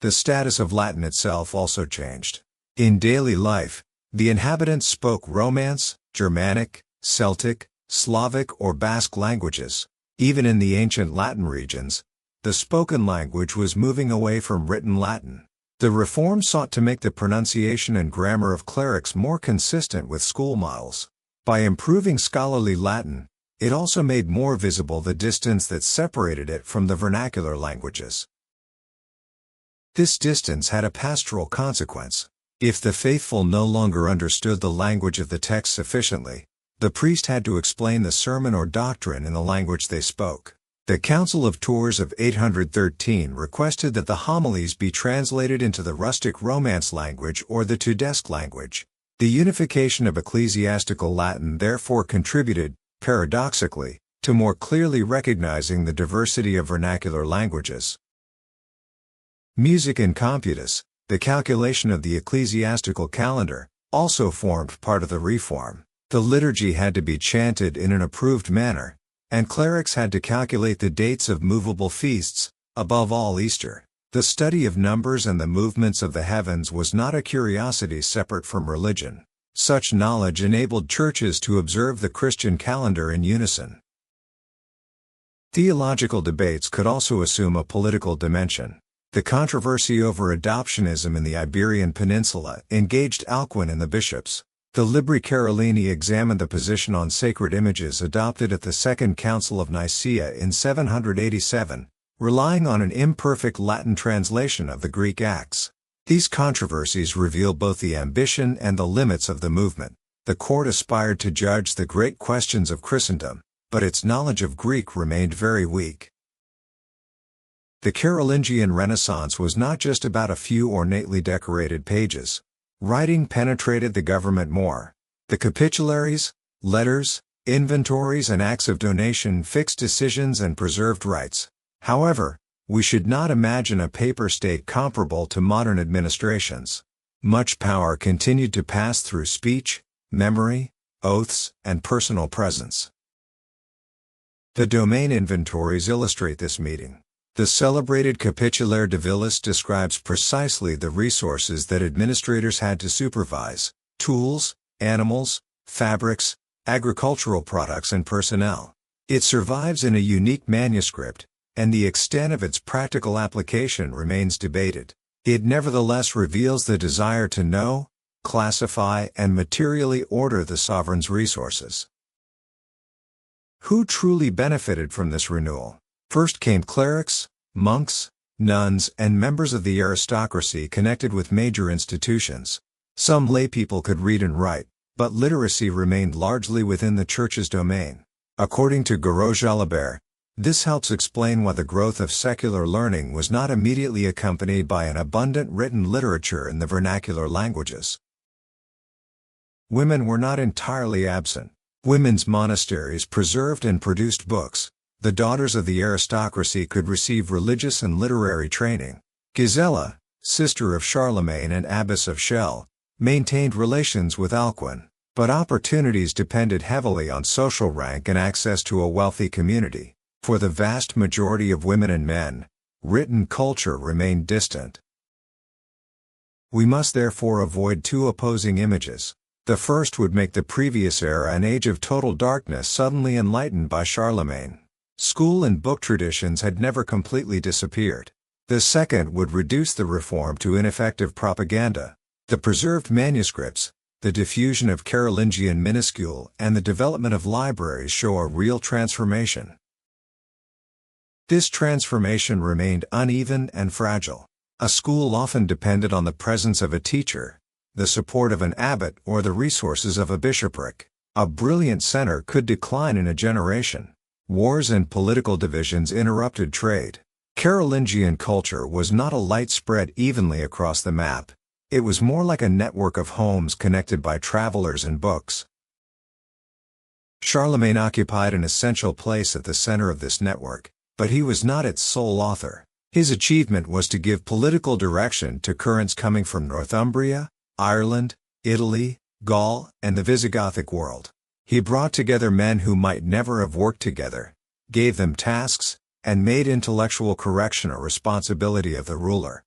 Speaker 1: The status of Latin itself also changed. In daily life, the inhabitants spoke Romance, Germanic, Celtic, Slavic or Basque languages. Even in the ancient Latin regions, the spoken language was moving away from written Latin. The reform sought to make the pronunciation and grammar of clerics more consistent with school models. By improving scholarly Latin, it also made more visible the distance that separated it from the vernacular languages. This distance had a pastoral consequence. If the faithful no longer understood the language of the text sufficiently, the priest had to explain the sermon or doctrine in the language they spoke. The Council of Tours of 813 requested that the homilies be translated into the rustic Romance language or the Tudesque language. The unification of ecclesiastical Latin therefore contributed, paradoxically, to more clearly recognizing the diversity of vernacular languages. Music in Computus, the calculation of the ecclesiastical calendar, also formed part of the reform. The liturgy had to be chanted in an approved manner, and clerics had to calculate the dates of movable feasts, above all Easter. The study of numbers and the movements of the heavens was not a curiosity separate from religion. Such knowledge enabled churches to observe the Christian calendar in unison. Theological debates could also assume a political dimension. The controversy over adoptionism in the Iberian Peninsula engaged Alcuin and the bishops. The Libri Carolini examined the position on sacred images adopted at the Second Council of Nicaea in 787, relying on an imperfect Latin translation of the Greek Acts. These controversies reveal both the ambition and the limits of the movement. The court aspired to judge the great questions of Christendom, but its knowledge of Greek remained very weak. The Carolingian Renaissance was not just about a few ornately decorated pages. Writing penetrated the government more. The capitularies, letters, inventories and acts of donation fixed decisions and preserved rights. However, we should not imagine a paper state comparable to modern administrations. Much power continued to pass through speech, memory, oaths, and personal presence. The domain inventories illustrate this meeting. The celebrated Capitulaire de Villis describes precisely the resources that administrators had to supervise: tools, animals, fabrics, agricultural products and personnel. It survives in a unique manuscript, and the extent of its practical application remains debated. It nevertheless reveals the desire to know, classify and materially order the sovereign's resources. Who truly benefited from this renewal? First came clerics, monks, nuns, and members of the aristocracy connected with major institutions. Some laypeople could read and write, but literacy remained largely within the Church's domain. According to Giraud-Jalibert, this helps explain why the growth of secular learning was not immediately accompanied by an abundant written literature in the vernacular languages. Women were not entirely absent. Women's monasteries preserved and produced books. The daughters of the aristocracy could receive religious and literary training. Gisela, sister of Charlemagne and abbess of Chelles, maintained relations with Alcuin, but opportunities depended heavily on social rank and access to a wealthy community. For the vast majority of women and men, written culture remained distant. We must therefore avoid two opposing images. The first would make the previous era an age of total darkness suddenly enlightened by Charlemagne. School and book traditions had never completely disappeared. The second would reduce the reform to ineffective propaganda. The preserved manuscripts, the diffusion of Carolingian minuscule, and the development of libraries show a real transformation. This transformation remained uneven and fragile. A school often depended on the presence of a teacher, the support of an abbot, or the resources of a bishopric. A brilliant center could decline in a generation. Wars and political divisions interrupted trade. Carolingian culture was not a light spread evenly across the map. It was more like a network of homes connected by travelers and books. Charlemagne occupied an essential place at the center of this network, but he was not its sole author. His achievement was to give political direction to currents coming from Northumbria, Ireland, Italy, Gaul, and the Visigothic world. He brought together men who might never have worked together, gave them tasks, and made intellectual correction a responsibility of the ruler.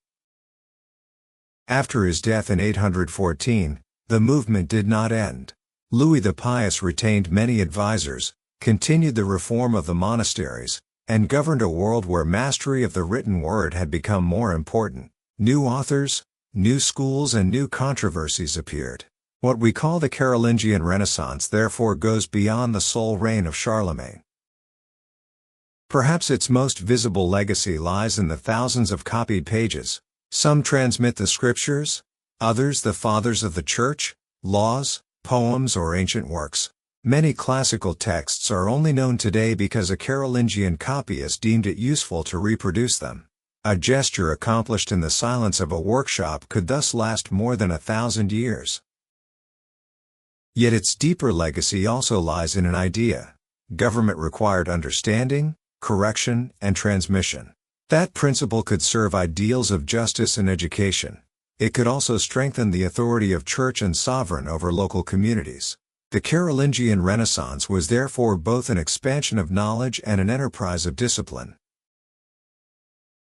Speaker 1: After his death in 814, the movement did not end. Louis the Pious retained many advisors, continued the reform of the monasteries, and governed a world where mastery of the written word had become more important. New authors, new schools and new controversies appeared. What we call the Carolingian Renaissance therefore goes beyond the sole reign of Charlemagne. Perhaps its most visible legacy lies in the thousands of copied pages. Some transmit the scriptures, others the fathers of the church, laws, poems or ancient works. Many classical texts are only known today because a Carolingian copyist deemed it useful to reproduce them. A gesture accomplished in the silence of a workshop could thus last more than 1,000 years. Yet its deeper legacy also lies in an idea. Government required understanding, correction, and transmission. That principle could serve ideals of justice and education. It could also strengthen the authority of church and sovereign over local communities. The Carolingian Renaissance was therefore both an expansion of knowledge and an enterprise of discipline.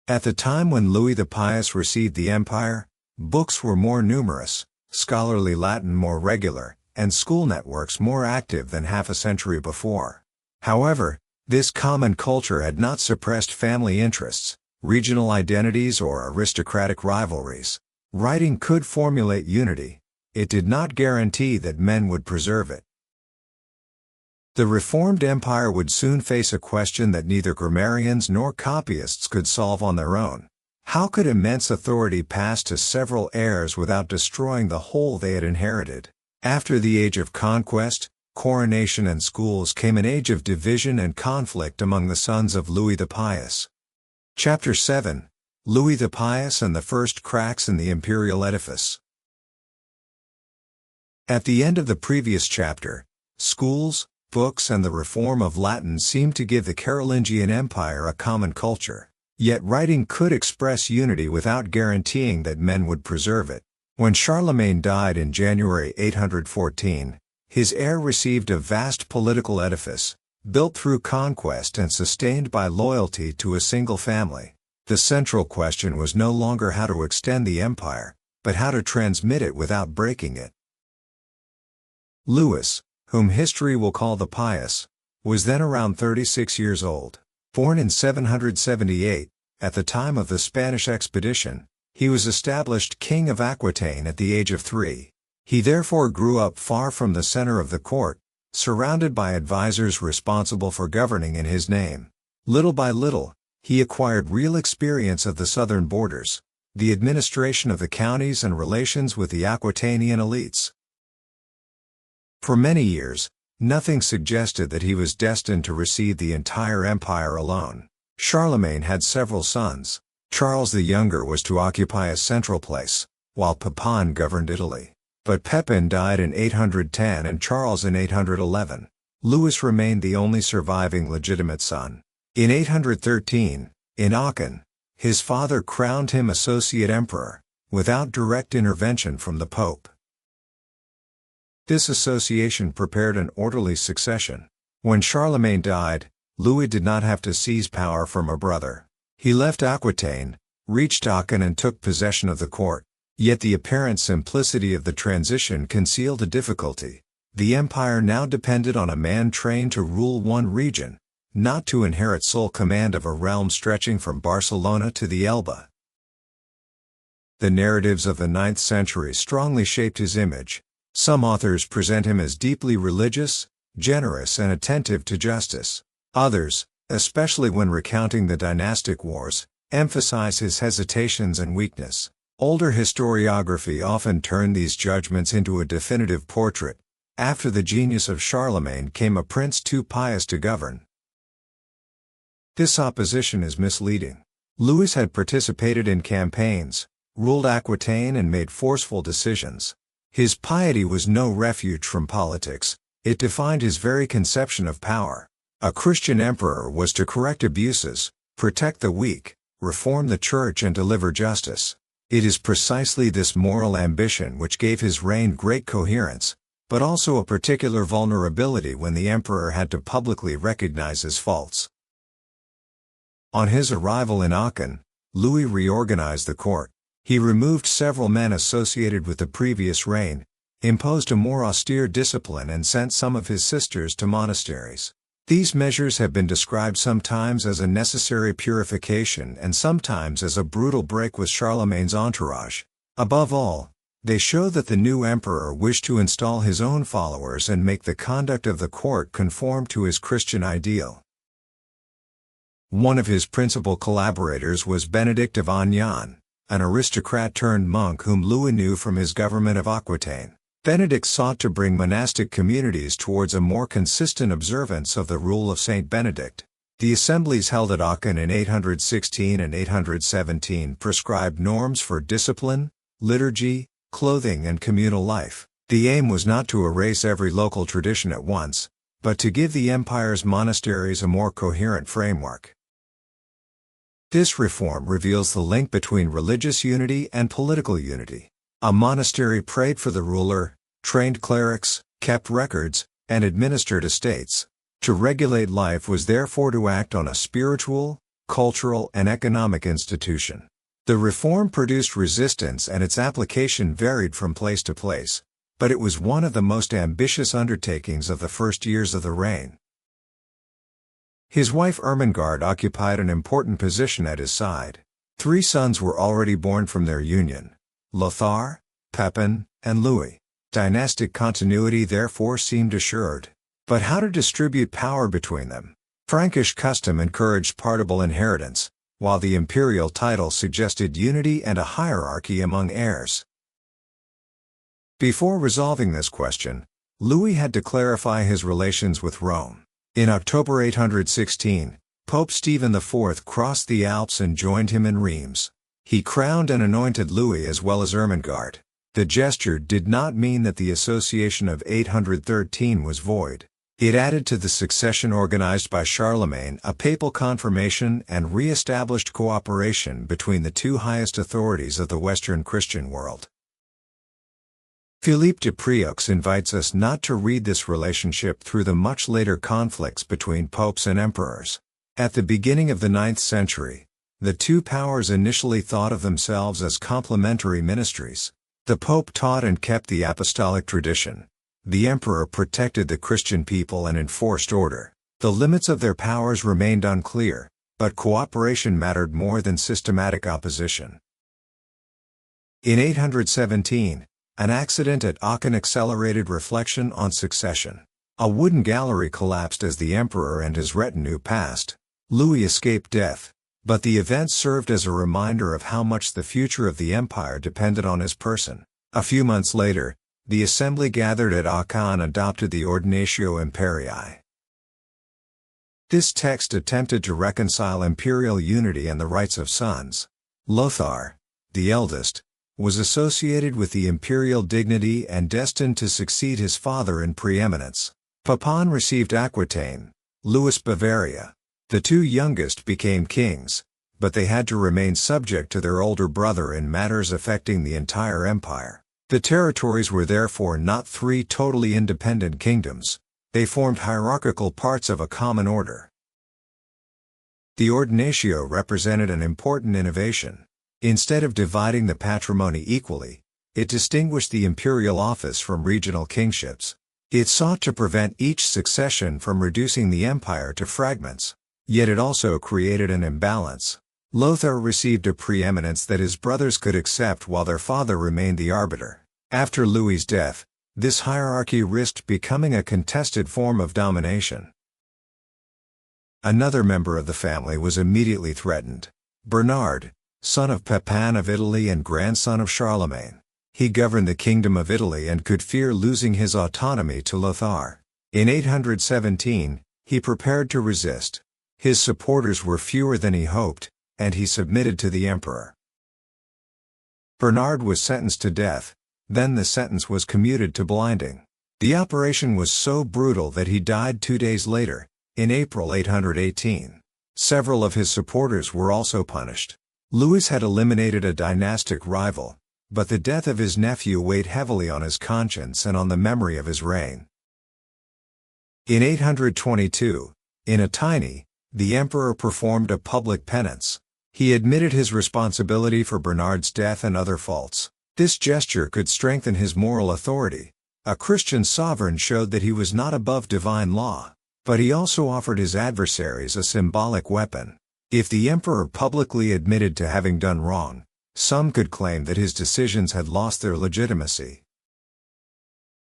Speaker 1: At the time when Louis the Pious received the empire, books were more numerous, scholarly Latin more regular, and school networks more active than half a century before. However, this common culture had not suppressed family interests, regional identities, or aristocratic rivalries. Writing could formulate unity. It did not guarantee that men would preserve it. The reformed empire would soon face a question that neither grammarians nor copyists could solve on their own. How could immense authority pass to several heirs without destroying the whole they had inherited? After the age of conquest, coronation, and schools came an age of division and conflict among the sons of Louis the Pious. Chapter 7: Louis the Pious and the First Cracks in the Imperial Edifice. At the end of the previous chapter, schools, books, and the reform of Latin seemed to give the Carolingian Empire a common culture. Yet writing could express unity without guaranteeing that men would preserve it. When Charlemagne died in January 814, his heir received a vast political edifice, built through conquest and sustained by loyalty to a single family. The central question was no longer how to extend the empire, but how to transmit it without breaking it. Louis, whom history will call the Pious, was then around 36 years old. Born in 778, at the time of the Spanish expedition, he was established king of Aquitaine at the age of 3. He therefore grew up far from the center of the court, surrounded by advisors responsible for governing in his name. Little by little, he acquired real experience of the southern borders, the administration of the counties, and relations with the Aquitanian elites. For many years, nothing suggested that he was destined to receive the entire empire alone. Charlemagne had several sons. Charles the Younger was to occupy a central place, while Pepin governed Italy. But Pepin died in 810 and Charles in 811. Louis remained the only surviving legitimate son. In 813, in Aachen, his father crowned him associate emperor, without direct intervention from the Pope. This association prepared an orderly succession. When Charlemagne died, Louis did not have to seize power from a brother. He left Aquitaine, reached Aachen, and took possession of the court. Yet the apparent simplicity of the transition concealed a difficulty. The empire now depended on a man trained to rule one region, not to inherit sole command of a realm stretching from Barcelona to the Elbe. The narratives of the 9th century strongly shaped his image. Some authors present him as deeply religious, generous, and attentive to justice. Others, especially when recounting the dynastic wars, emphasize his hesitations and weakness. Older historiography often turned these judgments into a definitive portrait. After the genius of Charlemagne came a prince too pious to govern. This opposition is misleading. Louis had participated in campaigns, ruled Aquitaine, and made forceful decisions. His piety was no refuge from politics, it defined his very conception of power. A Christian emperor was to correct abuses, protect the weak, reform the church, and deliver justice. It is precisely this moral ambition which gave his reign great coherence, but also a particular vulnerability when the emperor had to publicly recognize his faults. On his arrival in Aachen, Louis reorganized the court. He removed several men associated with the previous reign, imposed a more austere discipline, and sent some of his sisters to monasteries. These measures have been described sometimes as a necessary purification and sometimes as a brutal break with Charlemagne's entourage. Above all, they show that the new emperor wished to install his own followers and make the conduct of the court conform to his Christian ideal. One of his principal collaborators was Benedict of Agnan, an aristocrat turned monk whom Louis knew from his government of Aquitaine. Benedict sought to bring monastic communities towards a more consistent observance of the rule of Saint Benedict. The assemblies held at Aachen in 816 and 817 prescribed norms for discipline, liturgy, clothing, and communal life. The aim was not to erase every local tradition at once, but to give the empire's monasteries a more coherent framework. This reform reveals the link between religious unity and political unity. A monastery prayed for the ruler, trained clerics, kept records, and administered estates. To regulate life was therefore to act on a spiritual, cultural, and economic institution. The reform produced resistance and its application varied from place to place, but it was one of the most ambitious undertakings of the first years of the reign. His wife Ermengarde occupied an important position at his side. 3 sons were already born from their union: Lothar, Pepin, and Louis. Dynastic continuity therefore seemed assured. But how to distribute power between them? Frankish custom encouraged partible inheritance, while the imperial title suggested unity and a hierarchy among heirs. Before resolving this question, Louis had to clarify his relations with Rome. In October 816, Pope Stephen IV crossed the Alps and joined him in Reims. He crowned and anointed Louis as well as Ermengarde. The gesture did not mean that the association of 813 was void. It added to the succession organized by Charlemagne a papal confirmation and re-established cooperation between the 2 highest authorities of the Western Christian world. Philippe de Preux invites us not to read this relationship through the much later conflicts between popes and emperors. At the beginning of the 9th century, the 2 powers initially thought of themselves as complementary ministries. The pope taught and kept the apostolic tradition. The emperor protected the Christian people and enforced order. The limits of their powers remained unclear, but cooperation mattered more than systematic opposition. In 817, an accident at Aachen accelerated reflection on succession. A wooden gallery collapsed as the emperor and his retinue passed. Louis escaped death, but the event served as a reminder of how much the future of the empire depended on his person. A few months later, the assembly gathered at Aachen adopted the Ordinatio Imperii. This text attempted to reconcile imperial unity and the rights of sons. Lothar, the eldest, was associated with the imperial dignity and destined to succeed his father in preeminence. Pepin received Aquitaine, Louis Bavaria. The 2 youngest became kings, but they had to remain subject to their older brother in matters affecting the entire empire. The territories were therefore not 3 totally independent kingdoms. They formed hierarchical parts of a common order. The Ordinatio represented an important innovation. Instead of dividing the patrimony equally, it distinguished the imperial office from regional kingships. It sought to prevent each succession from reducing the empire to fragments. Yet it also created an imbalance. Lothar received a preeminence that his brothers could accept while their father remained the arbiter. After Louis's death, this hierarchy risked becoming a contested form of domination. Another member of the family was immediately threatened: Bernard, son of Pepin of Italy and grandson of Charlemagne. He governed the Kingdom of Italy and could fear losing his autonomy to Lothar. In 817, he prepared to resist. His supporters were fewer than he hoped, and he submitted to the emperor. Bernard was sentenced to death, then the sentence was commuted to blinding. The operation was so brutal that he died 2 days later, in April 818. Several of his supporters were also punished. Louis had eliminated a dynastic rival, but the death of his nephew weighed heavily on his conscience and on the memory of his reign. In 822, in Attigny, the emperor performed a public penance. He admitted his responsibility for Bernard's death and other faults. This gesture could strengthen his moral authority. A Christian sovereign showed that he was not above divine law, but he also offered his adversaries a symbolic weapon. If the emperor publicly admitted to having done wrong, some could claim that his decisions had lost their legitimacy.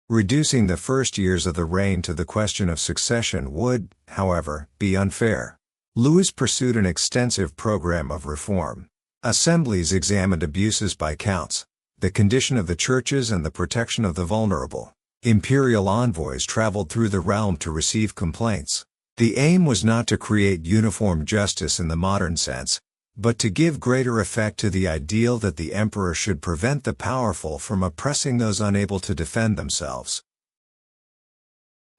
Speaker 1: Reducing the first years of the reign to the question of succession would, however, be unfair. Louis pursued an extensive program of reform. Assemblies examined abuses by counts, the condition of the churches and the protection of the vulnerable. Imperial envoys traveled through the realm to receive complaints. The aim was not to create uniform justice in the modern sense, but to give greater effect to the ideal that the emperor should prevent the powerful from oppressing those unable to defend themselves.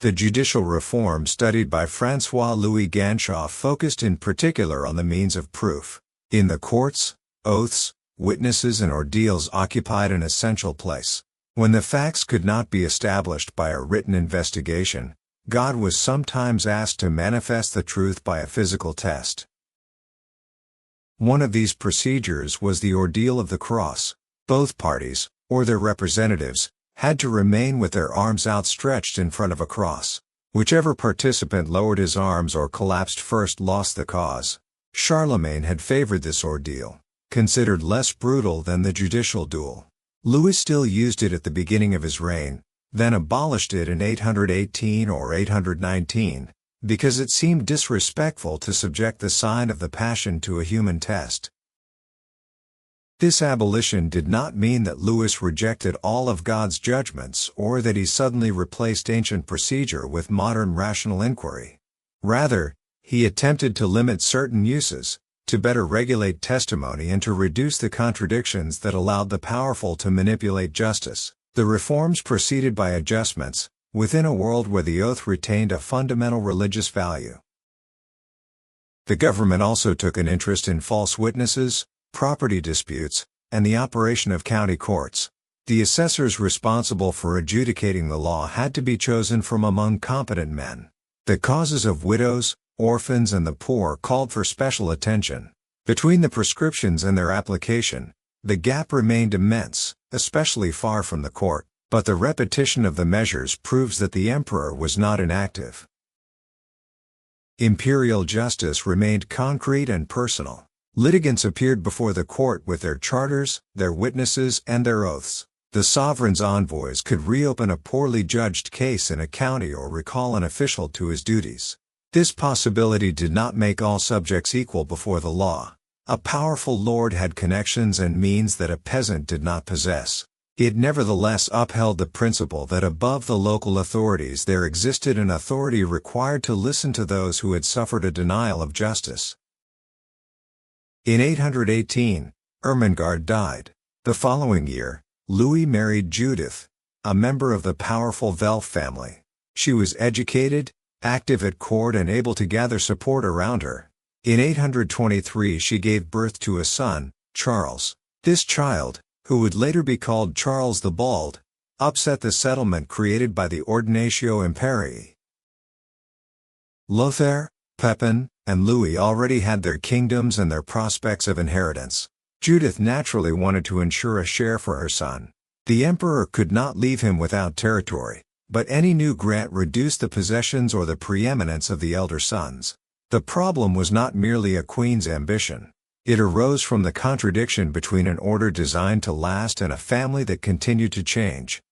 Speaker 1: The judicial reform studied by François-Louis Ganschaw focused in particular on the means of proof. In the courts, oaths, witnesses and ordeals occupied an essential place. When the facts could not be established by a written investigation, God was sometimes asked to manifest the truth by a physical test. One of these procedures was the ordeal of the cross. Both parties, or their representatives, had to remain with their arms outstretched in front of a cross. Whichever participant lowered his arms or collapsed first lost the cause. Charlemagne had favored this ordeal, considered less brutal than the judicial duel. Louis still used it at the beginning of his reign, then abolished it in 818 or 819, because it seemed disrespectful to subject the sign of the Passion to a human test. This abolition did not mean that Louis rejected all of God's judgments or that he suddenly replaced ancient procedure with modern rational inquiry. Rather, he attempted to limit certain uses, to better regulate testimony and to reduce the contradictions that allowed the powerful to manipulate justice. The reforms proceeded by adjustments, within a world where the oath retained a fundamental religious value. The government also took an interest in false witnesses, property disputes, and the operation of county courts. The assessors responsible for adjudicating the law had to be chosen from among competent men. The causes of widows, orphans and the poor called for special attention. Between the prescriptions and their application, the gap remained immense, especially far from the court, but the repetition of the measures proves that the emperor was not inactive. Imperial justice remained concrete and personal. Litigants appeared before the court with their charters, their witnesses, and their oaths. The sovereign's envoys could reopen a poorly judged case in a county or recall an official to his duties. This possibility did not make all subjects equal before the law. A powerful lord had connections and means that a peasant did not possess. It nevertheless upheld the principle that above the local authorities there existed an authority required to listen to those who had suffered a denial of justice. In 818, Ermengarde died. The following year, Louis married Judith, a member of the powerful Welf family. She was educated, active at court and able to gather support around her. In 823 she gave birth to a son, Charles. This child, who would later be called Charles the Bald, upset the settlement created by the Ordinatio Imperii. Lothair, Pepin, and Louis already had their kingdoms and their prospects of inheritance. Judith naturally wanted to ensure a share for her son. The emperor could not leave him without territory, but any new grant reduced the possessions or the preeminence of the elder sons. The problem was not merely a queen's ambition. It arose from the contradiction between an order designed to last and a family that continued to change.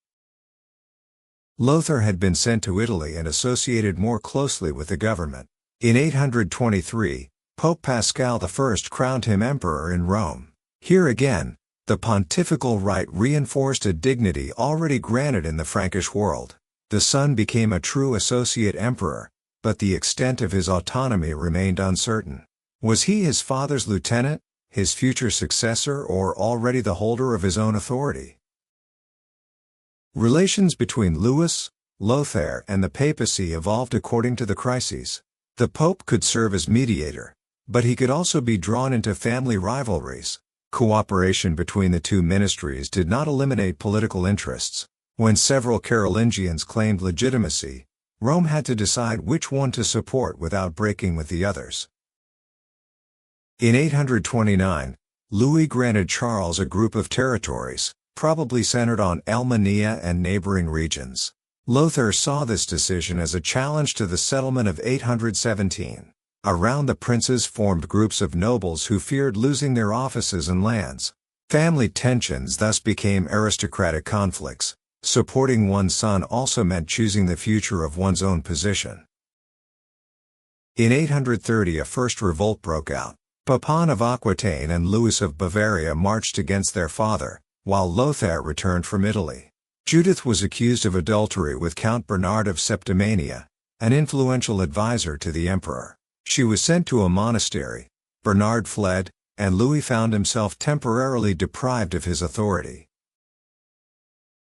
Speaker 1: Lothair had been sent to Italy and associated more closely with the government. In 823, Pope Pascal I crowned him emperor in Rome. Here again, the pontifical right reinforced a dignity already granted in the Frankish world. The son became a true associate emperor, but the extent of his autonomy remained uncertain. Was he his father's lieutenant, his future successor, or already the holder of his own authority? Relations between Louis, Lothair, and the papacy evolved according to the crises. The pope could serve as mediator, but he could also be drawn into family rivalries. Cooperation between the two ministries did not eliminate political interests. When several Carolingians claimed legitimacy, Rome had to decide which one to support without breaking with the others. In 829, Louis granted Charles a group of territories, probably centered on Alemannia and neighboring regions. Lothair saw this decision as a challenge to the settlement of 817. Around the princes formed groups of nobles who feared losing their offices and lands. Family tensions thus became aristocratic conflicts. Supporting one's son also meant choosing the future of one's own position. In 830 a first revolt broke out. Pepin of Aquitaine and Louis of Bavaria marched against their father, while Lothair returned from Italy. Judith was accused of adultery with Count Bernard of Septimania, an influential advisor to the emperor. She was sent to a monastery. Bernard fled, and Louis found himself temporarily deprived of his authority.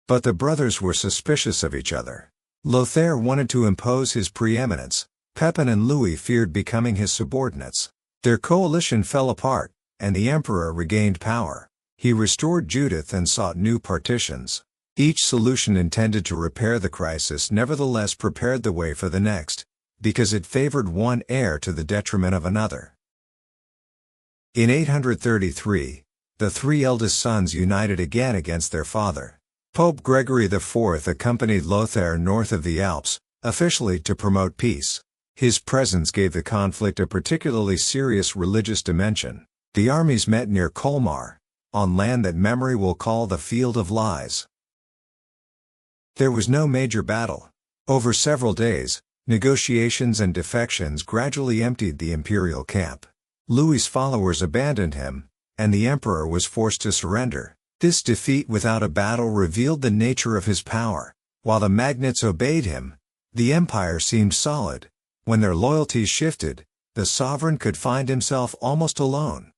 Speaker 1: But the brothers were suspicious of each other. Lothair wanted to impose his preeminence. Pepin and Louis feared becoming his subordinates. Their coalition fell apart, and the emperor regained power. He restored Judith and sought new partitions. Each solution intended to repair the crisis nevertheless prepared the way for the next, because it favored one heir to the detriment of another. In 833, the three eldest sons united again against their father. Pope Gregory IV accompanied Lothair north of the Alps, officially to promote peace. His presence gave the conflict a particularly serious religious dimension. The armies met near Colmar, on land that memory will call the Field of Lies. There was no major battle. Over several days, negotiations and defections gradually emptied the imperial camp. Louis's followers abandoned him, and the emperor was forced to surrender. This defeat without a battle revealed the nature of his power. While the magnates obeyed him, the empire seemed solid. When their loyalties shifted, the sovereign could find himself almost alone.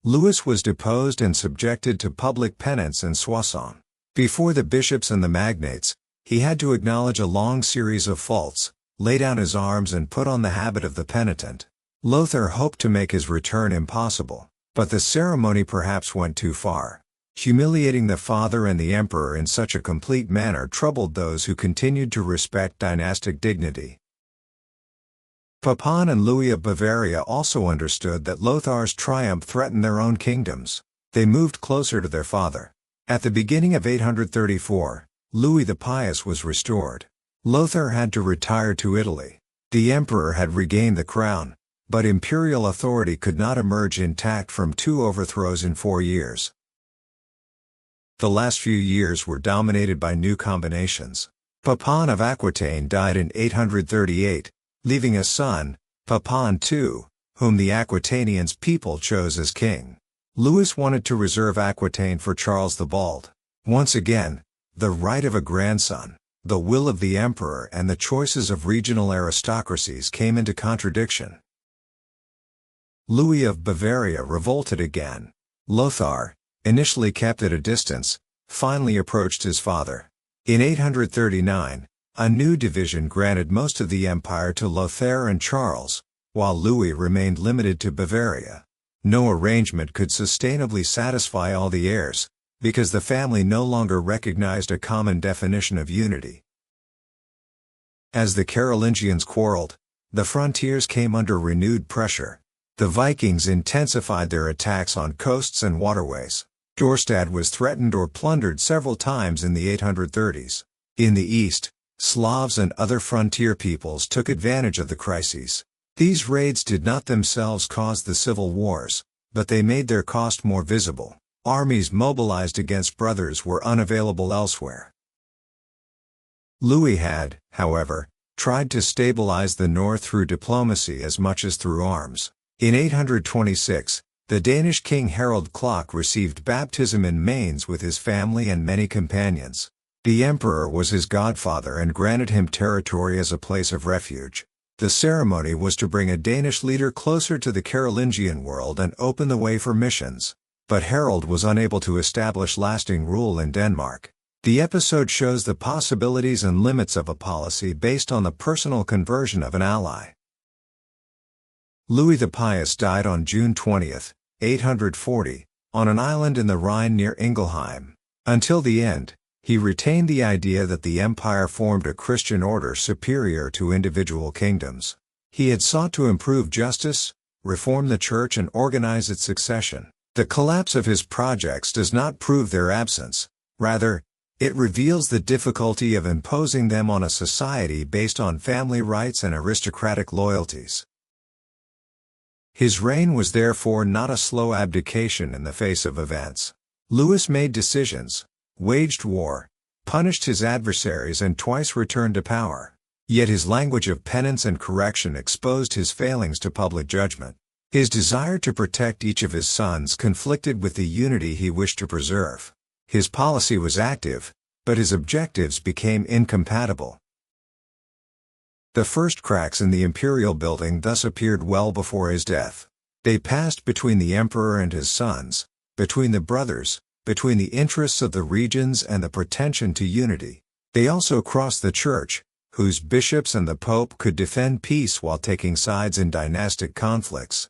Speaker 1: Louis was deposed and subjected to public penance in Soissons. Before the bishops and the magnates, he had to acknowledge a long series of faults, lay down his arms and put on the habit of the penitent. Lothair hoped to make his return impossible, but the ceremony perhaps went too far. Humiliating the father and the emperor in such a complete manner troubled those who continued to respect dynastic dignity. Pepin and Louis of Bavaria also understood that Lothair's triumph threatened their own kingdoms. They moved closer to their father. At the beginning of 834, Louis the Pious was restored. Lothair had to retire to Italy. The emperor had regained the crown, but imperial authority could not emerge intact from two overthrows in 4 years. The last few years were dominated by new combinations. Pepin of Aquitaine died in 838, leaving a son, Pepin II, whom the Aquitanians people chose as king. Louis wanted to reserve Aquitaine for Charles the Bald. Once again, the right of a grandson, the will of the emperor and the choices of regional aristocracies came into contradiction. Louis of Bavaria revolted again. Lothar, initially kept at a distance, finally approached his father. In 839, a new division granted most of the empire to Lothair and Charles, while Louis remained limited to Bavaria. No arrangement could sustainably satisfy all the heirs, because the family no longer recognized a common definition of unity. As the Carolingians quarreled, the frontiers came under renewed pressure. The Vikings intensified their attacks on coasts and waterways. Dorstad was threatened or plundered several times in the 830s. In the east, Slavs and other frontier peoples took advantage of the crises. These raids did not themselves cause the civil wars, but they made their cost more visible. Armies mobilized against brothers were unavailable elsewhere. Louis had, however, tried to stabilize the north through diplomacy as much as through arms. In 826, the Danish king Harald Klok received baptism in Mainz with his family and many companions. The emperor was his godfather and granted him territory as a place of refuge. The ceremony was to bring a Danish leader closer to the Carolingian world and open the way for missions. But Harald was unable to establish lasting rule in Denmark. The episode shows the possibilities and limits of a policy based on the personal conversion of an ally. Louis the Pious died on June 20, 840, on an island in the Rhine near Ingelheim. Until the end, he retained the idea that the empire formed a Christian order superior to individual kingdoms. He had sought to improve justice, reform the church and organize its succession. The collapse of his projects does not prove their absence. Rather, it reveals the difficulty of imposing them on a society based on family rights and aristocratic loyalties. His reign was therefore not a slow abdication in the face of events. Louis made decisions, waged war, punished his adversaries and twice returned to power. Yet his language of penance and correction exposed his failings to public judgment. His desire to protect each of his sons conflicted with the unity he wished to preserve. His policy was active, but his objectives became incompatible. The first cracks in the imperial building thus appeared well before his death. They passed between the emperor and his sons, between the brothers, between the interests of the regions and the pretension to unity. They also crossed the church, whose bishops and the pope could defend peace while taking sides in dynastic conflicts.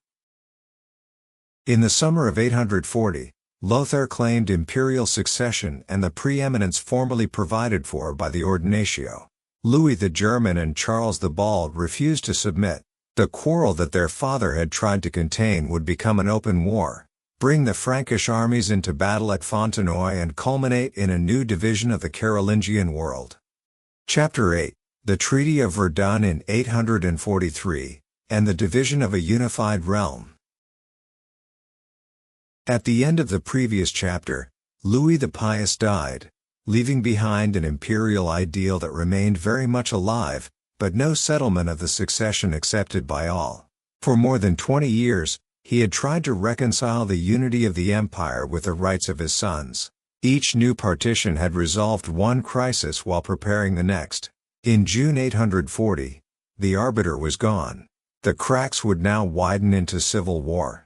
Speaker 1: In the summer of 840, Lothair claimed imperial succession and the preeminence formerly provided for by the Ordinatio. Louis the German and Charles the Bald refused to submit. The quarrel that their father had tried to contain would become an open war, bring the Frankish armies into battle at Fontenoy and culminate in a new division of the Carolingian world. Chapter 8: The Treaty of Verdun in 843, and the division of a unified realm. At the end of the previous chapter, Louis the Pious died, leaving behind an imperial ideal that remained very much alive, but no settlement of the succession accepted by all. For more than 20 years, he had tried to reconcile the unity of the empire with the rights of his sons. Each new partition had resolved one crisis while preparing the next. In June 840, the arbiter was gone. The cracks would now widen into civil war.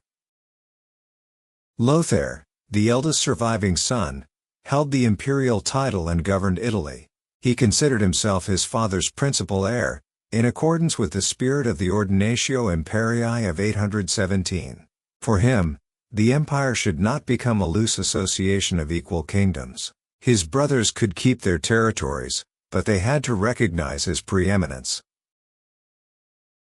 Speaker 1: Lothair, the eldest surviving son, held the imperial title and governed Italy. He considered himself his father's principal heir, in accordance with the spirit of the Ordinatio Imperii of 817. For him, the empire should not become a loose association of equal kingdoms. His brothers could keep their territories, but they had to recognize his preeminence.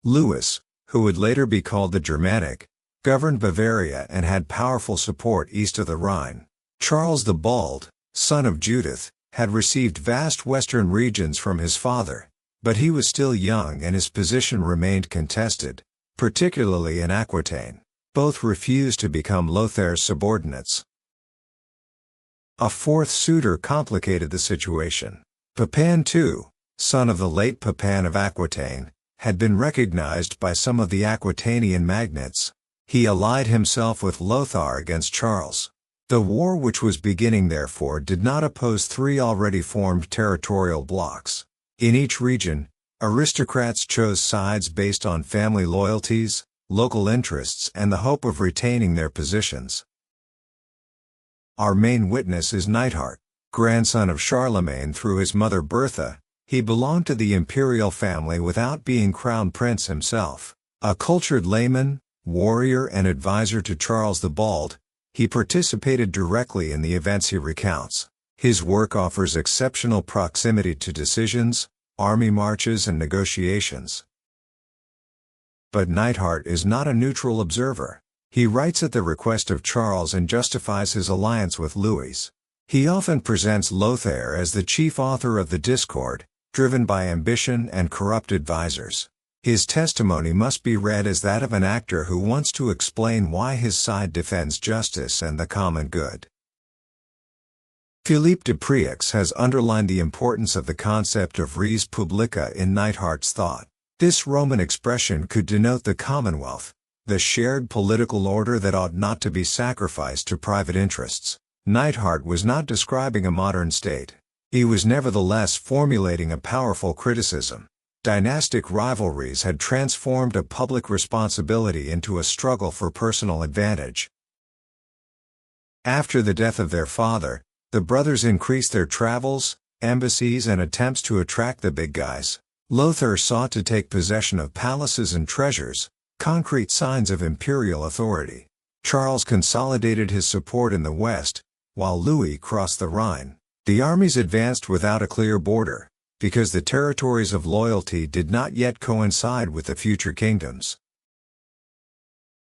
Speaker 1: Louis, who would later be called the Germanic, governed Bavaria and had powerful support east of the Rhine. Charles the Bald, son of Judith, had received vast western regions from his father, but he was still young and his position remained contested, particularly in Aquitaine. Both refused to become Lothair's subordinates. A fourth suitor complicated the situation. Pepin II, son of the late Pepin of Aquitaine, had been recognized by some of the Aquitanian magnates. He allied himself with Lothar against Charles. The war which was beginning therefore did not oppose three already formed territorial blocks. In each region, aristocrats chose sides based on family loyalties, local interests and the hope of retaining their positions. Our main witness is Neidhart, grandson of Charlemagne through his mother Bertha. He belonged to the imperial family without being crown prince himself. A cultured layman, warrior and advisor to Charles the Bald, he participated directly in the events he recounts. His work offers exceptional proximity to decisions, army marches and negotiations. But Neidhart is not a neutral observer. He writes at the request of Charles and justifies his alliance with Louis. He often presents Lothair as the chief author of the discord, driven by ambition and corrupt advisors. His testimony must be read as that of an actor who wants to explain why his side defends justice and the common good. Philippe de Preux has underlined the importance of the concept of res publica in Neidhart's thought. This Roman expression could denote the commonwealth, the shared political order that ought not to be sacrificed to private interests. Neidhart was not describing a modern state. He was nevertheless formulating a powerful criticism. Dynastic rivalries had transformed a public responsibility into a struggle for personal advantage. After the death of their father, the brothers increased their travels, embassies and attempts to attract the big guys. Lothair sought to take possession of palaces and treasures, concrete signs of imperial authority. Charles consolidated his support in the west, while Louis crossed the Rhine. The armies advanced without a clear border, because the territories of loyalty did not yet coincide with the future kingdoms.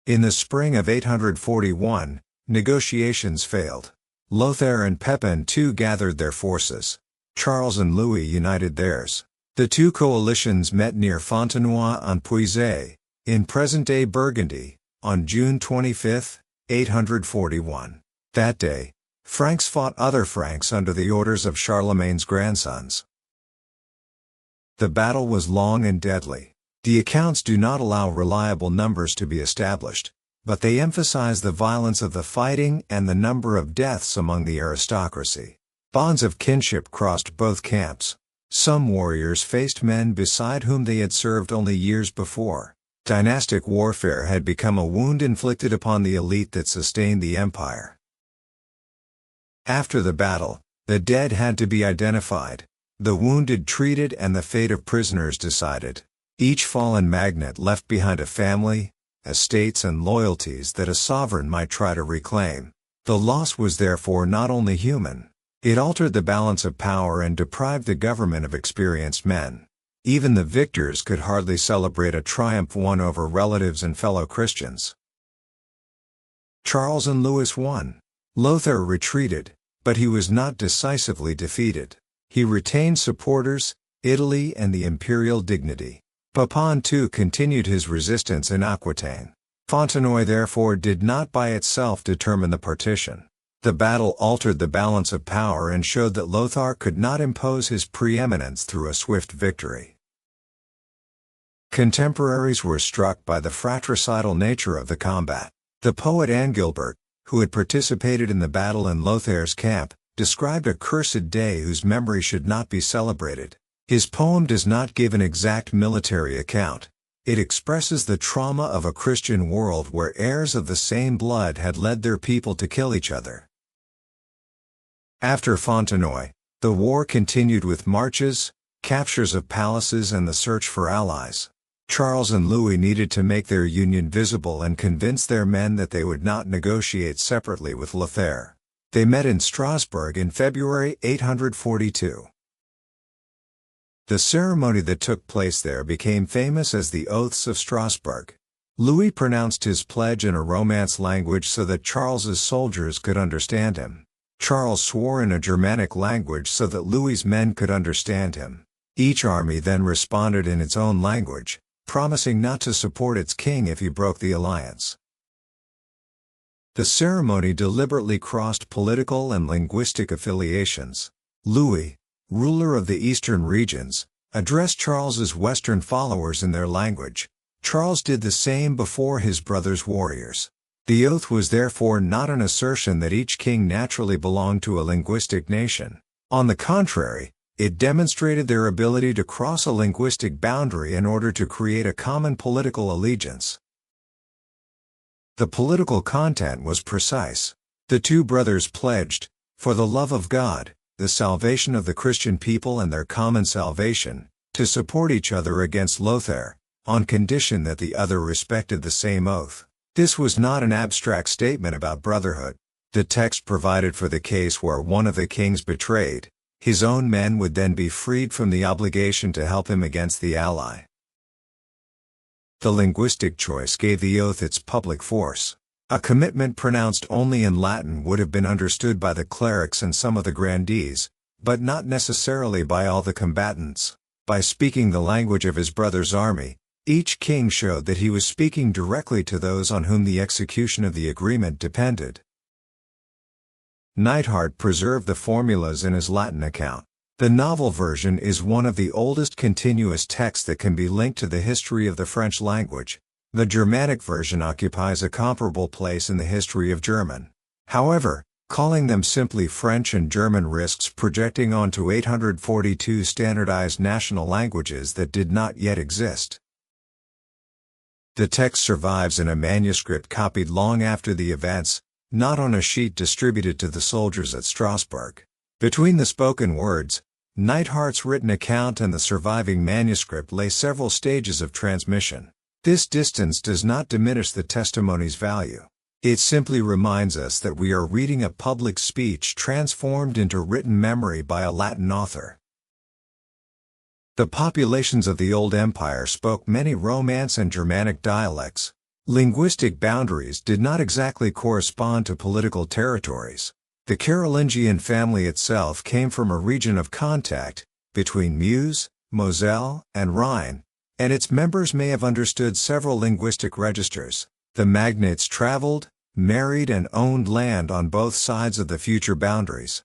Speaker 1: In the spring of 841, negotiations failed. Lothair and Pepin II gathered their forces. Charles and Louis united theirs. The two coalitions met near Fontenoy-en-Puisaye, in present-day Burgundy, on June 25, 841. That day, Franks fought other Franks under the orders of Charlemagne's grandsons. The battle was long and deadly. The accounts do not allow reliable numbers to be established, but they emphasize the violence of the fighting and the number of deaths among the aristocracy. Bonds of kinship crossed both camps. Some warriors faced men beside whom they had served only years before. Dynastic warfare had become a wound inflicted upon the elite that sustained the empire. After the battle, the dead had to be identified, the wounded treated and the fate of prisoners decided. Each fallen magnate left behind a family, estates and loyalties that a sovereign might try to reclaim. The loss was therefore not only human. It altered the balance of power and deprived the government of experienced men. Even the victors could hardly celebrate a triumph won over relatives and fellow Christians. Charles and Louis won. Lothair retreated, but he was not decisively defeated. He retained supporters, Italy and the imperial dignity. Pepin too continued his resistance in Aquitaine. Fontenoy therefore did not by itself determine the partition. The battle altered the balance of power and showed that Lothar could not impose his preeminence through a swift victory. Contemporaries were struck by the fratricidal nature of the combat. The poet Angilbert, who had participated in the battle in Lothair's camp, described a cursed day whose memory should not be celebrated. His poem does not give an exact military account. It expresses the trauma of a Christian world where heirs of the same blood had led their people to kill each other. After Fontenoy, the war continued with marches, captures of palaces and the search for allies. Charles and Louis needed to make their union visible and convince their men that they would not negotiate separately with Lothair. They met in Strasbourg in February 842. The ceremony that took place there became famous as the Oaths of Strasbourg. Louis pronounced his pledge in a Romance language so that Charles's soldiers could understand him. Charles swore in a Germanic language so that Louis's men could understand him. Each army then responded in its own language, promising not to support its king if he broke the alliance. The ceremony deliberately crossed political and linguistic affiliations. Louis, ruler of the eastern regions, addressed Charles's western followers in their language. Charles did the same before his brother's warriors. The oath was therefore not an assertion that each king naturally belonged to a linguistic nation. On the contrary, it demonstrated their ability to cross a linguistic boundary in order to create a common political allegiance. The political content was precise. The two brothers pledged, for the love of God, the salvation of the Christian people and their common salvation, to support each other against Lothair, on condition that the other respected the same oath. This was not an abstract statement about brotherhood. The text provided for the case where one of the kings betrayed. His own men would then be freed from the obligation to help him against the ally. The linguistic choice gave the oath its public force. A commitment pronounced only in Latin would have been understood by the clerics and some of the grandees, but not necessarily by all the combatants. By speaking the language of his brother's army, each king showed that he was speaking directly to those on whom the execution of the agreement depended. Neidhart preserved the formulas in his Latin account. The novel version is one of the oldest continuous texts that can be linked to the history of the French language. The Germanic version occupies a comparable place in the history of German. However, calling them simply French and German risks projecting onto 842 standardized national languages that did not yet exist. The text survives in a manuscript copied long after the events, not on a sheet distributed to the soldiers at Strasbourg. Between the spoken words, Neidhart's written account and the surviving manuscript lay several stages of transmission. This distance does not diminish the testimony's value. It simply reminds us that we are reading a public speech transformed into written memory by a Latin author. The populations of the Old Empire spoke many Romance and Germanic dialects. Linguistic boundaries did not exactly correspond to political territories. The Carolingian family itself came from a region of contact between Meuse, Moselle, and Rhine, and its members may have understood several linguistic registers. The magnates traveled, married and owned land on both sides of the future boundaries.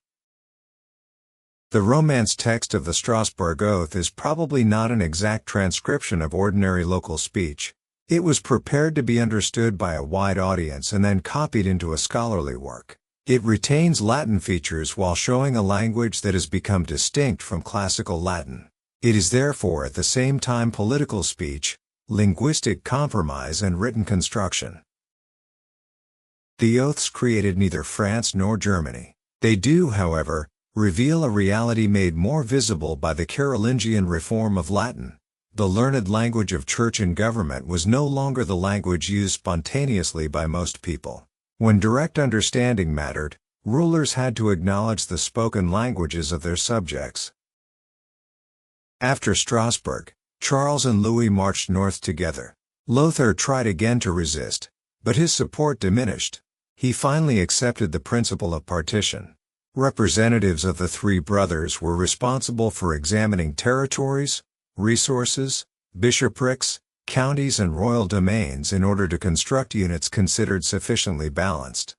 Speaker 1: The Romance text of the Strasbourg Oath is probably not an exact transcription of ordinary local speech. It was prepared to be understood by a wide audience and then copied into a scholarly work. It retains Latin features while showing a language that has become distinct from classical Latin. It is therefore at the same time political speech, linguistic compromise and written construction. The oaths created neither France nor Germany. They do, however, reveal a reality made more visible by the Carolingian reform of Latin. The learned language of church and government was no longer the language used spontaneously by most people. When direct understanding mattered, rulers had to acknowledge the spoken languages of their subjects. After Strasbourg, Charles and Louis marched north together. Lothar tried again to resist, but his support diminished. He finally accepted the principle of partition. Representatives of the three brothers were responsible for examining territories, resources, bishoprics, counties and royal domains in order to construct units considered sufficiently balanced.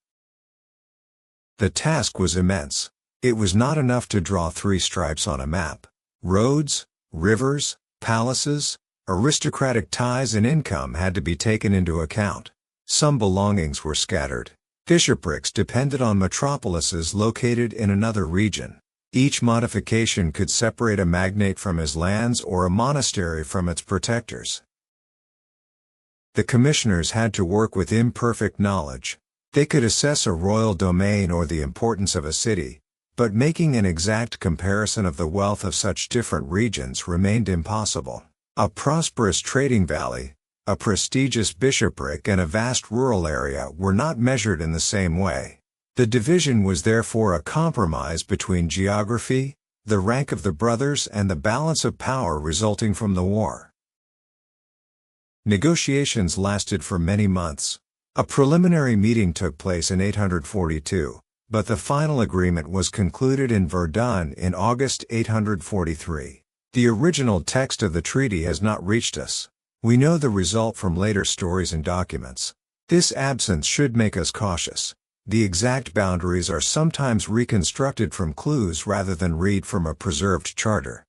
Speaker 1: The task was immense. It was not enough to draw three stripes on a map. Roads, rivers, palaces, aristocratic ties and income had to be taken into account. Some belongings were scattered. Bishoprics depended on metropolises located in another region. Each modification could separate a magnate from his lands or a monastery from its protectors. The commissioners had to work with imperfect knowledge. They could assess a royal domain or the importance of a city, but making an exact comparison of the wealth of such different regions remained impossible. A prosperous trading valley, a prestigious bishopric and a vast rural area were not measured in the same way. The division was therefore a compromise between geography, the rank of the brothers and the balance of power resulting from the war. Negotiations lasted for many months. A preliminary meeting took place in 842, but the final agreement was concluded in Verdun in August 843. The original text of the treaty has not reached us. We know the result from later stories and documents. This absence should make us cautious. The exact boundaries are sometimes reconstructed from clues rather than read from a preserved charter.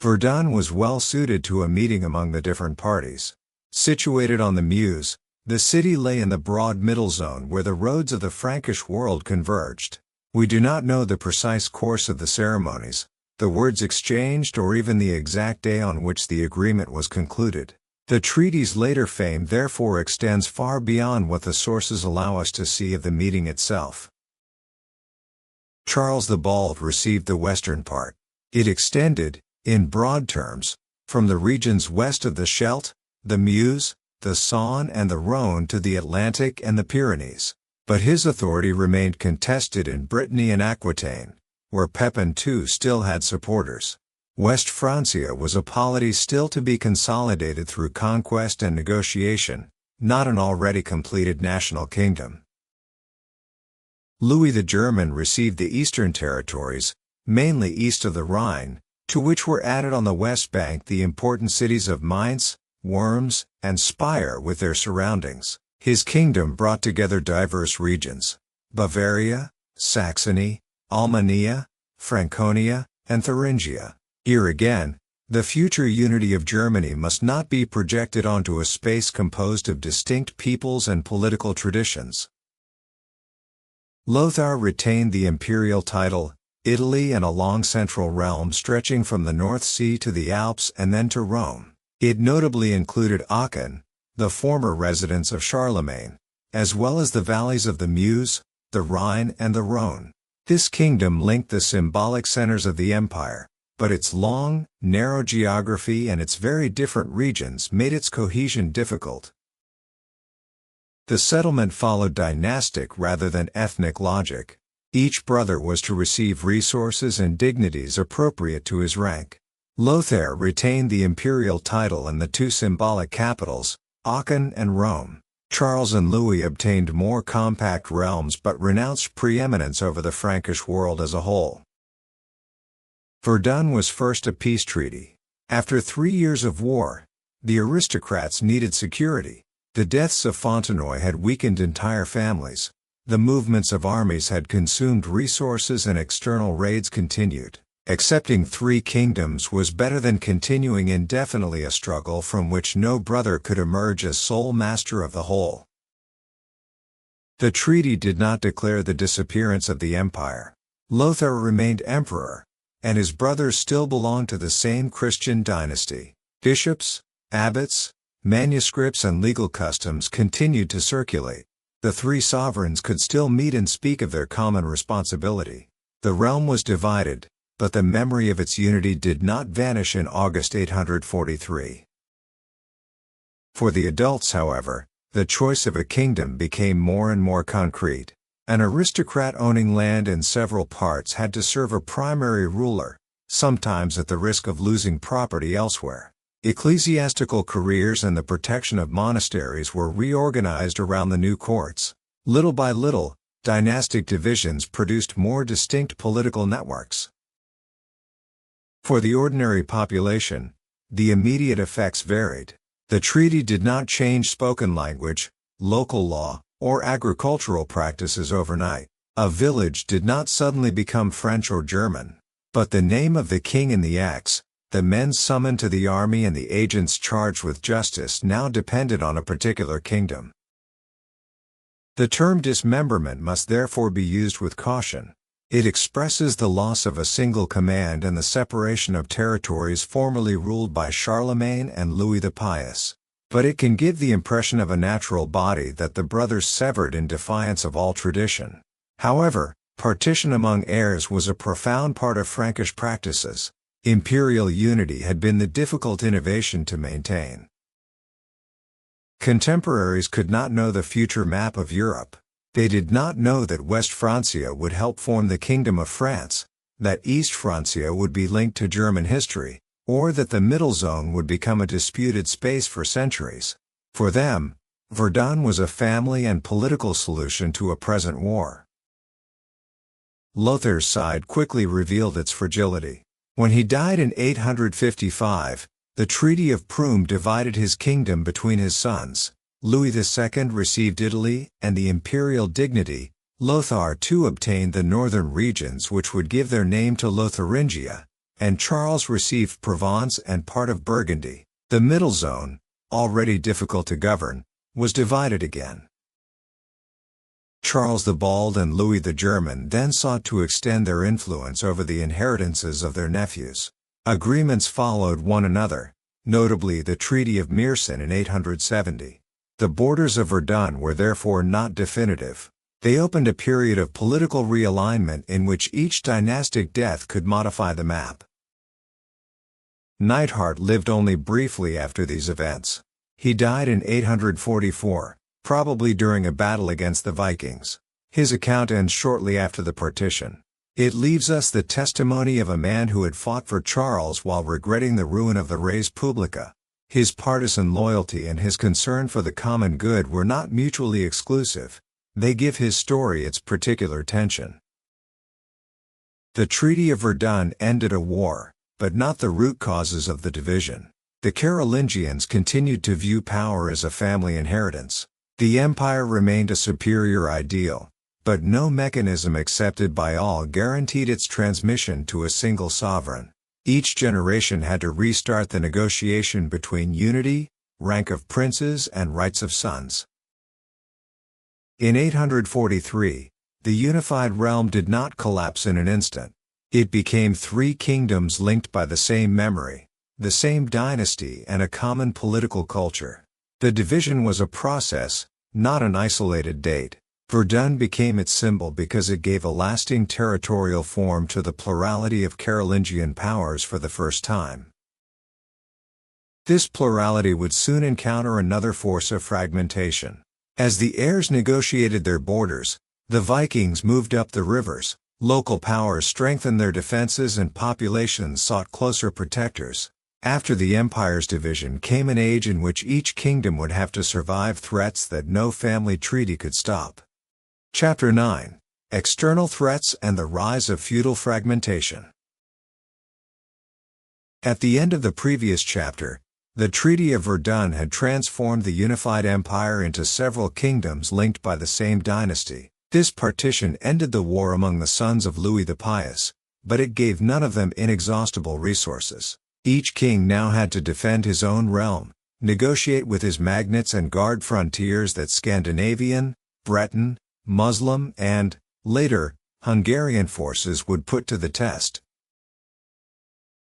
Speaker 1: Verdun was well suited to a meeting among the different parties. Situated on the Meuse, the city lay in the broad middle zone where the roads of the Frankish world converged. We do not know the precise course of the ceremonies, the words exchanged or even the exact day on which the agreement was concluded. The treaty's later fame therefore extends far beyond what the sources allow us to see of the meeting itself. Charles the Bald received the western part. It extended, in broad terms, from the regions west of the Scheldt, the Meuse, the Saône and the Rhône to the Atlantic and the Pyrenees. But his authority remained contested in Brittany and Aquitaine, where Pepin II still had supporters. West Francia was a polity still to be consolidated through conquest and negotiation, not an already completed national kingdom. Louis the German received the eastern territories, mainly east of the Rhine, to which were added on the west bank the important cities of Mainz, Worms, and Speyer with their surroundings. His kingdom brought together diverse regions: Bavaria, Saxony, Alemannia, Franconia, and Thuringia. Here again, the future unity of Germany must not be projected onto a space composed of distinct peoples and political traditions. Lothar retained the imperial title, Italy, and a long central realm stretching from the North Sea to the Alps and then to Rome. It notably included Aachen, the former residence of Charlemagne, as well as the valleys of the Meuse, the Rhine and the Rhône. This kingdom linked the symbolic centers of the empire, but its long, narrow geography and its very different regions made its cohesion difficult. The settlement followed dynastic rather than ethnic logic. Each brother was to receive resources and dignities appropriate to his rank. Lothar retained the imperial title and the two symbolic capitals, Aachen and Rome. Charles and Louis obtained more compact realms but renounced preeminence over the Frankish world as a whole. Verdun was first a peace treaty. After 3 years of war, the aristocrats needed security. The deaths of Fontenoy had weakened entire families. The movements of armies had consumed resources and external raids continued. Accepting 3 kingdoms was better than continuing indefinitely a struggle from which no brother could emerge as sole master of the whole. The treaty did not declare the disappearance of the empire. Lothar remained emperor, and his brothers still belonged to the same Christian dynasty. Bishops, abbots, manuscripts and legal customs continued to circulate. The 3 sovereigns could still meet and speak of their common responsibility. The realm was divided, but the memory of its unity did not vanish in August 843. For the adults, however, the choice of a kingdom became more and more concrete. An aristocrat owning land in several parts had to serve a primary ruler, sometimes at the risk of losing property elsewhere. Ecclesiastical careers and the protection of monasteries were reorganized around the new courts. Little by little, dynastic divisions produced more distinct political networks. For the ordinary population, the immediate effects varied. The treaty did not change spoken language, local law, or agricultural practices overnight. A village did not suddenly become French or German. But the name of the king and the acts, the men summoned to the army and the agents charged with justice now depended on a particular kingdom. The term dismemberment must therefore be used with caution. It expresses the loss of a single command and the separation of territories formerly ruled by Charlemagne and Louis the Pious. But it can give the impression of a natural body that the brothers severed in defiance of all tradition. However, partition among heirs was a profound part of Frankish practices. Imperial unity had been the difficult innovation to maintain. Contemporaries could not know the future map of Europe. They did not know that West Francia would help form the Kingdom of France, that East Francia would be linked to German history, or that the Middle Zone would become a disputed space for centuries. For them, Verdun was a family and political solution to a present war. Lothair's side quickly revealed its fragility. When he died in 855, the Treaty of Prüm divided his kingdom between his sons. Louis II received Italy and the imperial dignity. Lothar too obtained the northern regions which would give their name to Lotharingia, and Charles received Provence and part of Burgundy. The Middle Zone, already difficult to govern, was divided again. Charles the Bald and Louis the German then sought to extend their influence over the inheritances of their nephews. Agreements followed one another, notably the Treaty of Meersen in 870. The borders of Verdun were therefore not definitive. They opened a period of political realignment in which each dynastic death could modify the map. Neidhart lived only briefly after these events. He died in 844, probably during a battle against the Vikings. His account ends shortly after the partition. It leaves us the testimony of a man who had fought for Charles while regretting the ruin of the res publica. His partisan loyalty and his concern for the common good were not mutually exclusive. They give his story its particular tension. The Treaty of Verdun ended a war, but not the root causes of the division. The Carolingians continued to view power as a family inheritance. The empire remained a superior ideal, but no mechanism accepted by all guaranteed its transmission to a single sovereign. Each generation had to restart the negotiation between unity, rank of princes and rights of sons. In 843, the unified realm did not collapse in an instant. It became three kingdoms linked by the same memory, the same dynasty and a common political culture. The division was a process, not an isolated date. Verdun became its symbol because it gave a lasting territorial form to the plurality of Carolingian powers for the first time. This plurality would soon encounter another force of fragmentation. As the heirs negotiated their borders, the Vikings moved up the rivers, local powers strengthened their defenses and populations sought closer protectors. After the empire's division came an age in which each kingdom would have to survive threats that no family treaty could stop. Chapter 9: External Threats and the Rise of Feudal Fragmentation. At the end of the previous chapter, the Treaty of Verdun had transformed the unified empire into several kingdoms linked by the same dynasty. This partition ended the war among the sons of Louis the Pious, but it gave none of them inexhaustible resources. Each king now had to defend his own realm, negotiate with his magnates and guard frontiers that Scandinavian, Breton, Muslim and, later, Hungarian forces would put to the test.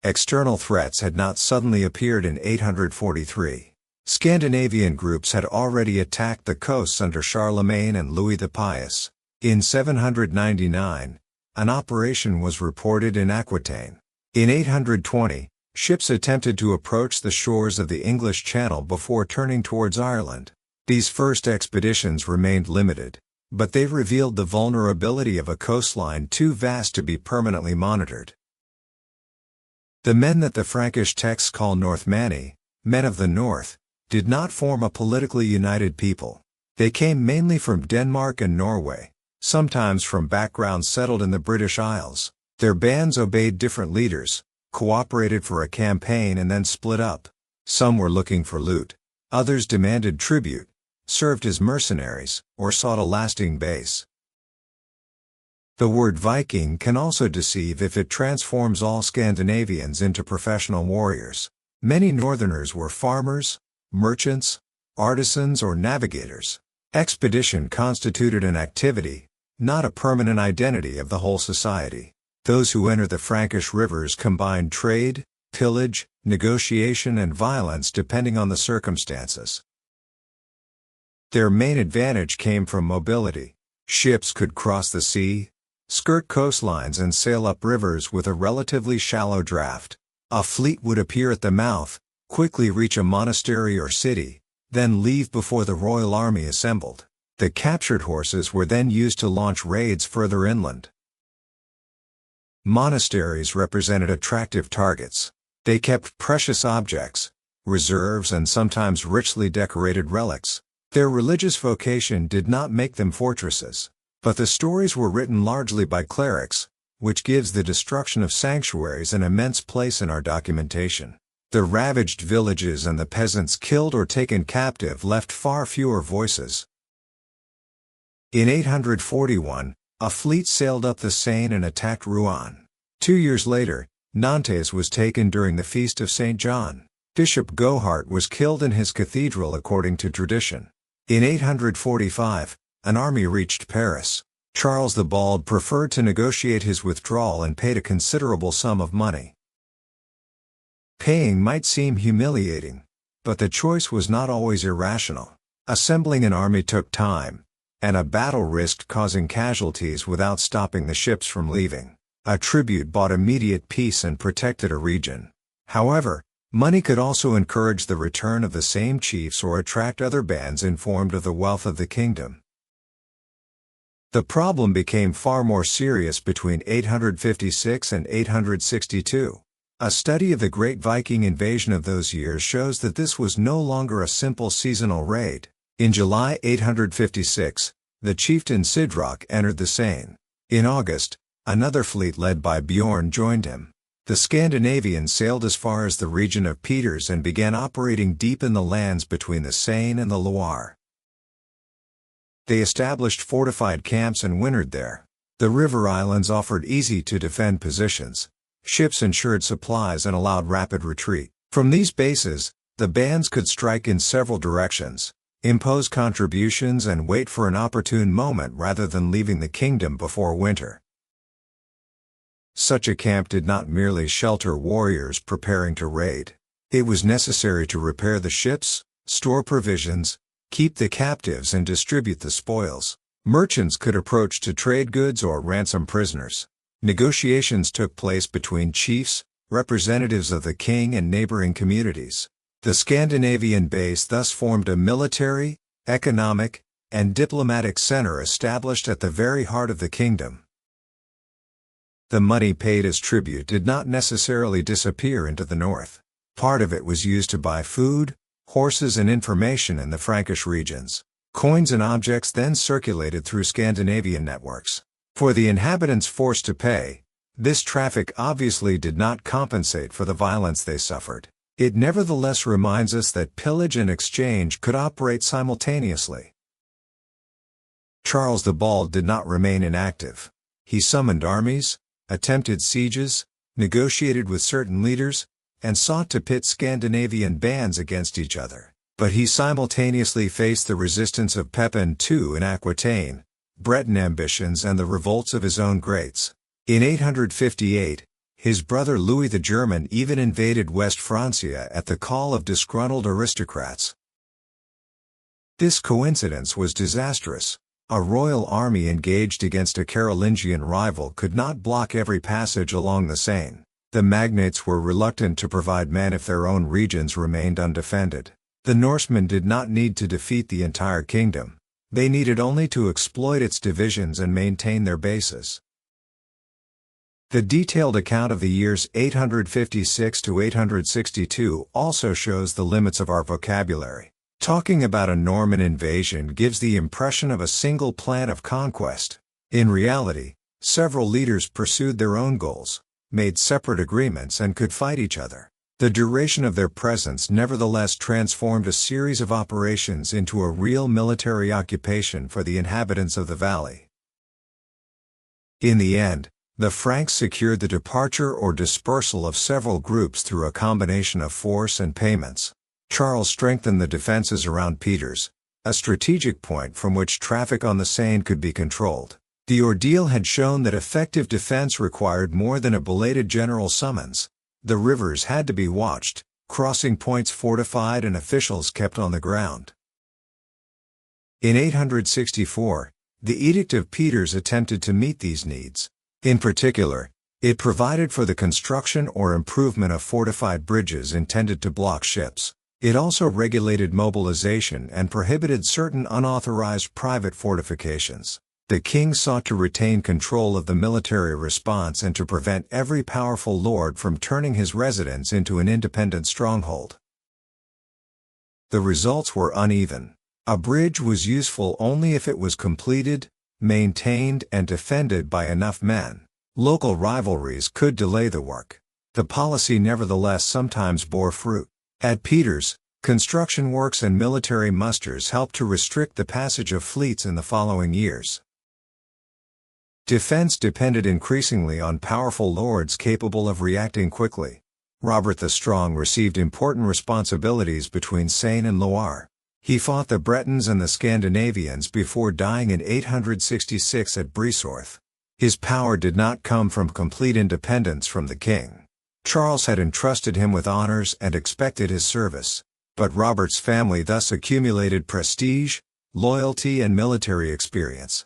Speaker 1: External threats had not suddenly appeared in 843. Scandinavian groups had already attacked the coasts under Charlemagne and Louis the Pious. In 799, an operation was reported in Aquitaine. In 820, ships attempted to approach the shores of the English Channel before turning towards Ireland. These first expeditions remained limited, but they revealed the vulnerability of a coastline too vast to be permanently monitored. The men that the Frankish texts call Northmani, men of the north, did not form a politically united people. They came mainly from Denmark and Norway, sometimes from backgrounds settled in the British Isles. Their bands obeyed different leaders, cooperated for a campaign and then split up. Some were looking for loot, others demanded tribute, served as mercenaries, or sought a lasting base. The word Viking can also deceive if it transforms all Scandinavians into professional warriors. Many northerners were farmers, merchants, artisans or navigators. Expedition constituted an activity, not a permanent identity of the whole society. Those who entered the Frankish rivers combined trade, pillage, negotiation and violence depending on the circumstances. Their main advantage came from mobility. Ships could cross the sea, skirt coastlines and sail up rivers with a relatively shallow draft. A fleet would appear at the mouth, quickly reach a monastery or city, then leave before the royal army assembled. The captured horses were then used to launch raids further inland. Monasteries represented attractive targets. They kept precious objects, reserves and sometimes richly decorated relics. Their religious vocation did not make them fortresses, but the stories were written largely by clerics, which gives the destruction of sanctuaries an immense place in our documentation. The ravaged villages and the peasants killed or taken captive left far fewer voices. In 841, a fleet sailed up the Seine and attacked Rouen. 2 years later, Nantes was taken during the Feast of St. John. Bishop Gohart was killed in his cathedral according to tradition. In 845, an army reached Paris. Charles the Bald preferred to negotiate his withdrawal and paid a considerable sum of money. Paying might seem humiliating, but the choice was not always irrational. Assembling an army took time, and a battle risked causing casualties without stopping the ships from leaving. A tribute bought immediate peace and protected a region. However, money could also encourage the return of the same chiefs or attract other bands informed of the wealth of the kingdom. The problem became far more serious between 856 and 862. A study of the Great Viking invasion of those years shows that this was no longer a simple seasonal raid. In July 856, the chieftain Sidroc entered the Seine. In August, another fleet led by Bjorn joined him. The Scandinavians sailed as far as the region of Peters and began operating deep in the lands between the Seine and the Loire. They established fortified camps and wintered there. The river islands offered easy-to-defend positions. Ships ensured supplies and allowed rapid retreat. From these bases, the bands could strike in several directions, impose contributions and wait for an opportune moment rather than leaving the kingdom before winter. Such a camp did not merely shelter warriors preparing to raid. It was necessary to repair the ships, store provisions, keep the captives and distribute the spoils. Merchants could approach to trade goods or ransom prisoners. Negotiations took place between chiefs, representatives of the king and neighboring communities. The Scandinavian base thus formed a military, economic, and diplomatic center established at the very heart of the kingdom. The money paid as tribute did not necessarily disappear into the north. Part of it was used to buy food, horses and information in the Frankish regions. Coins and objects then circulated through Scandinavian networks. For the inhabitants forced to pay, this traffic obviously did not compensate for the violence they suffered. It nevertheless reminds us that pillage and exchange could operate simultaneously. Charles the Bald did not remain inactive. He summoned armies, attempted sieges, negotiated with certain leaders, and sought to pit Scandinavian bands against each other. But he simultaneously faced the resistance of Pepin II in Aquitaine, Breton ambitions and the revolts of his own greats. In 858, his brother Louis the German even invaded West Francia at the call of disgruntled aristocrats. This coincidence was disastrous. A royal army engaged against a Carolingian rival could not block every passage along the Seine. The magnates were reluctant to provide men if their own regions remained undefended. The Norsemen did not need to defeat the entire kingdom. They needed only to exploit its divisions and maintain their bases. The detailed account of the years 856 to 862 also shows the limits of our vocabulary. Talking about a Norman invasion gives the impression of a single plan of conquest. In reality, several leaders pursued their own goals, made separate agreements and could fight each other. The duration of their presence nevertheless transformed a series of operations into a real military occupation for the inhabitants of the valley. In the end, the Franks secured the departure or dispersal of several groups through a combination of force and payments. Charles strengthened the defenses around Peter's, a strategic point from which traffic on the Seine could be controlled. The ordeal had shown that effective defense required more than a belated general summons. The rivers had to be watched, crossing points fortified and officials kept on the ground. In 864, the Edict of Peter's attempted to meet these needs. In particular, it provided for the construction or improvement of fortified bridges intended to block ships. It also regulated mobilization and prohibited certain unauthorized private fortifications. The king sought to retain control of the military response and to prevent every powerful lord from turning his residence into an independent stronghold. The results were uneven. A bridge was useful only if it was completed, maintained and defended by enough men. Local rivalries could delay the work. The policy nevertheless sometimes bore fruit. At Peter's, construction works and military musters helped to restrict the passage of fleets in the following years. Defense depended increasingly on powerful lords capable of reacting quickly. Robert the Strong received important responsibilities between Seine and Loire. He fought the Bretons and the Scandinavians before dying in 866 at Brisorth. His power did not come from complete independence from the king. Charles had entrusted him with honors and expected his service, but Robert's family thus accumulated prestige, loyalty and military experience.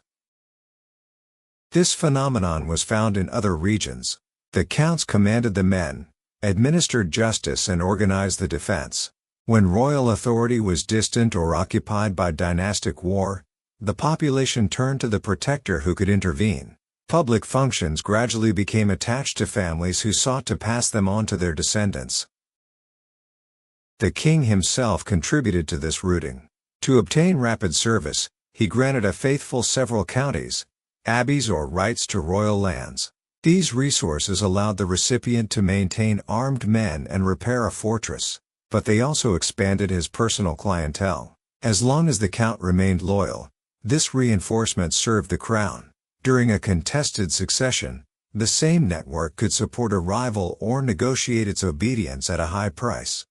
Speaker 1: This phenomenon was found in other regions. The counts commanded the men, administered justice and organized the defense. When royal authority was distant or occupied by dynastic war, the population turned to the protector who could intervene. Public functions gradually became attached to families who sought to pass them on to their descendants. The king himself contributed to this rooting. To obtain rapid service, he granted a faithful several counties, abbeys or rights to royal lands. These resources allowed the recipient to maintain armed men and repair a fortress, but they also expanded his personal clientele. As long as the count remained loyal, this reinforcement served the crown. During a contested succession, the same network could support a rival or negotiate its obedience at a high price.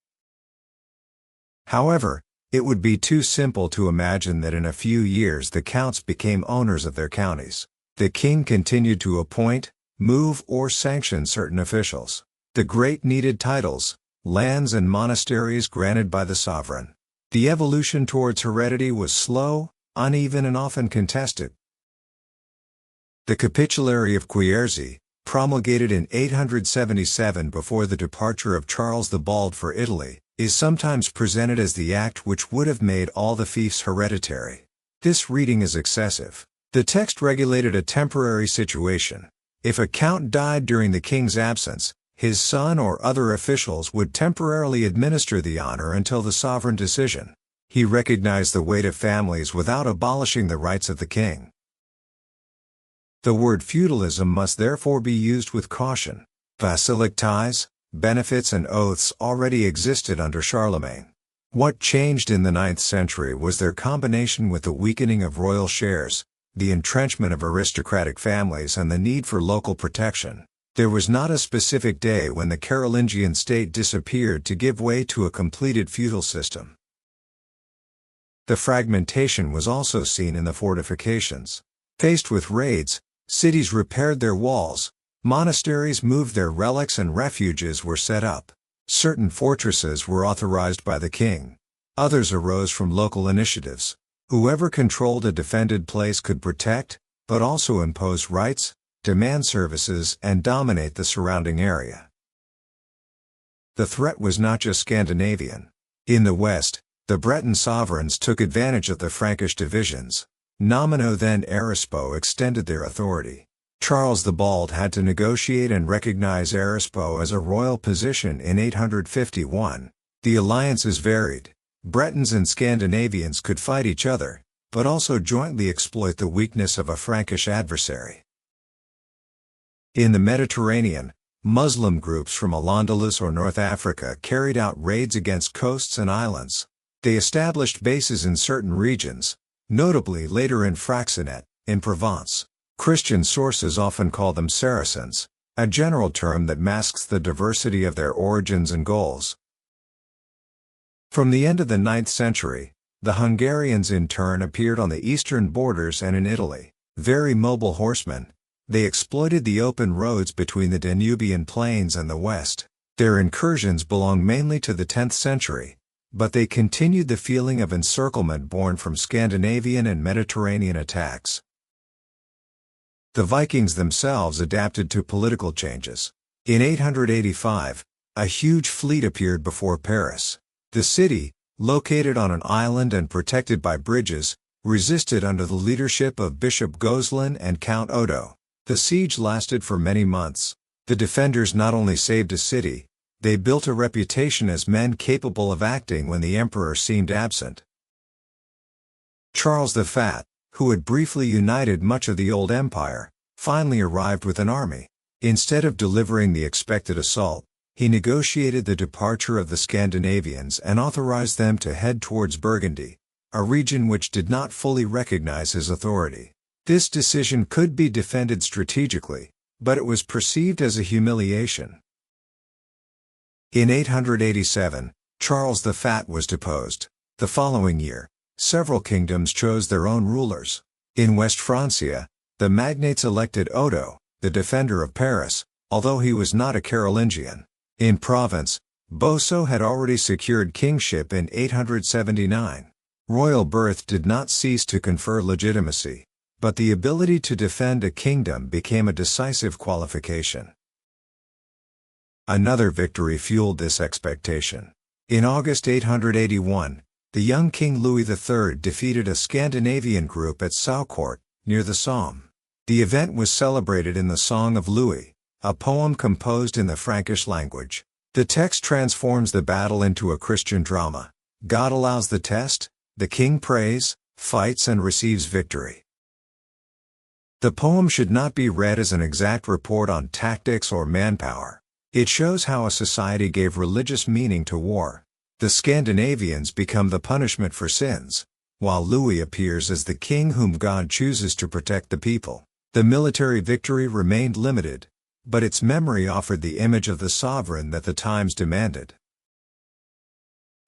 Speaker 1: However, it would be too simple to imagine that in a few years the counts became owners of their counties. The king continued to appoint, move or sanction certain officials. The great needed titles, lands and monasteries granted by the sovereign. The evolution towards heredity was slow, uneven and often contested. The Capitulary of Quierzy, promulgated in 877 before the departure of Charles the Bald for Italy, is sometimes presented as the act which would have made all the fiefs hereditary. This reading is excessive. The text regulated a temporary situation. If a count died during the king's absence, his son or other officials would temporarily administer the honor until the sovereign decision. He recognized the weight of families without abolishing the rights of the king. The word feudalism must therefore be used with caution. Vassalic ties, benefits and oaths already existed under Charlemagne. What changed in the 9th century was their combination with the weakening of royal shares, the entrenchment of aristocratic families and the need for local protection. There was not a specific day when the Carolingian state disappeared to give way to a completed feudal system. The fragmentation was also seen in the fortifications. Faced with raids, cities repaired their walls, monasteries moved their relics and refuges were set up. Certain fortresses were authorized by the king. Others arose from local initiatives. Whoever controlled a defended place could protect, but also impose rights, demand services and dominate the surrounding area. The threat was not just Scandinavian. In the West, The Breton sovereigns took advantage of the Frankish divisions. Nomino then Arispo extended their authority. Charles the Bald had to negotiate and recognize Arispo as a royal position in 851. The alliances varied. Bretons and Scandinavians could fight each other, but also jointly exploit the weakness of a Frankish adversary. In the Mediterranean, Muslim groups from Al-Andalus or North Africa carried out raids against coasts and islands. They established bases in certain regions, notably later in Fraxinet, in Provence. Christian sources often call them Saracens, a general term that masks the diversity of their origins and goals. From the end of the 9th century, the Hungarians in turn appeared on the eastern borders and in Italy. Very mobile horsemen, they exploited the open roads between the Danubian plains and the west. Their incursions belong mainly to the 10th century, but they continued the feeling of encirclement born from Scandinavian and Mediterranean attacks. The Vikings themselves adapted to political changes. In 885, a huge fleet appeared before Paris. The city, located on an island and protected by bridges, resisted under the leadership of Bishop Gozlan and Count Odo. The siege lasted for many months. The defenders not only saved a city, they built a reputation as men capable of acting when the emperor seemed absent. Charles the Fat, who had briefly united much of the old empire, finally arrived with an army. Instead of delivering the expected assault, he negotiated the departure of the Scandinavians and authorized them to head towards Burgundy, a region which did not fully recognize his authority. This decision could be defended strategically, but it was perceived as a humiliation. In 887, Charles the Fat was deposed. The following year, several kingdoms chose their own rulers. In West Francia, the magnates elected Odo, the defender of Paris, although he was not a Carolingian. In Provence, Boso had already secured kingship in 879. Royal birth did not cease to confer legitimacy, but the ability to defend a kingdom became a decisive qualification. Another victory fueled this expectation. In August 881, the young King Louis III defeated a Scandinavian group at Saucourt, near the Somme. The event was celebrated in the Song of Louis, a poem composed in the Frankish language. The text transforms the battle into a Christian drama. God allows the test, the king prays, fights and receives victory. The poem should not be read as an exact report on tactics or manpower. It shows how a society gave religious meaning to war. The Scandinavians become the punishment for sins, while Louis appears as the king whom God chooses to protect the people. The military victory remained limited, but its memory offered the image of the sovereign that the times demanded.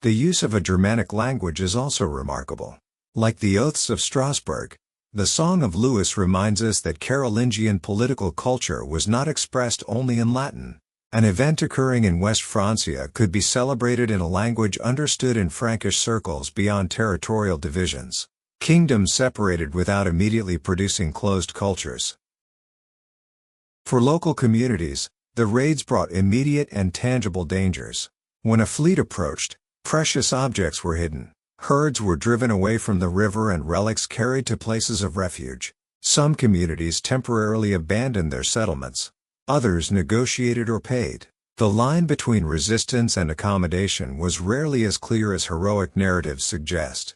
Speaker 1: The use of a Germanic language is also remarkable. Like the Oaths of Strasbourg, the Song of Louis reminds us that Carolingian political culture was not expressed only in Latin. An event occurring in West Francia could be celebrated in a language understood in Frankish circles beyond territorial divisions. Kingdoms separated without immediately producing closed cultures. For local communities, the raids brought immediate and tangible dangers. When a fleet approached, precious objects were hidden. Herds were driven away from the river and relics carried to places of refuge. Some communities temporarily abandoned their settlements. Others negotiated or paid. The line between resistance and accommodation was rarely as clear as heroic narratives suggest.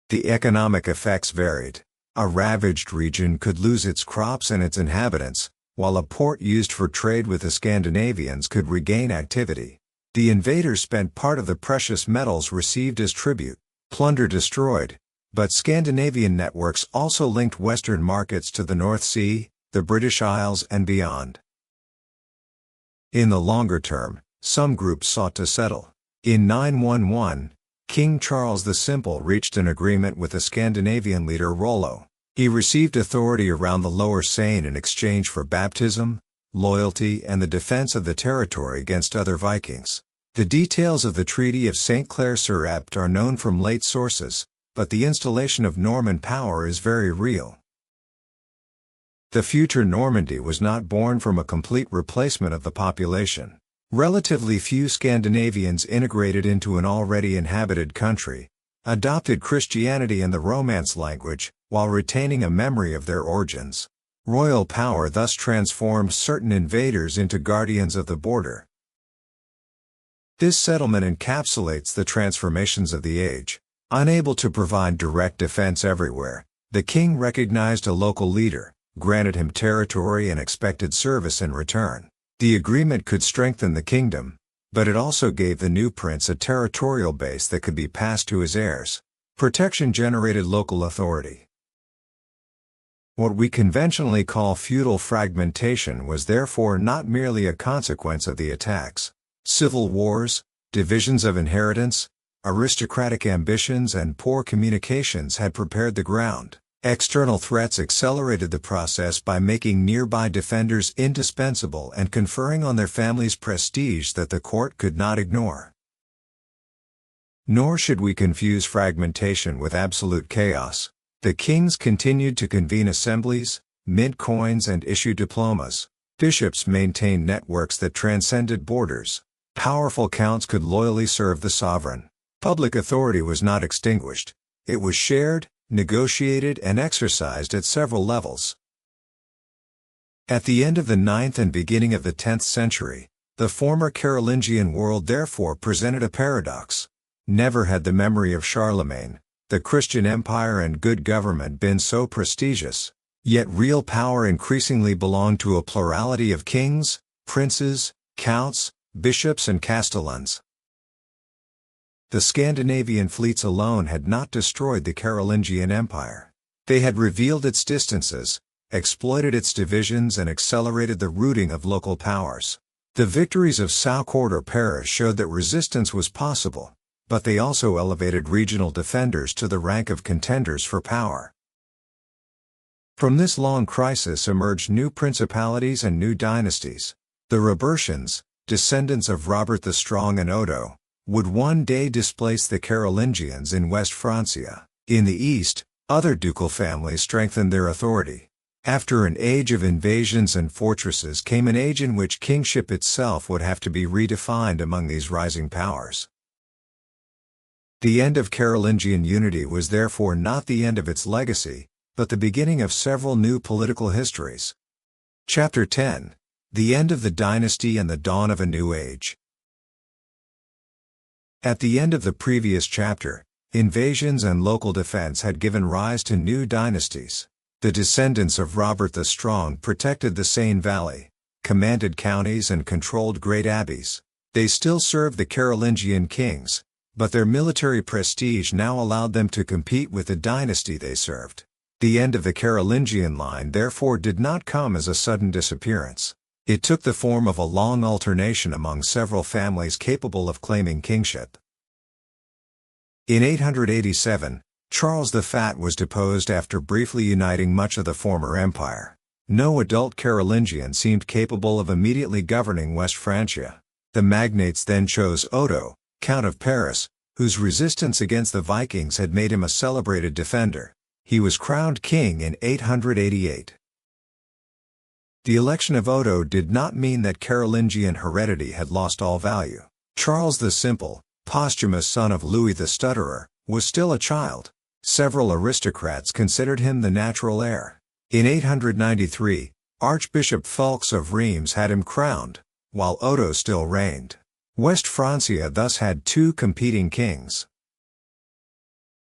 Speaker 1: The economic effects varied. A ravaged region could lose its crops and its inhabitants, while a port used for trade with the Scandinavians could regain activity. The invaders spent part of the precious metals received as tribute. Plunder destroyed, but Scandinavian networks also linked Western markets to the North Sea, the British Isles and beyond. In the longer term, some groups sought to settle. In 911, King Charles the Simple reached an agreement with the Scandinavian leader Rollo. He received authority around the Lower Seine in exchange for baptism, loyalty and the defense of the territory against other Vikings. The details of the Treaty of St. Clair-sur-Epte are known from late sources, but the installation of Norman power is very real. The future Normandy was not born from a complete replacement of the population. Relatively few Scandinavians integrated into an already inhabited country, adopted Christianity and the Romance language, while retaining a memory of their origins. Royal power thus transformed certain invaders into guardians of the border. This settlement encapsulates the transformations of the age. Unable to provide direct defense everywhere, the king recognized a local leader, granted him territory and expected service in return. The agreement could strengthen the kingdom, but it also gave the new prince a territorial base that could be passed to his heirs. Protection generated local authority. What we conventionally call feudal fragmentation was therefore not merely a consequence of the attacks. Civil wars, divisions of inheritance, aristocratic ambitions and poor communications had prepared the ground. External threats accelerated the process by making nearby defenders indispensable and conferring on their families prestige that the court could not ignore. Nor should we confuse fragmentation with absolute chaos. The kings continued to convene assemblies, mint coins and issue diplomas. Bishops maintained networks that transcended borders. Powerful counts could loyally serve the sovereign. Public authority was not extinguished. It was shared, negotiated and exercised at several levels. At the end of the 9th and beginning of the 10th century, the former Carolingian world therefore presented a paradox. Never had the memory of Charlemagne, the Christian empire and good government been so prestigious, yet real power increasingly belonged to a plurality of kings, princes, counts, bishops and castellans. The Scandinavian fleets alone had not destroyed the Carolingian Empire. They had revealed its distances, exploited its divisions and accelerated the rooting of local powers. The victories of Saucourt or Paris showed that resistance was possible, but they also elevated regional defenders to the rank of contenders for power. From this long crisis emerged new principalities and new dynasties. The Robertians, descendants of Robert the Strong and Odo, would one day displace the Carolingians in West Francia. In the east, other ducal families strengthened their authority. After an age of invasions and fortresses came an age in which kingship itself would have to be redefined among these rising powers. The end of Carolingian unity was therefore not the end of its legacy, but the beginning of several new political histories. Chapter 10: The End of the Dynasty and the Dawn of a New Age. At the end of the previous chapter, invasions and local defense had given rise to new dynasties. The descendants of Robert the Strong protected the Seine Valley, commanded counties and controlled great abbeys. They still served the Carolingian kings, but their military prestige now allowed them to compete with the dynasty they served. The end of the Carolingian line therefore did not come as a sudden disappearance. It took the form of a long alternation among several families capable of claiming kingship. In 887, Charles the Fat was deposed after briefly uniting much of the former empire. No adult Carolingian seemed capable of immediately governing West Francia. The magnates then chose Odo, Count of Paris, whose resistance against the Vikings had made him a celebrated defender. He was crowned king in 888. The election of Odo did not mean that Carolingian heredity had lost all value. Charles the Simple, posthumous son of Louis the Stutterer, was still a child. Several aristocrats considered him the natural heir. In 893, Archbishop Fulks of Reims had him crowned, while Odo still reigned. West Francia thus had two competing kings.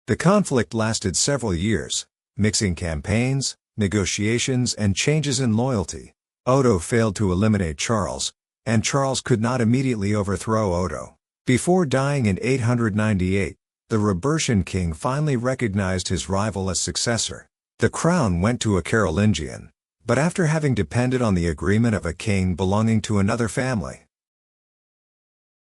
Speaker 1: The conflict lasted several years, mixing campaigns, negotiations and changes in loyalty. Odo failed to eliminate Charles, and Charles could not immediately overthrow Odo. Before dying in 898, the Robertian king finally recognized his rival as successor. The crown went to a Carolingian, but after having depended on the agreement of a king belonging to another family.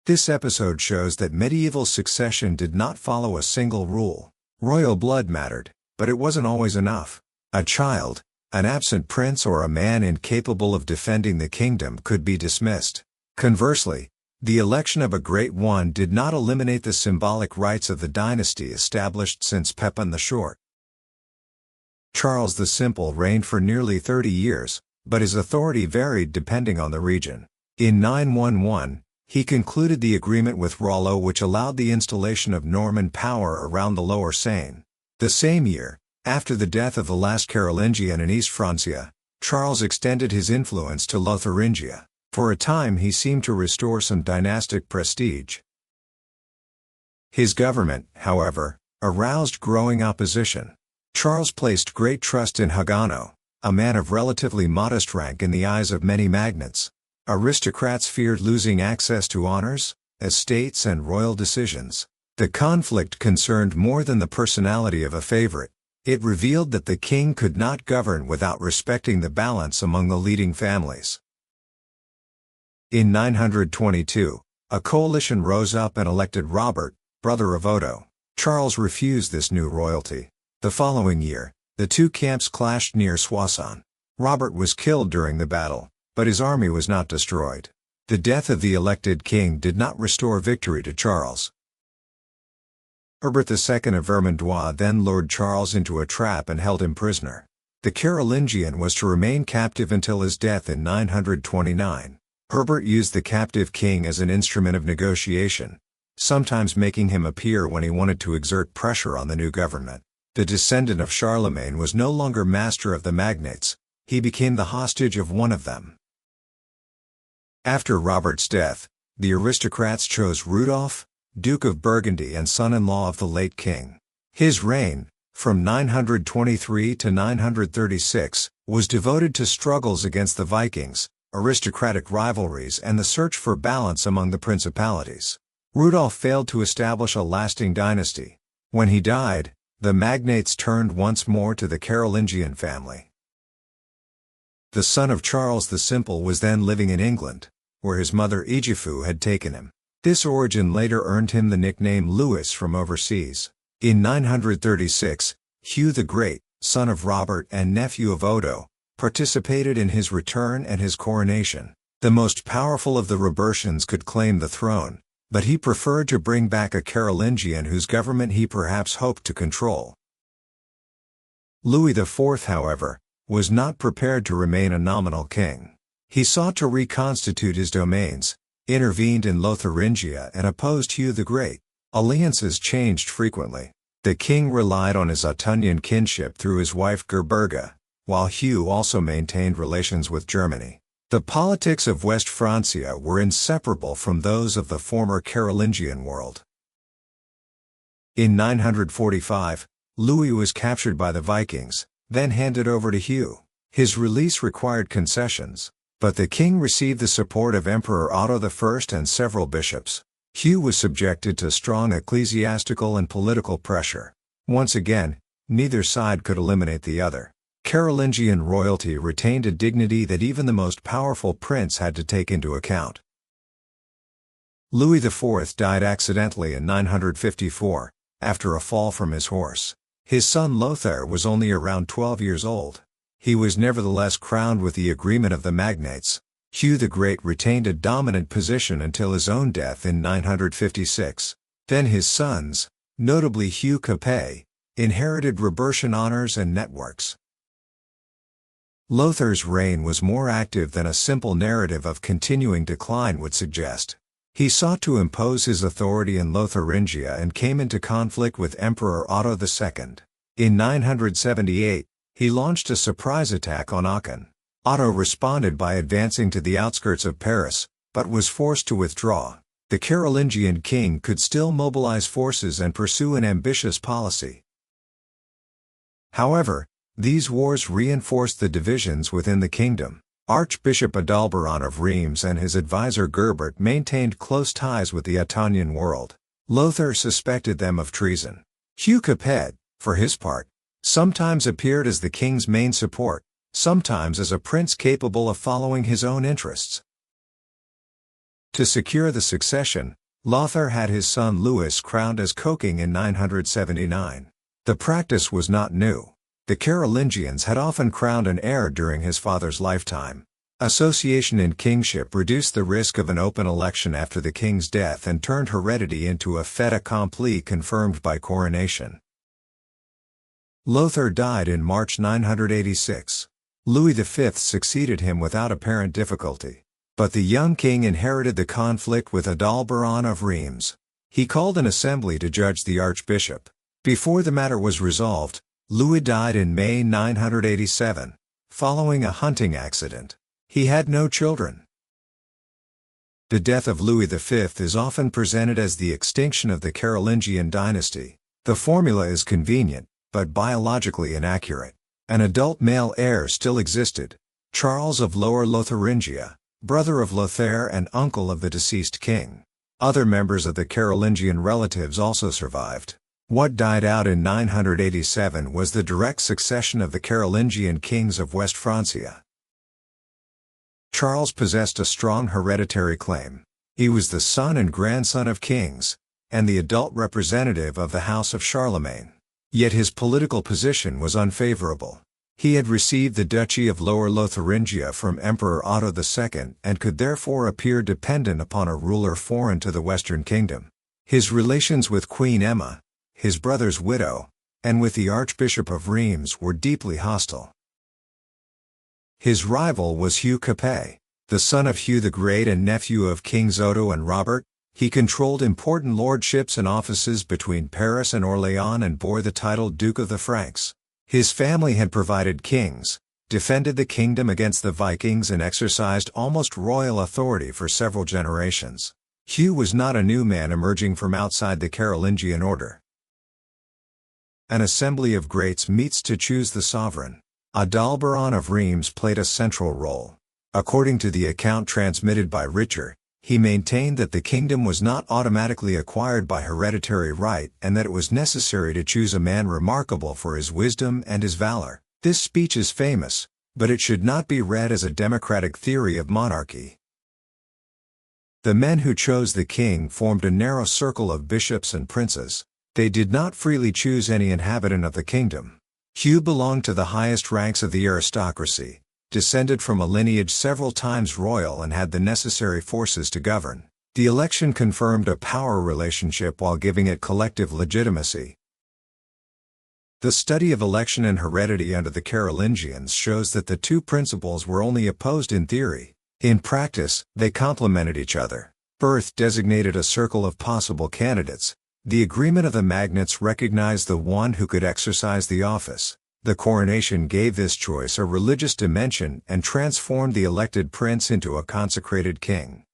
Speaker 1: This episode shows that medieval succession did not follow a single rule. Royal blood mattered, but it wasn't always enough. A child, an absent prince or a man incapable of defending the kingdom could be dismissed. Conversely, the election of a great one did not eliminate the symbolic rights of the dynasty established since Pepin the Short. Charles the Simple reigned for nearly 30 years, but his authority varied depending on the region. In 911, He concluded the agreement with Rollo, which allowed the installation of Norman power around the Lower Seine. The same year, after the death of the last Carolingian in East Francia, Charles extended his influence to Lotharingia. For a time he seemed to restore some dynastic prestige. His government, however, aroused growing opposition. Charles placed great trust in Hagano, a man of relatively modest rank in the eyes of many magnates. Aristocrats feared losing access to honors, estates, and royal decisions. The conflict concerned more than the personality of a favorite. It revealed that the king could not govern without respecting the balance among the leading families. In 922, a coalition rose up and elected Robert, brother of Odo. Charles refused this new royalty. The following year, the two camps clashed near Soissons. Robert was killed during the battle, but his army was not destroyed. The death of the elected king did not restore victory to Charles. Herbert II of Vermandois then lured Charles into a trap and held him prisoner. The Carolingian was to remain captive until his death in 929. Herbert used the captive king as an instrument of negotiation, sometimes making him appear when he wanted to exert pressure on the new government. The descendant of Charlemagne was no longer master of the magnates, he became the hostage of one of them. After Robert's death, the aristocrats chose Rudolph, Duke of Burgundy and son-in-law of the late king. His reign, from 923 to 936, was devoted to struggles against the Vikings, aristocratic rivalries and the search for balance among the principalities. Rudolph failed to establish a lasting dynasty. When he died, the magnates turned once more to the Carolingian family. The son of Charles the Simple was then living in England, where his mother Egifu had taken him. This origin later earned him the nickname Louis from overseas. In 936, Hugh the Great, son of Robert and nephew of Odo, participated in his return and his coronation. The most powerful of the Robertians could claim the throne, but he preferred to bring back a Carolingian whose government he perhaps hoped to control. Louis IV, however, was not prepared to remain a nominal king. He sought to reconstitute his domains, intervened in Lotharingia and opposed Hugh the Great. Alliances changed frequently. The king relied on his Ottonian kinship through his wife Gerberga, while Hugh also maintained relations with Germany. The politics of West Francia were inseparable from those of the former Carolingian world. In 945, Louis was captured by the Vikings, then handed over to Hugh. His release required concessions, but the king received the support of Emperor Otto I and several bishops. Hugh was subjected to strong ecclesiastical and political pressure. Once again, neither side could eliminate the other. Carolingian royalty retained a dignity that even the most powerful prince had to take into account. Louis IV died accidentally in 954, after a fall from his horse. His son Lothar was only around 12 years old. He was nevertheless crowned with the agreement of the magnates. Hugh the Great retained a dominant position until his own death in 956. Then his sons, notably Hugh Capet, inherited Robertian honors and networks. Lothar's reign was more active than a simple narrative of continuing decline would suggest. He sought to impose his authority in Lotharingia and came into conflict with Emperor Otto II. In 978, he launched a surprise attack on Aachen. Otto responded by advancing to the outskirts of Paris, but was forced to withdraw. The Carolingian king could still mobilize forces and pursue an ambitious policy. However, these wars reinforced the divisions within the kingdom. Archbishop Adalberon of Reims and his advisor Gerbert maintained close ties with the Ottonian world. Lothar suspected them of treason. Hugh Capet, for his part, sometimes appeared as the king's main support, sometimes as a prince capable of following his own interests. To secure the succession, Lothar had his son Louis crowned as Koking in 979. The practice was not new. The Carolingians had often crowned an heir during his father's lifetime. Association in kingship reduced the risk of an open election after the king's death and turned heredity into a fait accompli confirmed by coronation. Lothar died in March 986. Louis V succeeded him without apparent difficulty. But the young king inherited the conflict with Adalberon of Reims. He called an assembly to judge the archbishop. Before the matter was resolved, Louis died in May 987, following a hunting accident. He had no children. The death of Louis V is often presented as the extinction of the Carolingian dynasty. The formula is convenient, but biologically inaccurate. An adult male heir still existed, Charles of Lower Lotharingia, brother of Lothair and uncle of the deceased king. Other members of the Carolingian relatives also survived. What died out in 987 was the direct succession of the Carolingian kings of West Francia. Charles possessed a strong hereditary claim. He was the son and grandson of kings, and the adult representative of the House of Charlemagne. Yet his political position was unfavorable. He had received the Duchy of Lower Lotharingia from Emperor Otto II and could therefore appear dependent upon a ruler foreign to the Western Kingdom. His relations with Queen Emma, his brother's widow, and with the Archbishop of Reims were deeply hostile. His rival was Hugh Capet, the son of Hugh the Great and nephew of Kings Odo and Robert. He controlled important lordships and offices between Paris and Orléans and bore the title Duke of the Franks. His family had provided kings, defended the kingdom against the Vikings and exercised almost royal authority for several generations. Hugh was not a new man emerging from outside the Carolingian order. An assembly of greats meets to choose the sovereign. Adalberon of Reims played a central role. According to the account transmitted by Richer, he maintained that the kingdom was not automatically acquired by hereditary right and that it was necessary to choose a man remarkable for his wisdom and his valor. This speech is famous, but it should not be read as a democratic theory of monarchy. The men who chose the king formed a narrow circle of bishops and princes. They did not freely choose any inhabitant of the kingdom. Hugh belonged to the highest ranks of the aristocracy, descended from a lineage several times royal and had the necessary forces to govern. The election confirmed a power relationship while giving it collective legitimacy. The study of election and heredity under the Carolingians shows that the two principles were only opposed in theory. In practice, they complemented each other. Birth designated a circle of possible candidates. The agreement of the magnates recognized the one who could exercise the office. The coronation gave this choice a religious dimension and transformed the elected prince into a consecrated king.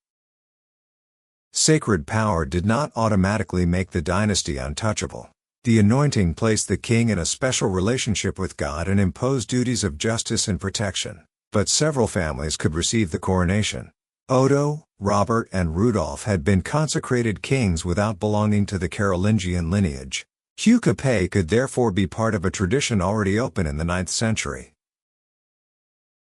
Speaker 1: Sacred power did not automatically make the dynasty untouchable. The anointing placed the king in a special relationship with God and imposed duties of justice and protection. But several families could receive the coronation. Odo, Robert and Rudolf had been consecrated kings without belonging to the Carolingian lineage. Hugh Capet could therefore be part of a tradition already open in the 9th century.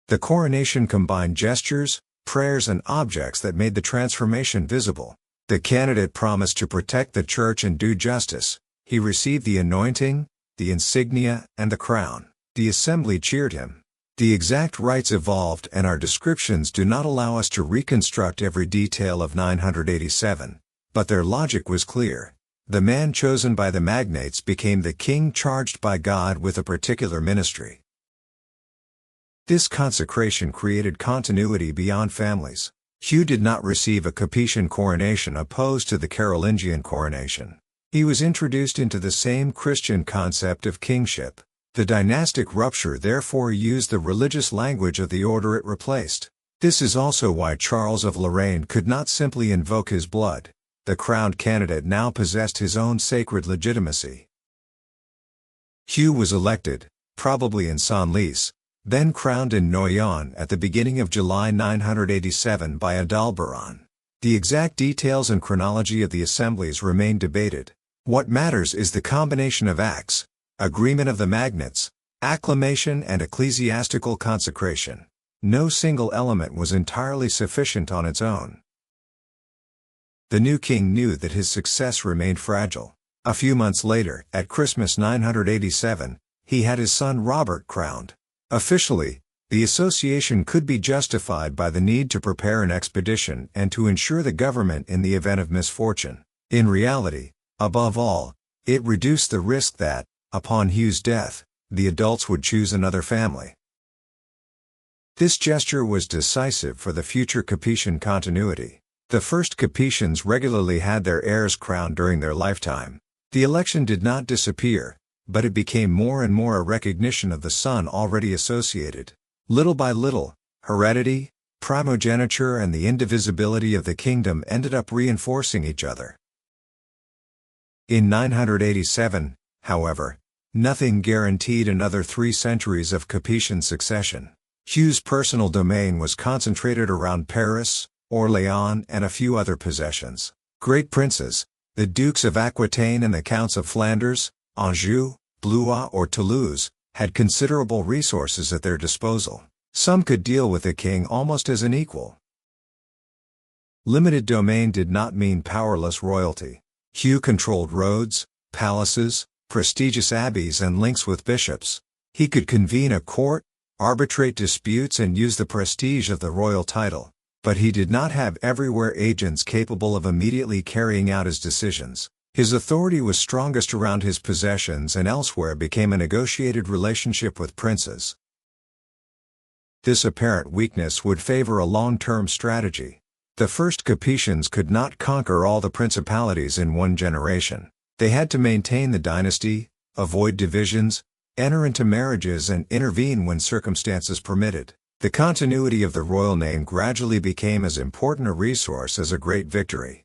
Speaker 1: The coronation combined gestures, prayers and objects that made the transformation visible. The candidate promised to protect the church and do justice. He received the anointing, the insignia, and the crown. The assembly cheered him. The exact rites evolved and our descriptions do not allow us to reconstruct every detail of 987, but their logic was clear. The man chosen by the magnates became the king charged by God with a particular ministry. This consecration created continuity beyond families. Hugh did not receive a Capetian coronation opposed to the Carolingian coronation. He was introduced into the same Christian concept of kingship. The dynastic rupture therefore used the religious language of the order it replaced. This is also why Charles of Lorraine could not simply invoke his blood. The crowned candidate now possessed his own sacred legitimacy. Hugh was elected, probably in Senlis, then crowned in Noyon at the beginning of July 987 by Adalberon. The exact details and chronology of the assemblies remain debated. What matters is the combination of acts: agreement of the magnates, acclamation and ecclesiastical consecration. No single element was entirely sufficient on its own. The new king knew that his success remained fragile. A few months later, at Christmas 987, he had his son Robert crowned. Officially, the association could be justified by the need to prepare an expedition and to ensure the government in the event of misfortune. In reality, above all, it reduced the risk that, upon Hugh's death, the adults would choose another family. This gesture was decisive for the future Capetian continuity. The first Capetians regularly had their heirs crowned during their lifetime. The election did not disappear, but it became more and more a recognition of the son already associated. Little by little, heredity, primogeniture and the indivisibility of the kingdom ended up reinforcing each other. In 987, however, nothing guaranteed another 3 centuries of Capetian succession. Hugh's personal domain was concentrated around Paris, Orléans and a few other possessions. Great princes, the Dukes of Aquitaine and the Counts of Flanders, Anjou, Blois or Toulouse, had considerable resources at their disposal. Some could deal with the king almost as an equal. Limited domain did not mean powerless royalty. Hugh controlled roads, palaces, prestigious abbeys and links with bishops. He could convene a court, arbitrate disputes and use the prestige of the royal title, but he did not have everywhere agents capable of immediately carrying out his decisions. His authority was strongest around his possessions and elsewhere became a negotiated relationship with princes. This apparent weakness would favor a long-term strategy. The first Capetians could not conquer all the principalities in one generation. They had to maintain the dynasty, avoid divisions, enter into marriages and intervene when circumstances permitted. The continuity of the royal name gradually became as important a resource as a great victory.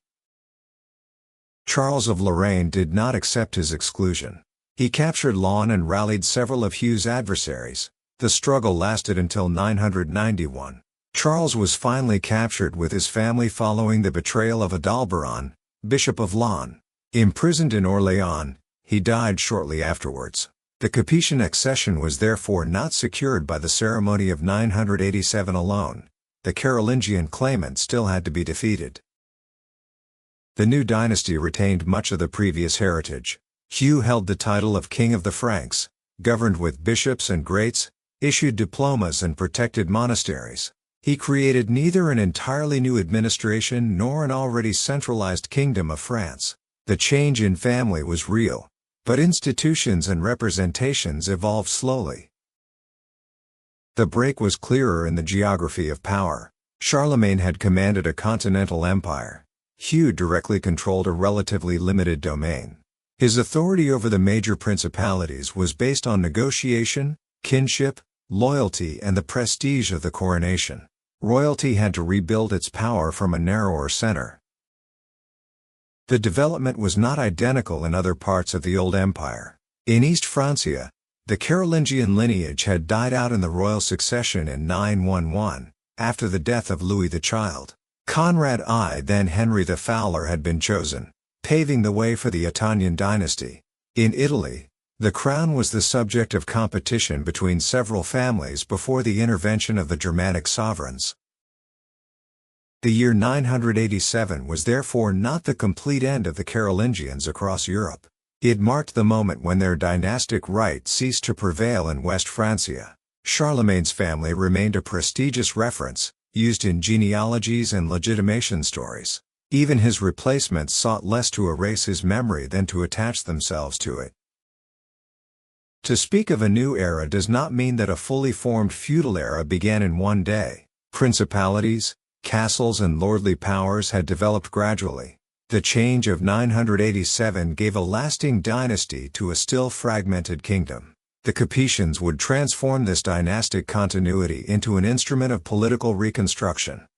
Speaker 1: Charles of Lorraine did not accept his exclusion. He captured Laon and rallied several of Hugh's adversaries. The struggle lasted until 991. Charles was finally captured with his family following the betrayal of Adalberon, Bishop of Laon. Imprisoned in Orléans, he died shortly afterwards. The Capetian accession was therefore not secured by the ceremony of 987 alone. The Carolingian claimant still had to be defeated. The new dynasty retained much of the previous heritage. Hugh held the title of King of the Franks, governed with bishops and greats, issued diplomas and protected monasteries. He created neither an entirely new administration nor an already centralized kingdom of France. The change in family was real, but institutions and representations evolved slowly. The break was clearer in the geography of power. Charlemagne had commanded a continental empire. Hugh directly controlled a relatively limited domain. His authority over the major principalities was based on negotiation, kinship, loyalty and the prestige of the coronation. Royalty had to rebuild its power from a narrower center. The development was not identical in other parts of the old empire. In East Francia, the Carolingian lineage had died out in the royal succession in 911, after the death of Louis the Child. Conrad I, then Henry the Fowler, had been chosen, paving the way for the Ottonian dynasty. In Italy, the crown was the subject of competition between several families before the intervention of the Germanic sovereigns. The year 987 was therefore not the complete end of the Carolingians across Europe. It marked the moment when their dynastic right ceased to prevail in West Francia. Charlemagne's family remained a prestigious reference, used in genealogies and legitimation stories. Even his replacements sought less to erase his memory than to attach themselves to it. To speak of a new era does not mean that a fully formed feudal era began in one day. Principalities, castles and lordly powers had developed gradually. The change of 987 gave a lasting dynasty to a still fragmented kingdom. The Capetians would transform this dynastic continuity into an instrument of political reconstruction.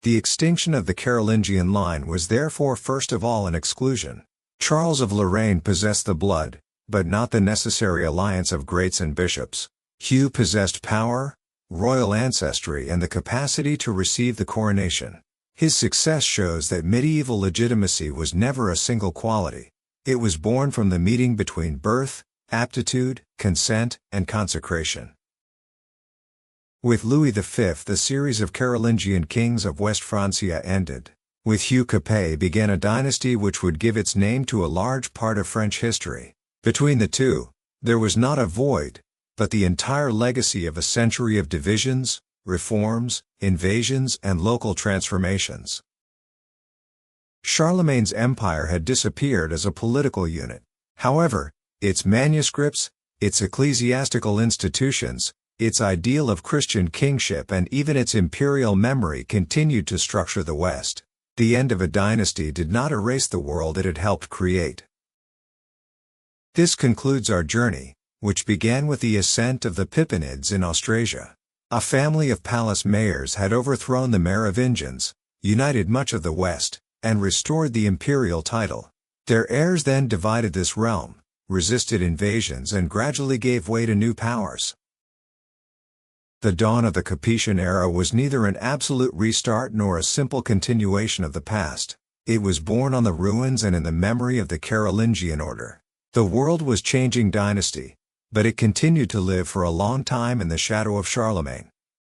Speaker 1: The extinction of the Carolingian line was therefore first of all an exclusion. Charles of Lorraine possessed the blood, but not the necessary alliance of greats and bishops. Hugh possessed power, royal ancestry and the capacity to receive the coronation. His success shows that medieval legitimacy was never a single quality. It was born from the meeting between birth, aptitude, consent, and consecration. With Louis V, the series of Carolingian kings of West Francia ended. With Hugh Capet began a dynasty which would give its name to a large part of French history. Between the two, there was not a void, but the entire legacy of a century of divisions, reforms, invasions, and local transformations. Charlemagne's empire had disappeared as a political unit. However, its manuscripts, its ecclesiastical institutions, Its ideal of Christian kingship and even its imperial memory continued to structure the West. The end of a dynasty did not erase the world it had helped create. This concludes our journey, which began with the ascent of the Pippinids in Austrasia. A family of palace mayors had overthrown the Merovingians, united much of the West, and restored the imperial title. Their heirs then divided this realm, resisted invasions and gradually gave way to new powers. The dawn of the Capetian era was neither an absolute restart nor a simple continuation of the past. It was born on the ruins and in the memory of the Carolingian order. The world was changing dynasty, but it continued to live for a long time in the shadow of Charlemagne.